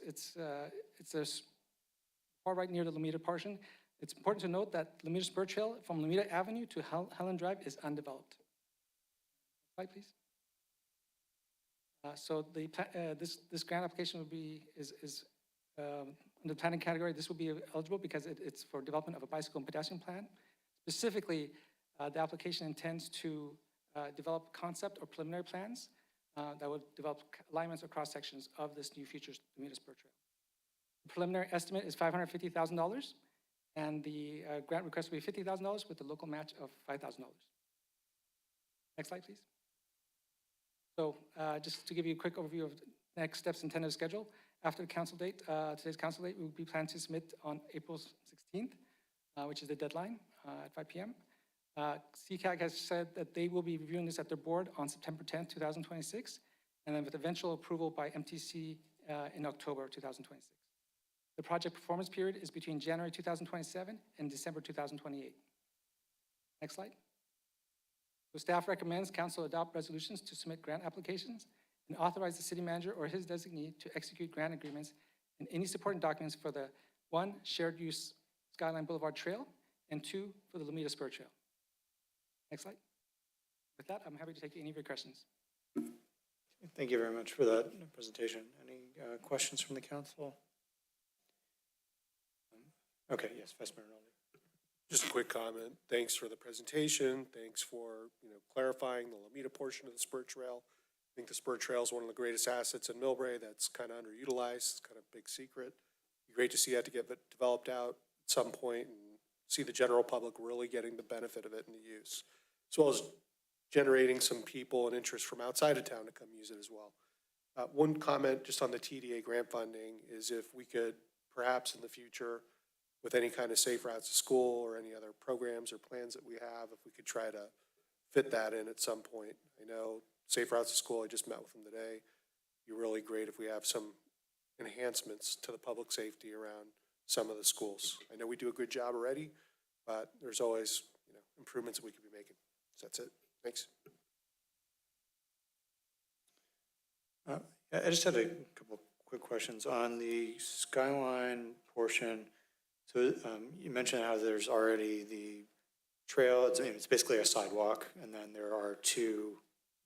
It's a far right near the Lomita portion. It's important to note that Lomita Spur Trail from Lomita Avenue to Helen Drive is undeveloped. Slide, please. So this grant application would be, in the planning category, this will be eligible because it's for development of a bicycle and pedestrian plan. Specifically, the application intends to develop concept or preliminary plans that would develop alignments or cross sections of this new future Lomita Spur Trail. The preliminary estimate is $550,000, and the grant request will be $50,000 with the local match of $5,000. Next slide, please. So just to give you a quick overview of next steps and tentative schedule, after the council date, today's council date, we will be planning to submit on April 16th, which is the deadline at 5 p.m. CCAG has said that they will be reviewing this at their board on September 10th, 2026, and then with eventual approval by MTC in October 2026. The project performance period is between January 2027 and December 2028. Next slide. So staff recommends council adopt resolutions to submit grant applications and authorize the city manager or his designee to execute grant agreements and any supporting documents for the 1, shared use Skyline Boulevard Trail, and 2, for the Lomita Spur Trail. Next slide. With that, I'm happy to take any of your questions. Thank you very much for that presentation. Any questions from the council? Okay, yes, Vice Mayor Rinaldi. Just a quick comment. Thanks for the presentation. Thanks for, clarifying the Lomita portion of the Spur Trail. I think the Spur Trail is one of the greatest assets in Millbrae that's kind of underutilized. It's kind of a big secret. It'd be great to see that to get developed out at some point and see the general public really getting the benefit of it and the use, as well as generating some people and interest from outside of town to come use it as well. One comment just on the TDA grant funding is if we could perhaps in the future, with any kind of safe routes to school or any other programs or plans that we have, if we could try to fit that in at some point. I know safe routes to school, I just met with them today. It'd be really great if we have some enhancements to the public safety around some of the schools. I know we do a good job already, but there's always, improvements that we could be making. So that's it. Thanks. I just had a couple quick questions on the Skyline portion. So you mentioned how there's already the trail. It's basically a sidewalk, and then there are 2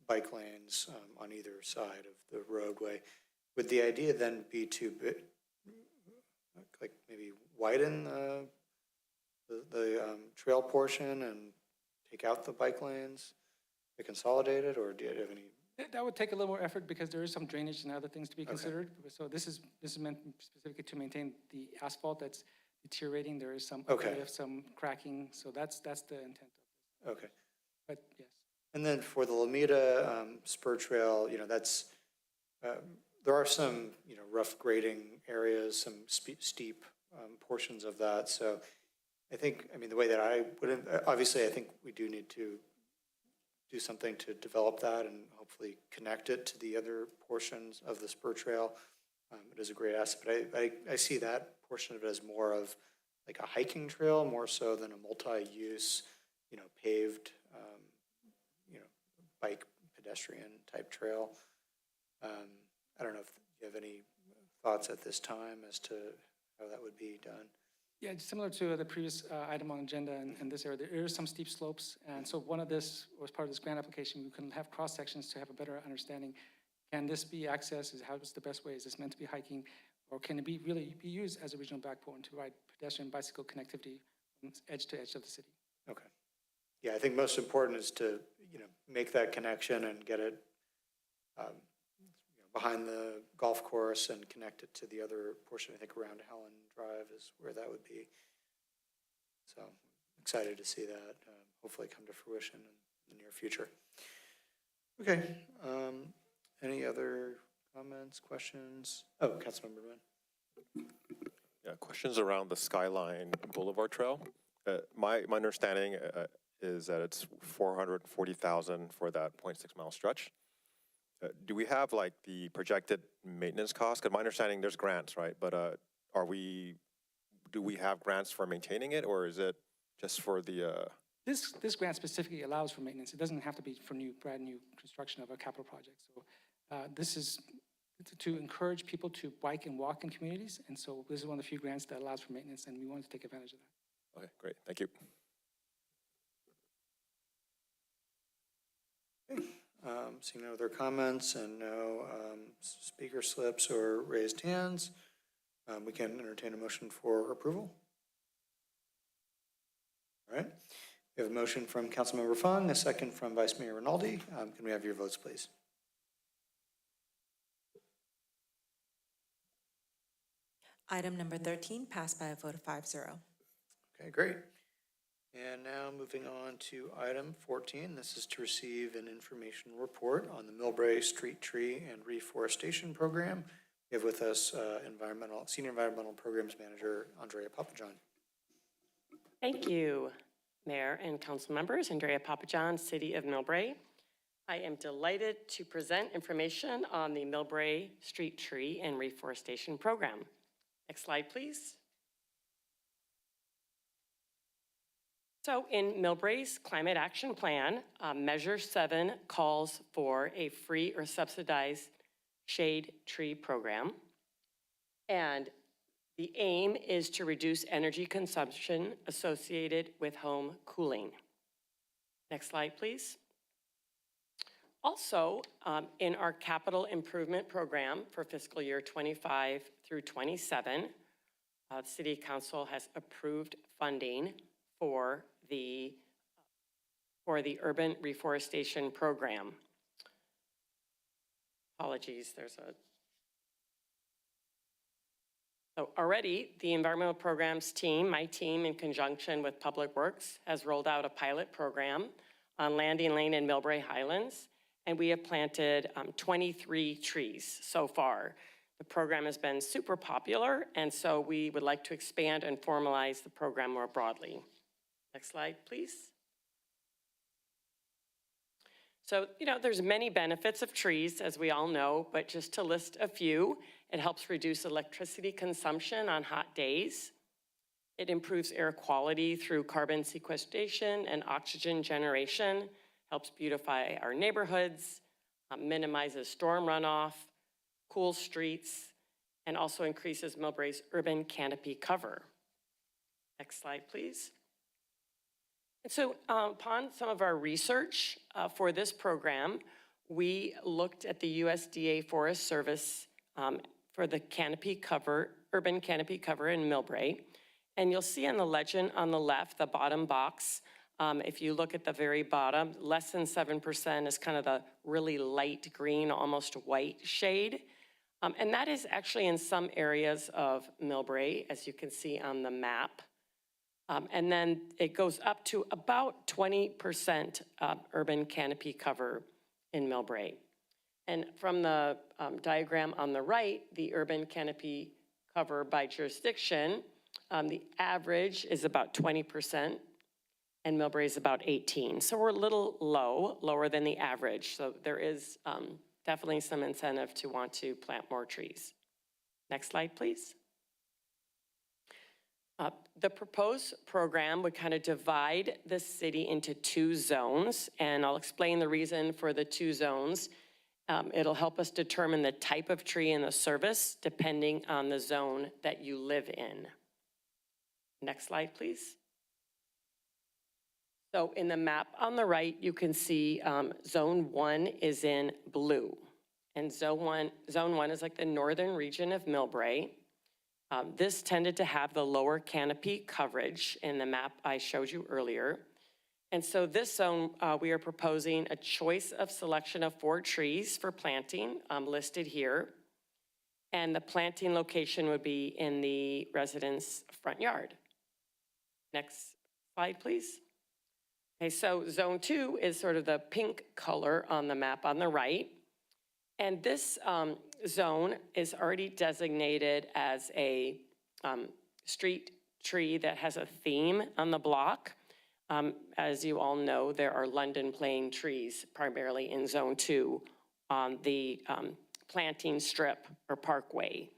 bike lanes on either side of the roadway. Would the idea then be to maybe widen the trail portion and take out the bike lanes to consolidate it, or do you have any? That would take a little more effort because there is some drainage and other things to be considered. So this is meant specifically to maintain the asphalt that's deteriorating. There is some some cracking, so that's the intent of this. Okay. But yes. And then for the Lomita Spur Trail, that's there are some rough grading areas, some steep portions of that. So I think the way that I would obviously I think we do need to do something to develop that and hopefully connect it to the other portions of the Spur Trail. It is a great asset, but I see that portion of it as more of like a hiking trail, more so than a multi-use, paved, bike pedestrian type trail. I don't know if you have any thoughts at this time as to how that would be done. Yeah, similar to the previous item on agenda in this area, there are some steep slopes, and so one of this was part of this grant application. We can have cross sections to have a better understanding. Can this be accessed? How is the best way? Is this meant to be hiking, or can it really be used as a regional backbone to provide pedestrian bicycle connectivity from edge to edge of the city? Okay. Yeah, I think most important is to make that connection and get it behind the golf course and connect it to the other portion. I think around Helen Drive is where that would be. So excited to see that hopefully come to fruition in the near future. Okay. Any other comments, questions? Oh, Councilmember Nguyen. Yeah, questions around the Skyline Boulevard Trail. My understanding is that it's $440,000 for that 0.6 mile stretch. Do we have like the projected maintenance cost? Because my understanding there's grants, right? But do we have grants for maintaining it, or is it just for the? This grant specifically allows for maintenance. It doesn't have to be for brand new construction of a capital project. So this to encourage people to bike and walk in communities. And so this is one of the few grants that allows for maintenance, and we wanted to take advantage of that. Okay, great, thank you. Seeing no other comments and no speaker slips or raised hands, we can entertain a motion for approval. All right. We have a motion from Councilmember Fung, a second from Vice Mayor Rinaldi. Can we have your votes, please? Item number 13 passed by a vote of 5-0. Okay, great. And now moving on to item 14. This is to receive an information report on the Millbrae Street Tree and Reforestation Program. We have with us Senior Environmental Programs Manager, Andrea Papajohn. Thank you, Mayor and Council members. Andrea Papajohn, City of Millbrae. I am delighted to present information on the Millbrae Street Tree and Reforestation Program. Next slide, please. So in Millbrae's Climate Action Plan, Measure 7 calls for a free or subsidized shade tree program. And the aim is to reduce energy consumption associated with home cooling. Next slide, please. Also, in our capital improvement program for fiscal year 25 through 27, the City Council has approved funding for the urban reforestation program. Apologies, So already, the environmental programs team, my team in conjunction with Public Works, has rolled out a pilot program on Landing Lane and Millbrae Highlands, and we have planted 23 trees so far. The program has been super popular, and so we would like to expand and formalize the program more broadly. Next slide, please. So, there's many benefits of trees, as we all know, but just to list a few, it helps reduce electricity consumption on hot days. It improves air quality through carbon sequestration and oxygen generation, helps beautify our neighborhoods, minimizes storm runoff, cools streets, and also increases Millbrae's urban canopy cover. Next slide, please. And so upon some of our research for this program, we looked at the USDA Forest Service for the canopy cover, urban canopy cover in Millbrae. And you'll see on the legend on the left, the bottom box, if you look at the very bottom, less than 7% is kind of the really light green, almost white shade. And that is actually in some areas of Millbrae, as you can see on the map. And then it goes up to about 20% urban canopy cover in Millbrae. And from the diagram on the right, the urban canopy cover by jurisdiction, the average is about 20%, and Millbrae is about 18%. So we're a little lower than the average. So there is definitely some incentive to want to plant more trees. Next slide, please. The proposed program would kind of divide the city into two zones, and I'll explain the reason for the two zones. It'll help us determine the type of tree and the service depending on the zone that you live in. Next slide, please. So in the map on the right, you can see zone 1 is in blue, and zone one is like the northern region of Millbrae. This tended to have the lower canopy coverage in the map I showed you earlier. And so this zone, we are proposing a choice of selection of 4 trees for planting listed here. And the planting location would be in the residence front yard. Next slide, please. Okay, so zone 2 is sort of the pink color on the map on the right. And this zone is already designated as a street tree that has a theme on the block. As you all know, there are London plane trees primarily in zone 2 on the planting strip or parkway.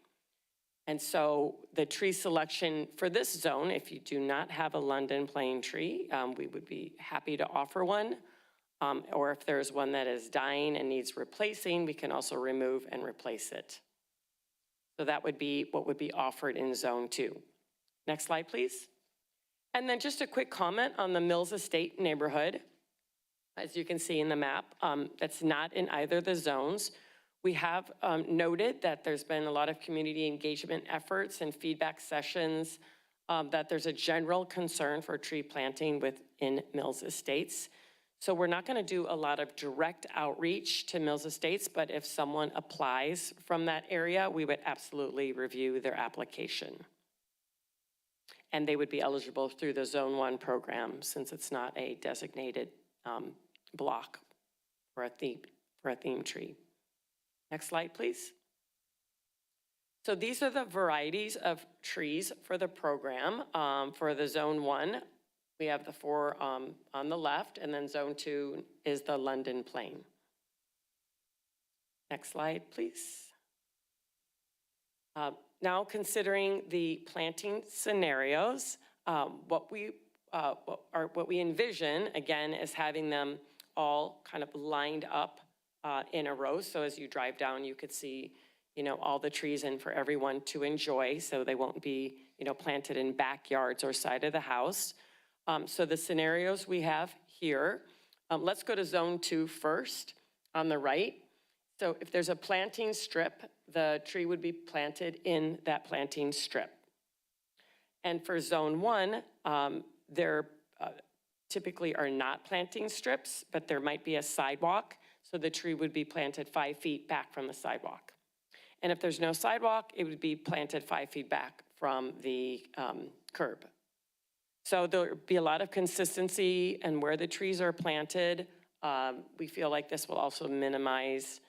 And so the tree selection for this zone, if you do not have a London plane tree, we would be happy to offer one. or if there's one that is dying and needs replacing, we can also remove and replace it. So that would be what would be offered in Zone 2. Next slide, please. And then just a quick comment on the Mills Estate neighborhood. As you can see in the map, that's not in either of the zones. We have noted that there's been a lot of community engagement efforts and feedback sessions, that there's a general concern for tree planting within Mills Estates. So we're not gonna do a lot of direct outreach to Mills Estates, but if someone applies from that area, we would absolutely review their application. And they would be eligible through the Zone 1 program since it's not a designated block for a theme tree. Next slide, please. So these are the varieties of trees for the program. For the Zone 1, we have the 4 on the left, and then Zone 2 is the London plane. Next slide, please. Now considering the planting scenarios, what we envision, again, is having them all kind of lined up in a row. So as you drive down, you could see, all the trees in for everyone to enjoy. So they won't be, planted in backyards or side of the house. So the scenarios we have here, let's go to Zone 2 first on the right. So if there's a planting strip, the tree would be planted in that planting strip. And for Zone 1, there typically are not planting strips, but there might be a sidewalk. So the tree would be planted 5 feet back from the sidewalk. And if there's no sidewalk, it would be planted 5 feet back from the curb. So there'll be a lot of consistency in where the trees are planted. We feel like this will also minimize,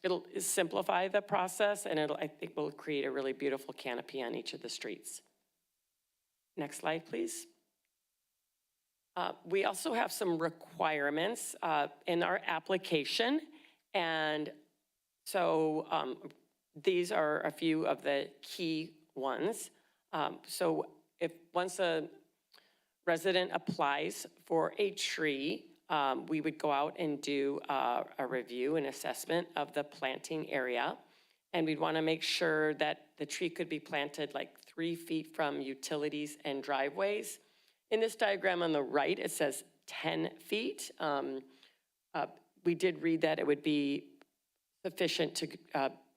it'll simplify the process, and I think will create a really beautiful canopy on each of the streets. Next slide, please. We also have some requirements in our application, and so these are a few of the key ones. So if once a resident applies for a tree, we would go out and do a review and assessment of the planting area. And we'd want to make sure that the tree could be planted like 3 feet from utilities and driveways. In this diagram on the right, it says 10 feet. We did read that it would be sufficient to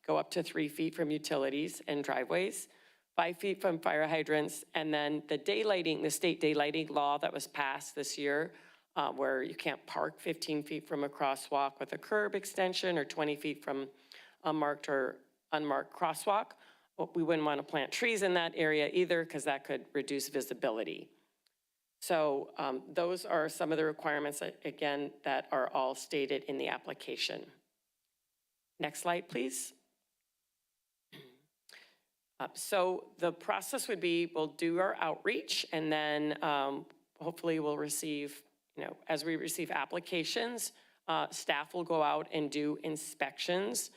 go up to 3 feet from utilities and driveways, 5 feet from fire hydrants, and then the daylighting, the state daylighting law that was passed this year, where you can't park 15 feet from a crosswalk with a curb extension or 20 feet from a marked or unmarked crosswalk. Well, we wouldn't want to plant trees in that area either because that could reduce visibility. So those are some of the requirements, again, that are all stated in the application. Next slide, please. So the process would be, we'll do our outreach, and then hopefully we'll receive, as we receive applications, staff will go out and do inspections.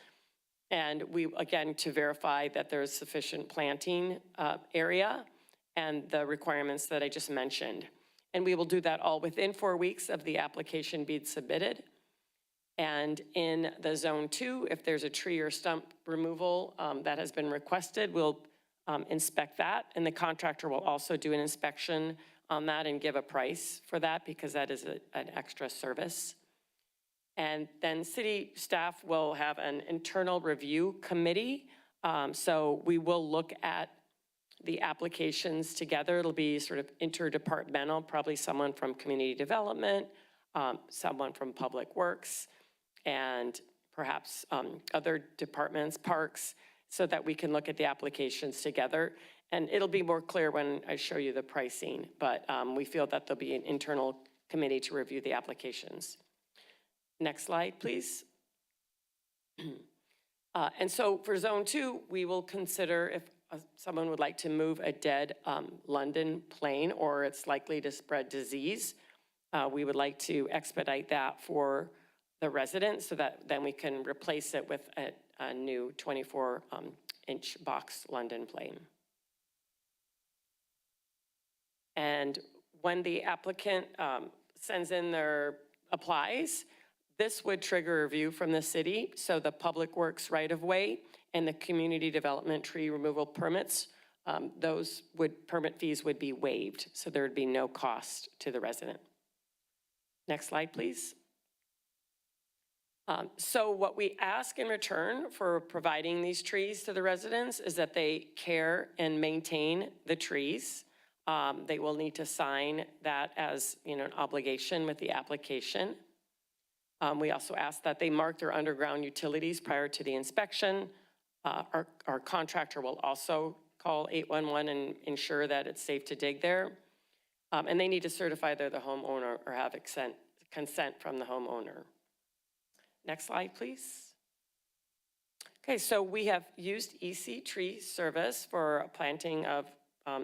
And we, again, to verify that there's sufficient planting area and the requirements that I just mentioned. And we will do that all within 4 weeks of the application being submitted. And in the Zone 2, if there's a tree or stump removal that has been requested, we'll inspect that. And the contractor will also do an inspection on that and give a price for that because that is an extra service. And then city staff will have an internal review committee. So we will look at the applications together. It'll be sort of interdepartmental, probably someone from community development, someone from public works, and perhaps other departments, parks, so that we can look at the applications together. And it'll be more clear when I show you the pricing, but we feel that there'll be an internal committee to review the applications. Next slide, please. And so for Zone 2, we will consider if someone would like to move a dead London plane or it's likely to spread disease. We would like to expedite that for the residents so that then we can replace it with a new 24-inch box London plane. And when the applicant sends in their applies, this would trigger a review from the city, so the public works right-of-way and the community development tree removal permits, permit fees would be waived, so there would be no cost to the resident. Next slide, please. So what we ask in return for providing these trees to the residents is that they care and maintain the trees. They will need to sign that as, an obligation with the application. We also ask that they mark their underground utilities prior to the inspection. Our contractor will also call 811 and ensure that it's safe to dig there. And they need to certify they're the homeowner or have consent from the homeowner. Next slide, please. Okay, so we have used EC Tree Service for planting of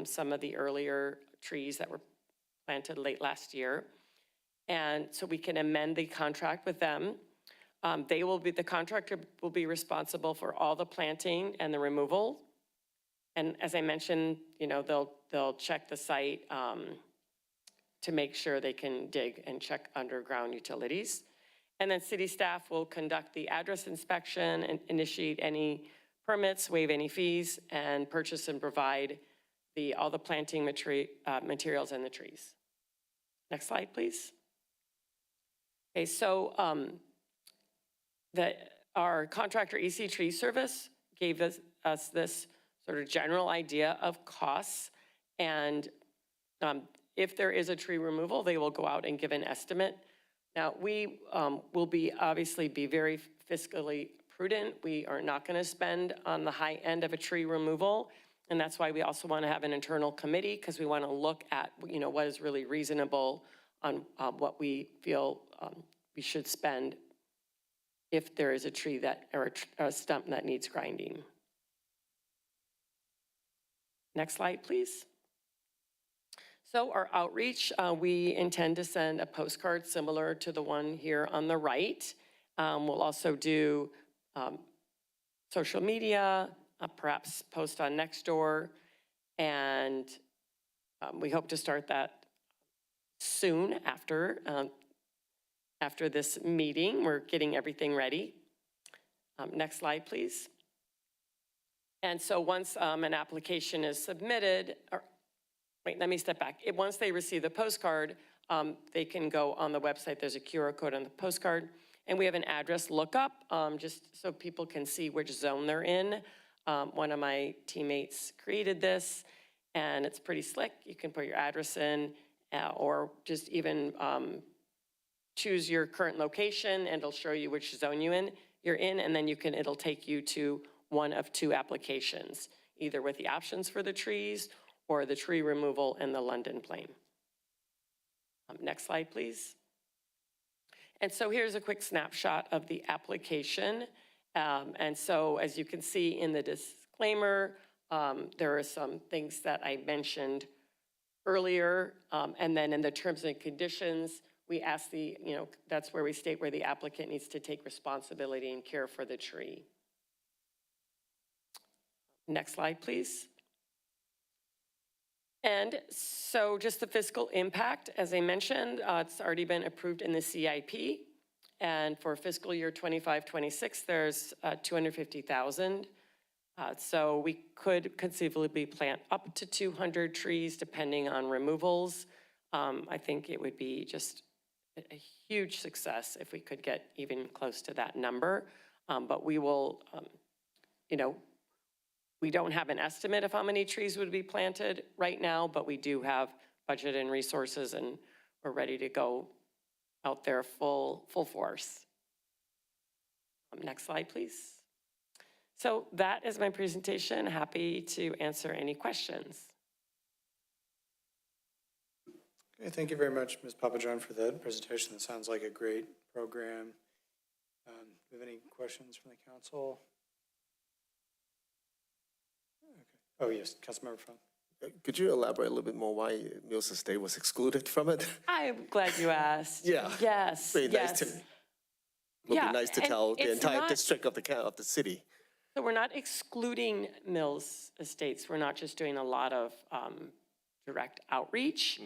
some of the earlier trees that were planted late last year. And so we can amend the contract with them. The contractor will be responsible for all the planting and the removal. And as I mentioned, they'll check the site to make sure they can dig and check underground utilities. And then city staff will conduct the address inspection and initiate any permits, waive any fees, and purchase and provide all the planting materials and the trees. Next slide, please. Okay, so our contractor EC Tree Service gave us this sort of general idea of costs, and if there is a tree removal, they will go out and give an estimate. Now, we will obviously be very fiscally prudent. We are not going to spend on the high end of a tree removal, and that's why we also want to have an internal committee, because we want to look at what is really reasonable on what we feel we should spend if there is a tree or a stump that needs grinding. Next slide, please. So our outreach, we intend to send a postcard similar to the one here on the right. We'll also do social media, perhaps post on Nextdoor, and we hope to start that soon after this meeting. We're getting everything ready. Next slide, please. And so once an application is submitted, wait, let me step back. Once they receive the postcard, they can go on the website. There's a QR code on the postcard. And we have an address lookup, just so people can see which zone they're in. One of my teammates created this, and it's pretty slick. You can put your address in, or just even choose your current location, and it'll show you which zone you're in, and then it'll take you to one of two applications, either with the options for the trees or the tree removal and the London plane. Next slide, please. And so here's a quick snapshot of the application. And so as you can see in the disclaimer, there are some things that I mentioned earlier. And then in the terms and conditions, we ask that's where we state where the applicant needs to take responsibility and care for the tree. Next slide, please. And so just the fiscal impact, as I mentioned, it's already been approved in the CIP. And for fiscal year 25-26, there's $250,000. So we could conceivably plant up to 200 trees depending on removals. I think it would be just a huge success if we could get even close to that number. But we will, we don't have an estimate of how many trees would be planted right now, but we do have budget and resources, and we're ready to go out there full force. Next slide, please. So that is my presentation. Happy to answer any questions. Okay, thank you very much, Ms. Papajohn, for that presentation. That sounds like a great program. Do you have any questions from the council? Oh, yes, Councilmember Fung. Could you elaborate a little bit more why Mills Estate was excluded from it? I'm glad you asked. Yeah. Yes. Very yes. nice to, would be nice to tell the entire district of the city. So we're not excluding Mills Estates. We're not just doing a lot of direct outreach.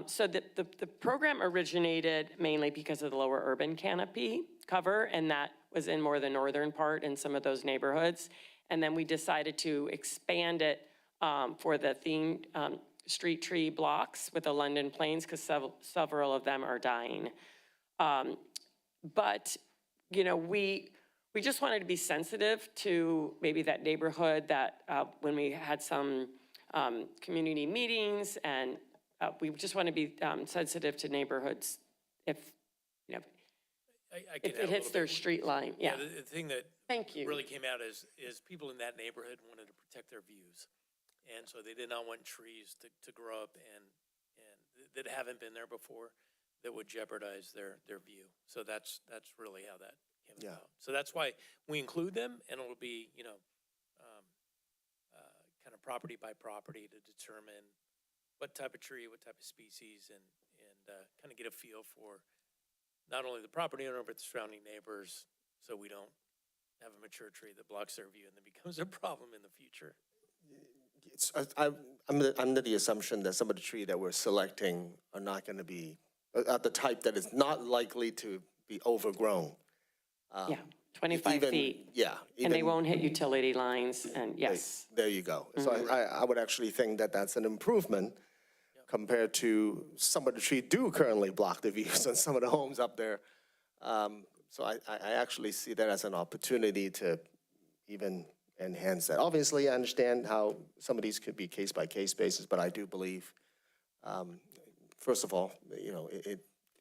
So the program originated mainly because of the lower urban canopy cover, and that was in more the northern part in some of those neighborhoods. And then we decided to expand it for the themed street tree blocks with the London planes, because several of them are dying. But, you know, we just wanted to be sensitive to maybe that neighborhood that when we had some community meetings, and we just want to be sensitive to neighborhoods if, you know, I if can it add a hits little their bit. street line, yeah. The thing that Thank you. really came out is people in that neighborhood wanted to protect their views. And so they did not want trees to grow up and that haven't been there before that would jeopardize their view. So that's really how that came about. So that's why we include them, and it'll be, you know, kind of property by property to determine what type of tree, what type of species, and kind of get a feel for not only the property owner, but the surrounding neighbors, so we don't have a mature tree that blocks their view and then becomes a problem in the future. I'm under the assumption that some of the trees that we're selecting are not going to be, the type that is not likely to be overgrown. Yeah, 25 feet. Yeah. And they won't hit utility lines, and yes. There you go. So I would actually think that that's an improvement compared to some of the trees do currently block the views on some of the homes up there. So I actually see that as an opportunity to even enhance that. Obviously, I understand how some of these could be case-by-case basis, but I do believe, first of all, you know,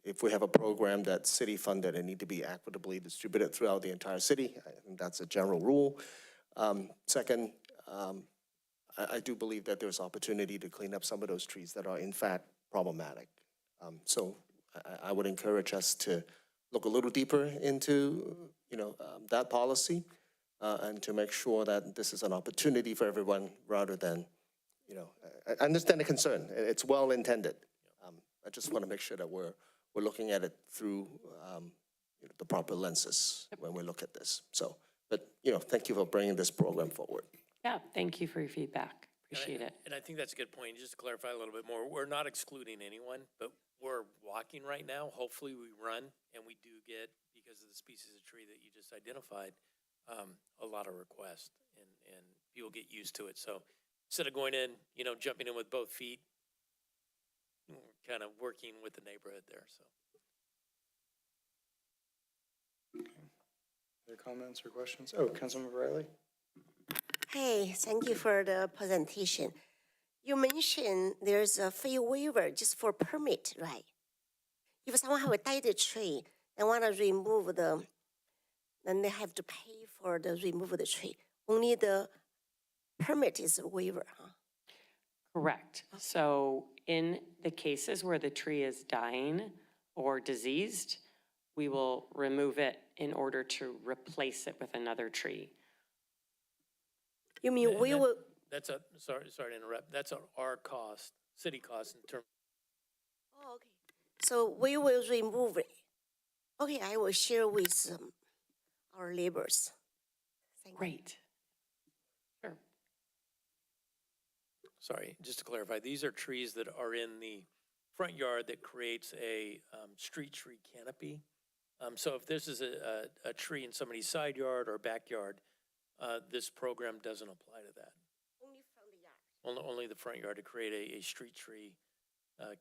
if we have a program that's city-funded, it need to be equitably distributed throughout the entire city. I think that's a general rule. Second, I do believe that there's opportunity to clean up some of those trees that are in fact problematic. So I would encourage us to look a little deeper into, you know, that policy and to make sure that this is an opportunity for everyone rather than, you know, I understand the concern. It's well intended. I just want to make sure that we're looking at it through you know, the proper lenses when we look at this. So, but, you know, thank you for bringing this program forward. Yeah, thank you for your feedback. Appreciate it. And I think that's a good point. Just to clarify a little bit more, we're not excluding anyone, but we're walking right now. Hopefully we run, and we do get, because of the species of tree that you just identified, a lot of requests, and people get used to it. So instead of going in, you know, jumping in with both feet, we're kind of working with the neighborhood there, so. Other comments or questions? Oh, Councilmember Riley? Hey, thank you for the presentation. You mentioned there's a fee waiver just for permit, right? If someone have a died tree and want to remove then they have to pay for the remove of the tree. Only the permit is a waiver, huh? Correct. So in the cases where the tree is dying or diseased, we will remove it in order to replace it with another tree. You mean we will? That's sorry to interrupt. That's our cost, city cost in terms. Oh, okay. So we will remove it. Okay, I will share with our neighbors. Thank you. Great. Sure. Sorry, just to clarify, these are trees that are in the front yard that creates a street tree canopy. So if this is a tree in somebody's side yard or backyard, this program doesn't apply to that. Only from the yard. Only the front yard to create a street tree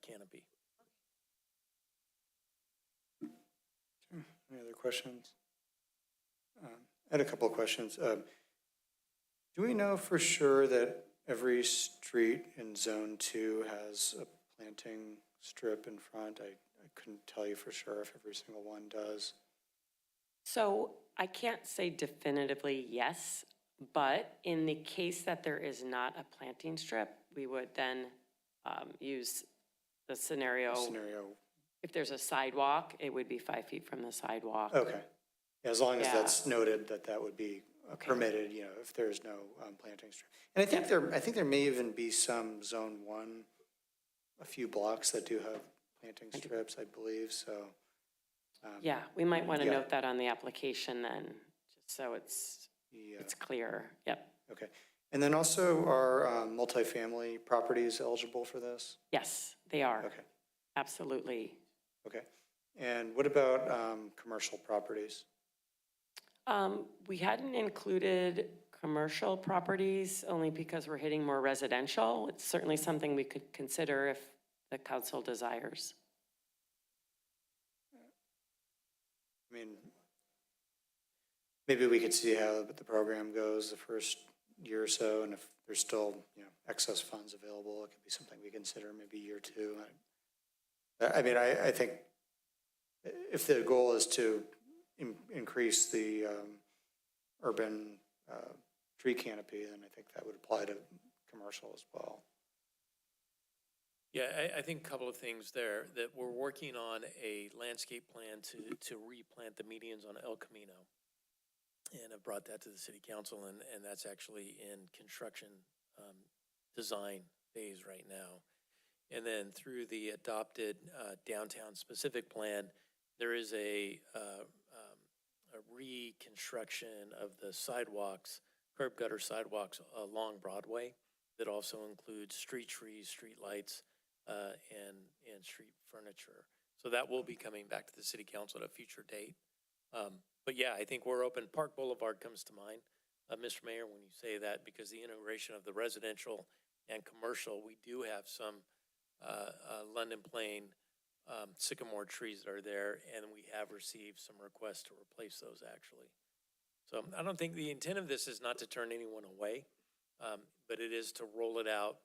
canopy. Any other questions? I had a couple of questions. Do we know for sure that every street in Zone 2 has a planting strip in front? I couldn't tell you for sure if every single one does. So I can't say definitively yes, but in the case that there is not a planting strip, we would then use the scenario. If there's a sidewalk, it would be 5 feet from the sidewalk. Okay. Yeah, as long as that's noted that would be permitted, you know, if there's no planting strip. And I think there may even be some Zone 1, a few blocks that do have planting strips, I believe, so. Yeah, we might want to note that on the application then, just so it's clear. Yep. Okay. And then also, are multifamily properties eligible for this? Yes, they are. Okay, Absolutely. okay. And what about commercial properties? We hadn't included commercial properties only because we're hitting more residential. It's certainly something we could consider if the council desires. I mean, maybe we could see how the program goes the first year or so, and if there's still, excess funds available, it could be something we consider maybe year two. I mean, I think if the goal is to increase the urban tree canopy, then I think that would apply to commercial as well. Yeah, I think a couple of things there, that we're working on a landscape plan to replant the medians on El Camino. And I've brought that to the city council, and that's actually in construction design phase right now. And then through the adopted downtown specific plan, there is a reconstruction of the sidewalks, curb gutter sidewalks along Broadway that also includes street trees, street lights, and street furniture. So that will be coming back to the city council at a future date. But yeah, I think we're open. Park Boulevard comes to mind, Mr. Mayor, when you say that, because the integration of the residential and commercial, we do have some London Plain sycamore trees that are there, and we have received some requests to replace those actually. So I don't think the intent of this is not to turn anyone away, but it is to roll it out.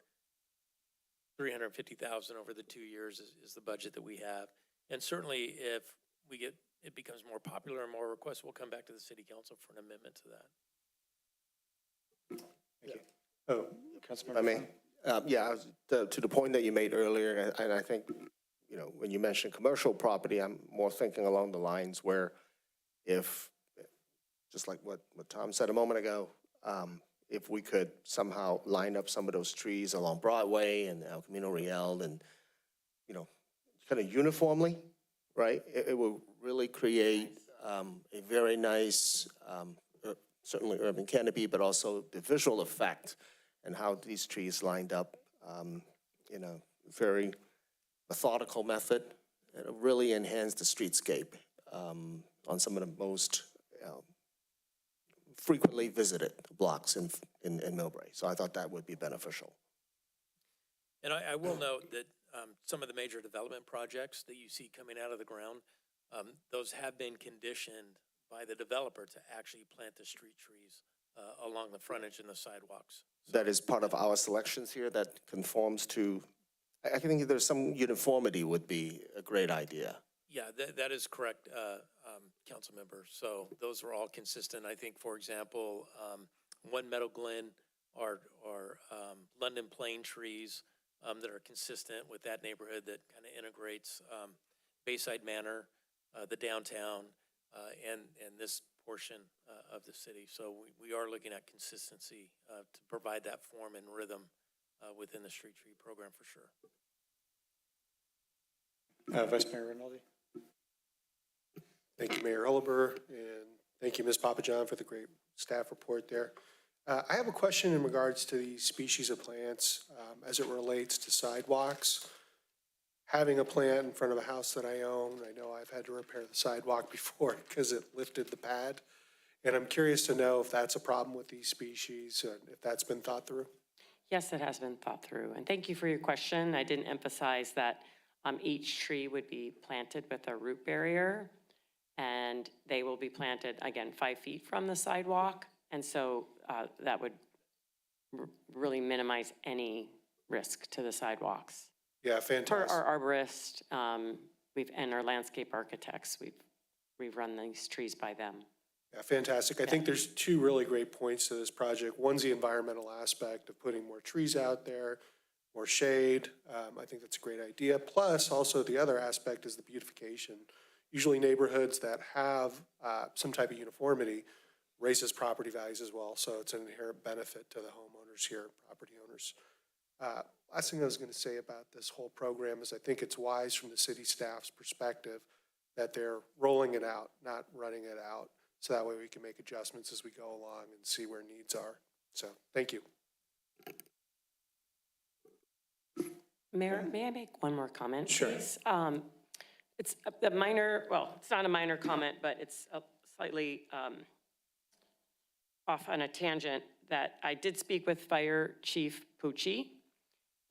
350,000 over the 2 years is the budget that we have. And certainly if it becomes more popular and more requests, we'll come back to the city council for an amendment to that. Thank you. Oh, Councilmember. I mean, yeah, to the point that you made earlier, and I think, when you mention commercial property, I'm more thinking along the lines where if, just like what Tom said a moment ago, if we could somehow line up some of those trees along Broadway and El Camino Real and, kind of uniformly, right? It will really create a very nice, certainly urban canopy, but also the visual effect and how these trees lined up in a very methodical method. It'll really enhance the streetscape on some of the most frequently visited blocks in Millbrae. So I thought that would be beneficial. And I will note that some of the major development projects that you see coming out of the ground, those have been conditioned by the developer to actually plant the street trees along the frontage and the sidewalks. That is part of our selections here that conforms to, I think there's some uniformity would be a great idea. Yeah, that is correct, council member. So those are all consistent. I think, for example, One Meadow Glen are London Plain trees that are consistent with that neighborhood that kind of integrates Bayside Manor, the downtown, and this portion of the city. So we are looking at consistency to provide that form and rhythm within the street tree program for sure. Vice Mayor Rinaldi. Thank you, Mayor Arbor, and thank you, Ms. Papajohn, for the great staff report there. I have a question in regards to the species of plants as it relates to sidewalks. Having a plant in front of a house that I own, I know I've had to repair the sidewalk before because it lifted the pad. And I'm curious to know if that's a problem with these species, if that's been thought through. Yes, it has been thought through. And thank you for your question. I didn't emphasize that each tree would be planted with a root barrier, and they will be planted, again, 5 feet from the sidewalk. And so that would really minimize any risk to the sidewalks. Yeah, fantastic. For our arborist and our landscape architects, we've run these trees by them. Yeah, fantastic. I think there's two really great points to this project. One's the environmental aspect of putting more trees out there, more shade. I think that's a great idea. Plus, also the other aspect is the beautification. Usually neighborhoods that have some type of uniformity raises property values as well. So it's an inherent benefit to the homeowners here, property owners. Last thing I was going to say about this whole program is I think it's wise from the city staff's perspective that they're rolling it out, not running it out. So that way we can make adjustments as we go along and see where needs are. So thank you. Mayor, may I make one more comment, Sure. please? It's a minor, well, it's not a minor comment, but it's a slightly off on a tangent that I did speak with Fire Chief Pucci.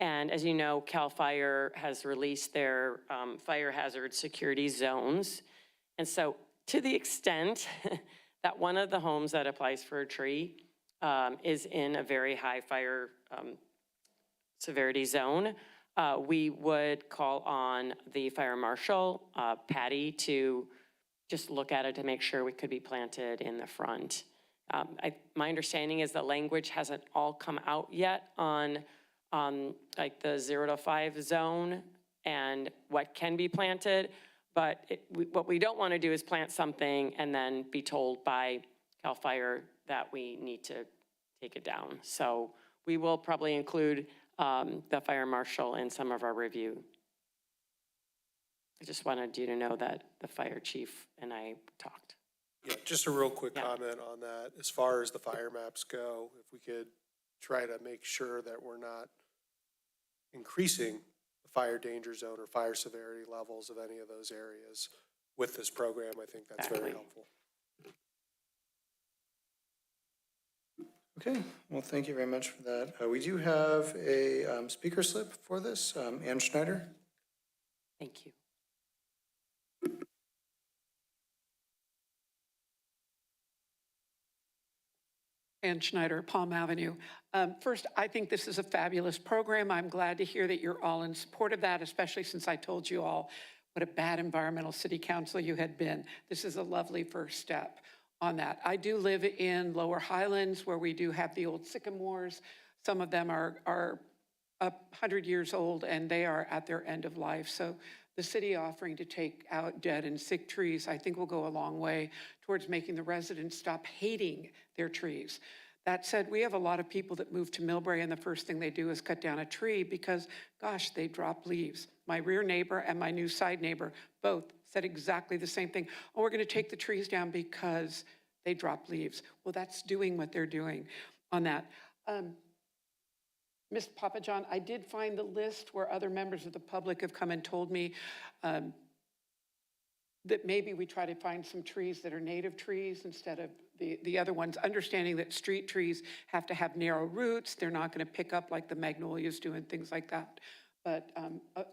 And as you know, CAL FIRE has released their fire hazard security zones. And so to the extent that one of the homes that applies for a tree is in a very high fire severity zone, we would call on the fire marshal, Patty, to just look at it to make sure it could be planted in the front. My understanding is the language hasn't all come out yet on like the 0 to 5 zone and what can be planted. But what we don't want to do is plant something and then be told by CAL FIRE that we need to take it down. So we will probably include the fire marshal in some of our review. I just wanted you to know that the fire chief and I talked. Yeah, just a real quick comment on that. As far as the fire maps go, if we could try to make sure that we're not increasing the fire danger zone or fire severity levels of any of those areas with this program, I think that's very helpful. Okay, well, thank you very much for that. We do have a speaker slip for this. Ann Schneider. Thank you. Ann Schneider, Palm Avenue. First, I think this is a fabulous program. I'm glad to hear that you're all in support of that, especially since I told you all what a bad environmental city council you had been. This is a lovely first step on that. I do live in Lower Highlands where we do have the old sycamores. Some of them are 100 years old and they are at their end of life. So the city offering to take out dead and sick trees, I think will go a long way towards making the residents stop hating their trees. That said, we have a lot of people that move to Millbrae and the first thing they do is cut down a tree because, gosh, they drop leaves. My rear neighbor and my new side neighbor both said exactly the same thing. Oh, we're gonna take the trees down because they drop leaves. Well, that's doing what they're doing on that. Ms. Papajohn, I did find the list where other members of the public have come and told me that maybe we try to find some trees that are native trees instead of the other ones, understanding that street trees have to have narrow roots. They're not gonna pick up like the magnolias do and things like that. But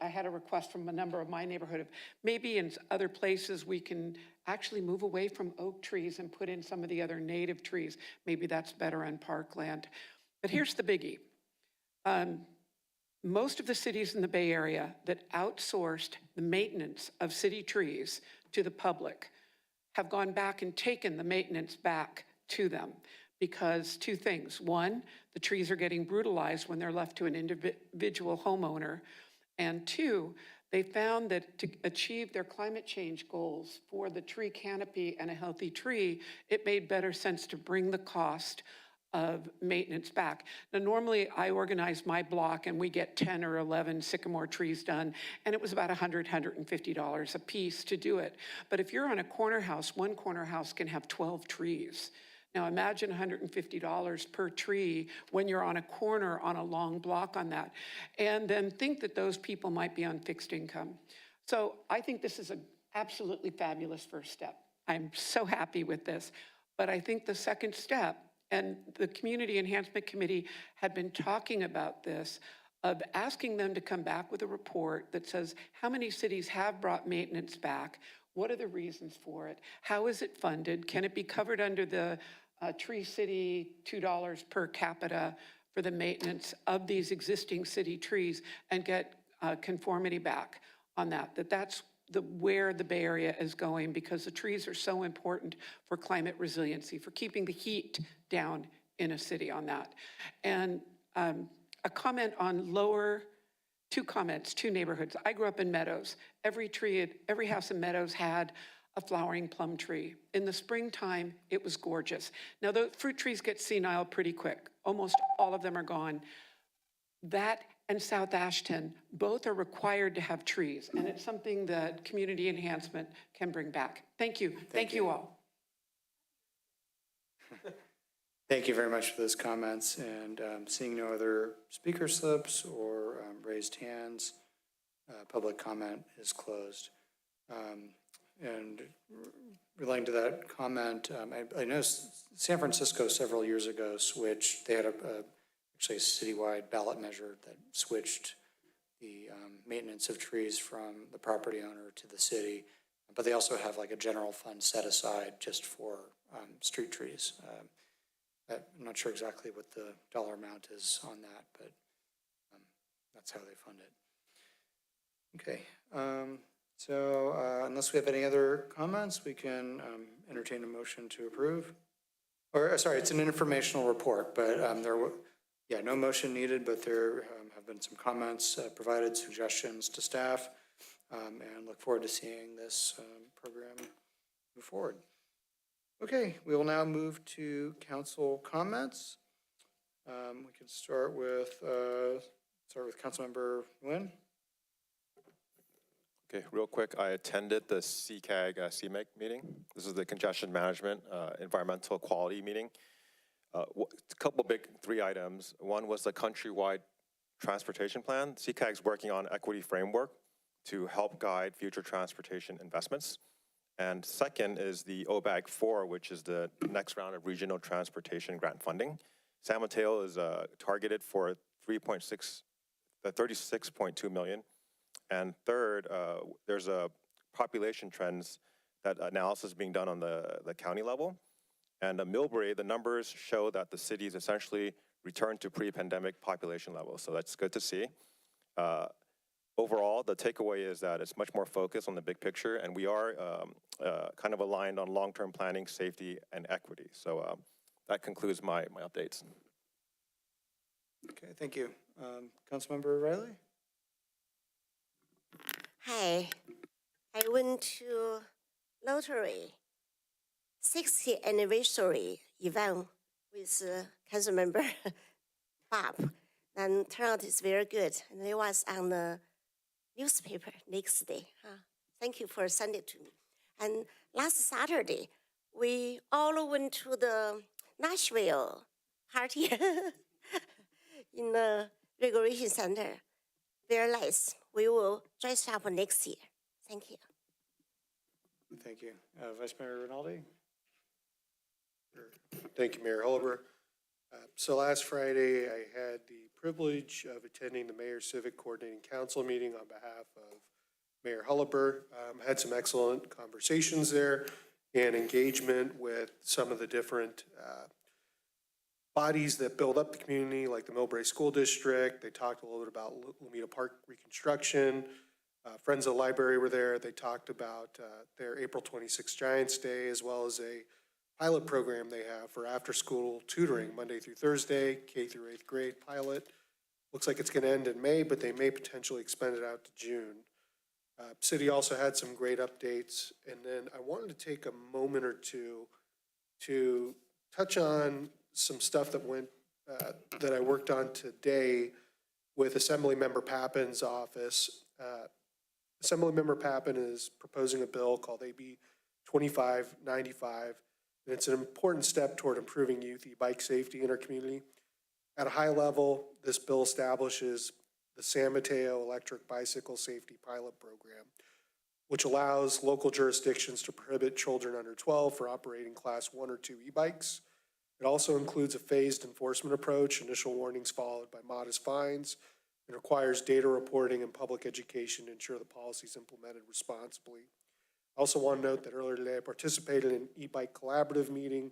I had a request from a number of my neighborhood of maybe in other places we can actually move away from oak trees and put in some of the other native trees. Maybe that's better on parkland. But here's the biggie. Most of the cities in the Bay Area that outsourced the maintenance of city trees to the public have gone back and taken the maintenance back to them because two things. One, the trees are getting brutalized when they're left to an individual homeowner. And two, they found that to achieve their climate change goals for the tree canopy and a healthy tree, it made better sense to bring the cost of maintenance back. Now, normally I organize my block and we get 10 or 11 sycamore trees done, and it was about $100, $150 a piece to do it. But if you're on a corner house, one corner house can have 12 trees. Now imagine $150 per tree when you're on a corner on a long block on that. And then think that those people might be on fixed income. So I think this is an absolutely fabulous first step. I'm so happy with this. But I think the second step, and the Community Enhancement Committee had been talking about this, of asking them to come back with a report that says how many cities have brought maintenance back, what are the reasons for it, how is it funded, can it be covered under the Tree City $2 per capita for the maintenance of these existing city trees and get conformity back on that, that's where the Bay Area is going because the trees are so important for climate resiliency, for keeping the heat down in a city on that. And a comment on two neighborhoods. I grew up in Meadows. Every house in Meadows had a flowering plum tree. In the springtime, it was gorgeous. Now the fruit trees get senile pretty quick. Almost all of them are gone. That and South Ashton, both are required to have trees, and it's something that community enhancement can bring back. Thank you. Thank you all. Thank you very much for those comments, and seeing no other speaker slips or raised hands, public comment is closed. And relating to that comment, I know San Francisco several years ago switched, they had actually a citywide ballot measure that switched the maintenance of trees from the property owner to the city, but they also have like a general fund set aside just for street trees. I'm not sure exactly what the dollar amount is on that, but that's how they fund it. Okay, so unless we have any other comments, we can entertain a motion to approve. Or, sorry, it's an informational report, but no motion needed, but there have been some comments provided, suggestions to staff, and look forward to seeing this program move forward. Okay, we will now move to council comments. We can start with Councilmember Nguyen. Okay, real quick, I attended the CCAG CMEG meeting. This is the Congestion Management Environmental Quality meeting. A couple big 3 items. One was the countrywide transportation plan. CCAG is working on equity framework to help guide future transportation investments. And second is the OBAG 4, which is the next round of regional transportation grant funding. San Mateo is targeted for 36.2 million. And third, there's a population trends that analysis being done on the county level. And Millbrae, the numbers show that the city is essentially returned to pre-pandemic population levels. So that's good to see. Overall, the takeaway is that it's much more focused on the big picture, and we are kind of aligned on long-term planning, safety, and equity. So that concludes my updates. Okay, thank you. Councilmember Riley? Hi, I went to Lottery 60th anniversary event with Councilmember Bob, and turnout is very good. And it was on the newspaper next day. Thank you for sending it to me. And last Saturday, we all went to the Nashville party in the Recreation Center. Very nice. We will dress up next year. Thank you. Thank you. Vice Mayor Rinaldi? Thank you, Mayor Hullaber. So last Friday, I had the privilege of attending the Mayor's Civic Coordinating Council meeting on behalf of Mayor Hullaber. Had some excellent conversations there and engagement with some of the different bodies that build up the community, like the Millbrae School District. They talked a little bit about Lomita Park reconstruction. Friends of the Library were there. They talked about their April 26th Giants Day, as well as a pilot program they have for after-school tutoring, Monday through Thursday, K through 8th grade pilot. Looks like it's going to end in May, but they may potentially expand it out to June. City also had some great updates, and then I wanted to take a moment or two to touch on some stuff that that I worked on today with Assemblymember Pappin's office. Assemblymember Pappin is proposing a bill called AB 2595, and it's an important step toward improving youth e-bike safety in our community. At a high level, this bill establishes the San Mateo Electric Bicycle Safety Pilot Program, which allows local jurisdictions to prohibit children under 12 from operating Class 1 or 2 e-bikes. It also includes a phased enforcement approach, initial warnings followed by modest fines, and requires data reporting and public education to ensure the policy is implemented responsibly. I also want to note that earlier today I participated in an e-bike collaborative meeting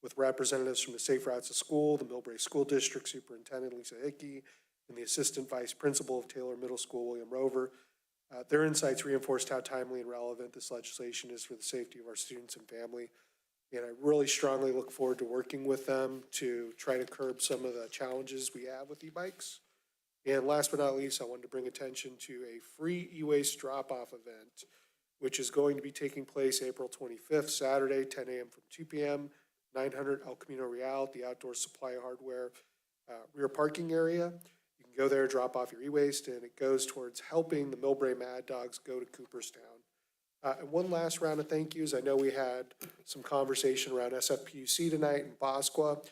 with representatives from the Safe Routes to School, the Millbrae School District Superintendent Lisa Hickey, and the Assistant Vice Principal of Taylor Middle School, William Rover. Their insights reinforced how timely and relevant this legislation is for the safety of our students and family. And I really strongly look forward to working with them to try to curb some of the challenges we have with e-bikes. And last but not least, I wanted to bring attention to a free e-waste drop-off event, which is going to be taking place April 25th, Saturday, 10 a.m. from 2 p.m., 900 El Camino Real at the Outdoor Supply Hardware rear parking area. You can go there, drop off your e-waste, and it goes towards helping the Millbrae Mad Dogs go to Cooperstown. And one last round of thank yous. I know we had some conversation around SFPUC tonight in Bosqua.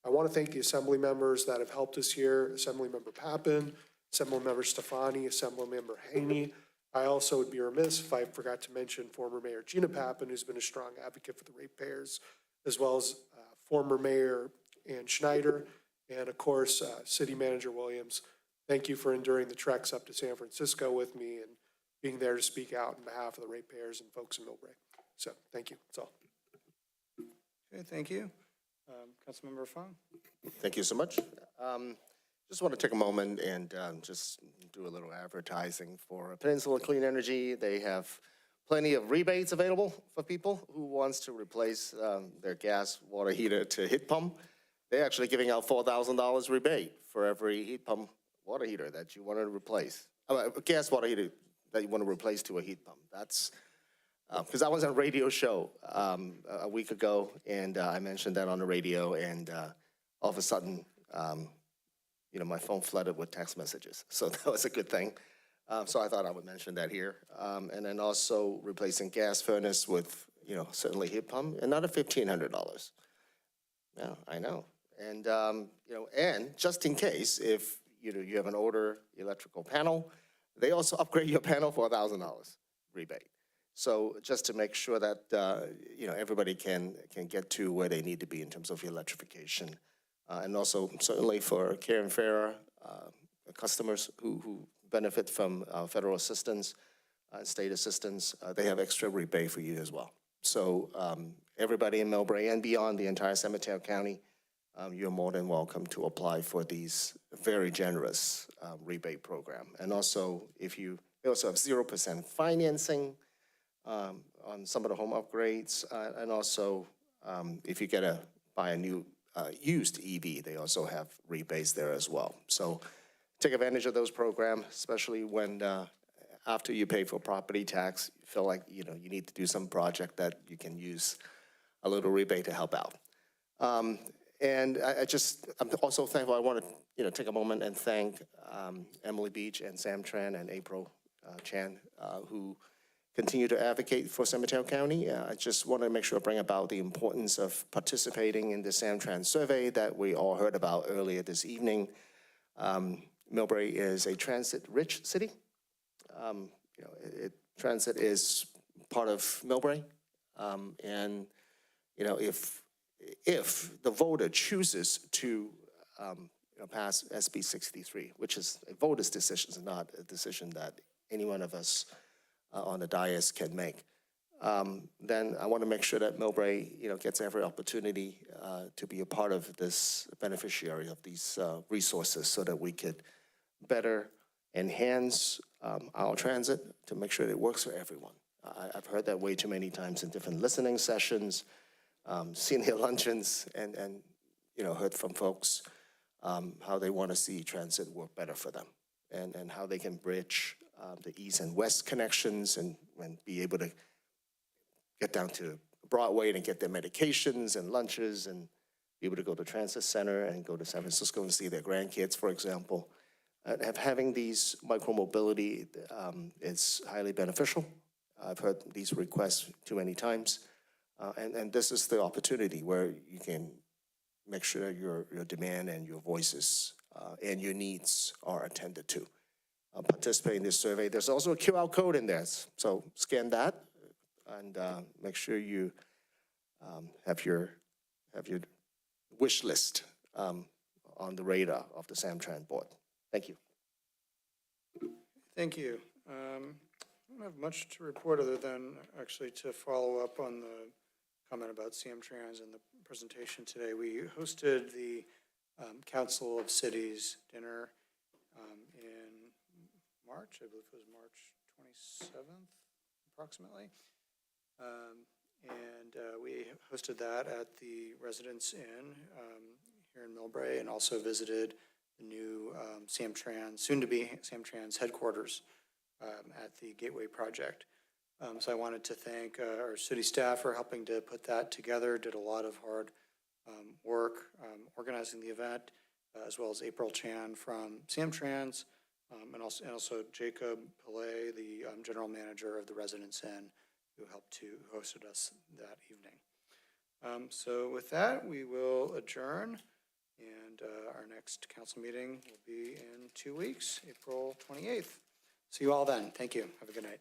I want to thank the assembly members that have helped us here, Assemblymember Pappen, Assemblymember Stefani, Assemblymember Haney. I also would be remiss if I forgot to mention former Mayor Gina Pappen, who's been a strong advocate for the ratepayers, as well as former Mayor Ann Schneider, and of course, City Manager Williams. Thank you for enduring the treks up to San Francisco with me and being there to speak out on behalf of the ratepayers and folks in Millbrae. So, thank you. That's all. Okay, thank you. Councilmember Fong? Thank you so much. Just want to take a moment and just do a little advertising for Peninsula Clean Energy. They have plenty of rebates available for people who wants to replace their gas water heater to heat pump. They're actually giving out $4,000 rebate for every heat pump water heater that you want to replace. Gas water heater that you want to replace to a heat pump. That's because I was on a radio show a week ago, and I mentioned that on the radio, and all of a sudden, my phone flooded with text messages. So that was a good thing. So I thought I would mention that here. And then also replacing gas furnace with, certainly heat pump, another $1,500. Yeah, I know. And, and just in case, if, you have an older electrical panel, they also upgrade your panel for $1,000 rebate. So just to make sure that, everybody can get to where they need to be in terms of electrification. And also certainly for Care and Fair customers who benefit from federal assistance, state assistance, they have extra rebate for you as well. So everybody in Millbrae and beyond the entire San Mateo County, you're more than welcome to apply for these very generous rebate program. And also, they also have 0% financing on some of the home upgrades, and also if you buy a new used EV, they also have rebates there as well. So take advantage of those programs, especially when after you pay for property tax, you feel like you need to do some project that you can use a little rebate to help out. And I'm also thankful. I want to take a moment and thank Emily Beach and SamTrans and April Chan who continue to advocate for San Mateo County. I just want to make sure I bring about the importance of participating in the SamTrans survey that we all heard about earlier this evening. Millbrae is a transit-rich city. Transit is part of Millbrae. And, if the voter chooses to pass SB 63, which is a voter's decision, is not a decision that any one of us on the dais can make, then I want to make sure that Millbrae, gets every opportunity to be a part of this beneficiary of these resources so that we could better enhance our transit to make sure that it works for everyone. I've heard that way too many times in different listening sessions, senior luncheons, and heard from folks how they want to see transit work better for them and how they can bridge the east and west connections and be able to get down to Broadway and get their medications and lunches and be able to go to transit center and go to San Francisco and see their grandkids, for example. Having these micromobility is highly beneficial. I've heard these requests too many times. And this is the opportunity where you can make sure your demand and your voices and your needs are attended to. Participate in this survey. There's also a QR code in there, so scan that and make sure you have your wish list on the radar of the SamTrans board. Thank you. Thank you. I don't have much to report other than actually to follow up on the comment about SamTrans and the presentation today. We hosted the Council of Cities dinner in March. I believe it was March 27th, approximately. And we hosted that at the Residence Inn here in Millbrae, and also visited the new SamTrans, soon-to-be SamTrans headquarters at the Gateway Project. So I wanted to thank our city staff for helping to put that together, did a lot of hard work organizing the event, as well as April Chan from SamTrans, and also Jacob Pillay, the general manager of the Residence Inn, who hosted us that evening. So with that, we will adjourn. And our next council meeting will be in 2 weeks, April 28th. See you all then. Thank you. Have a good night.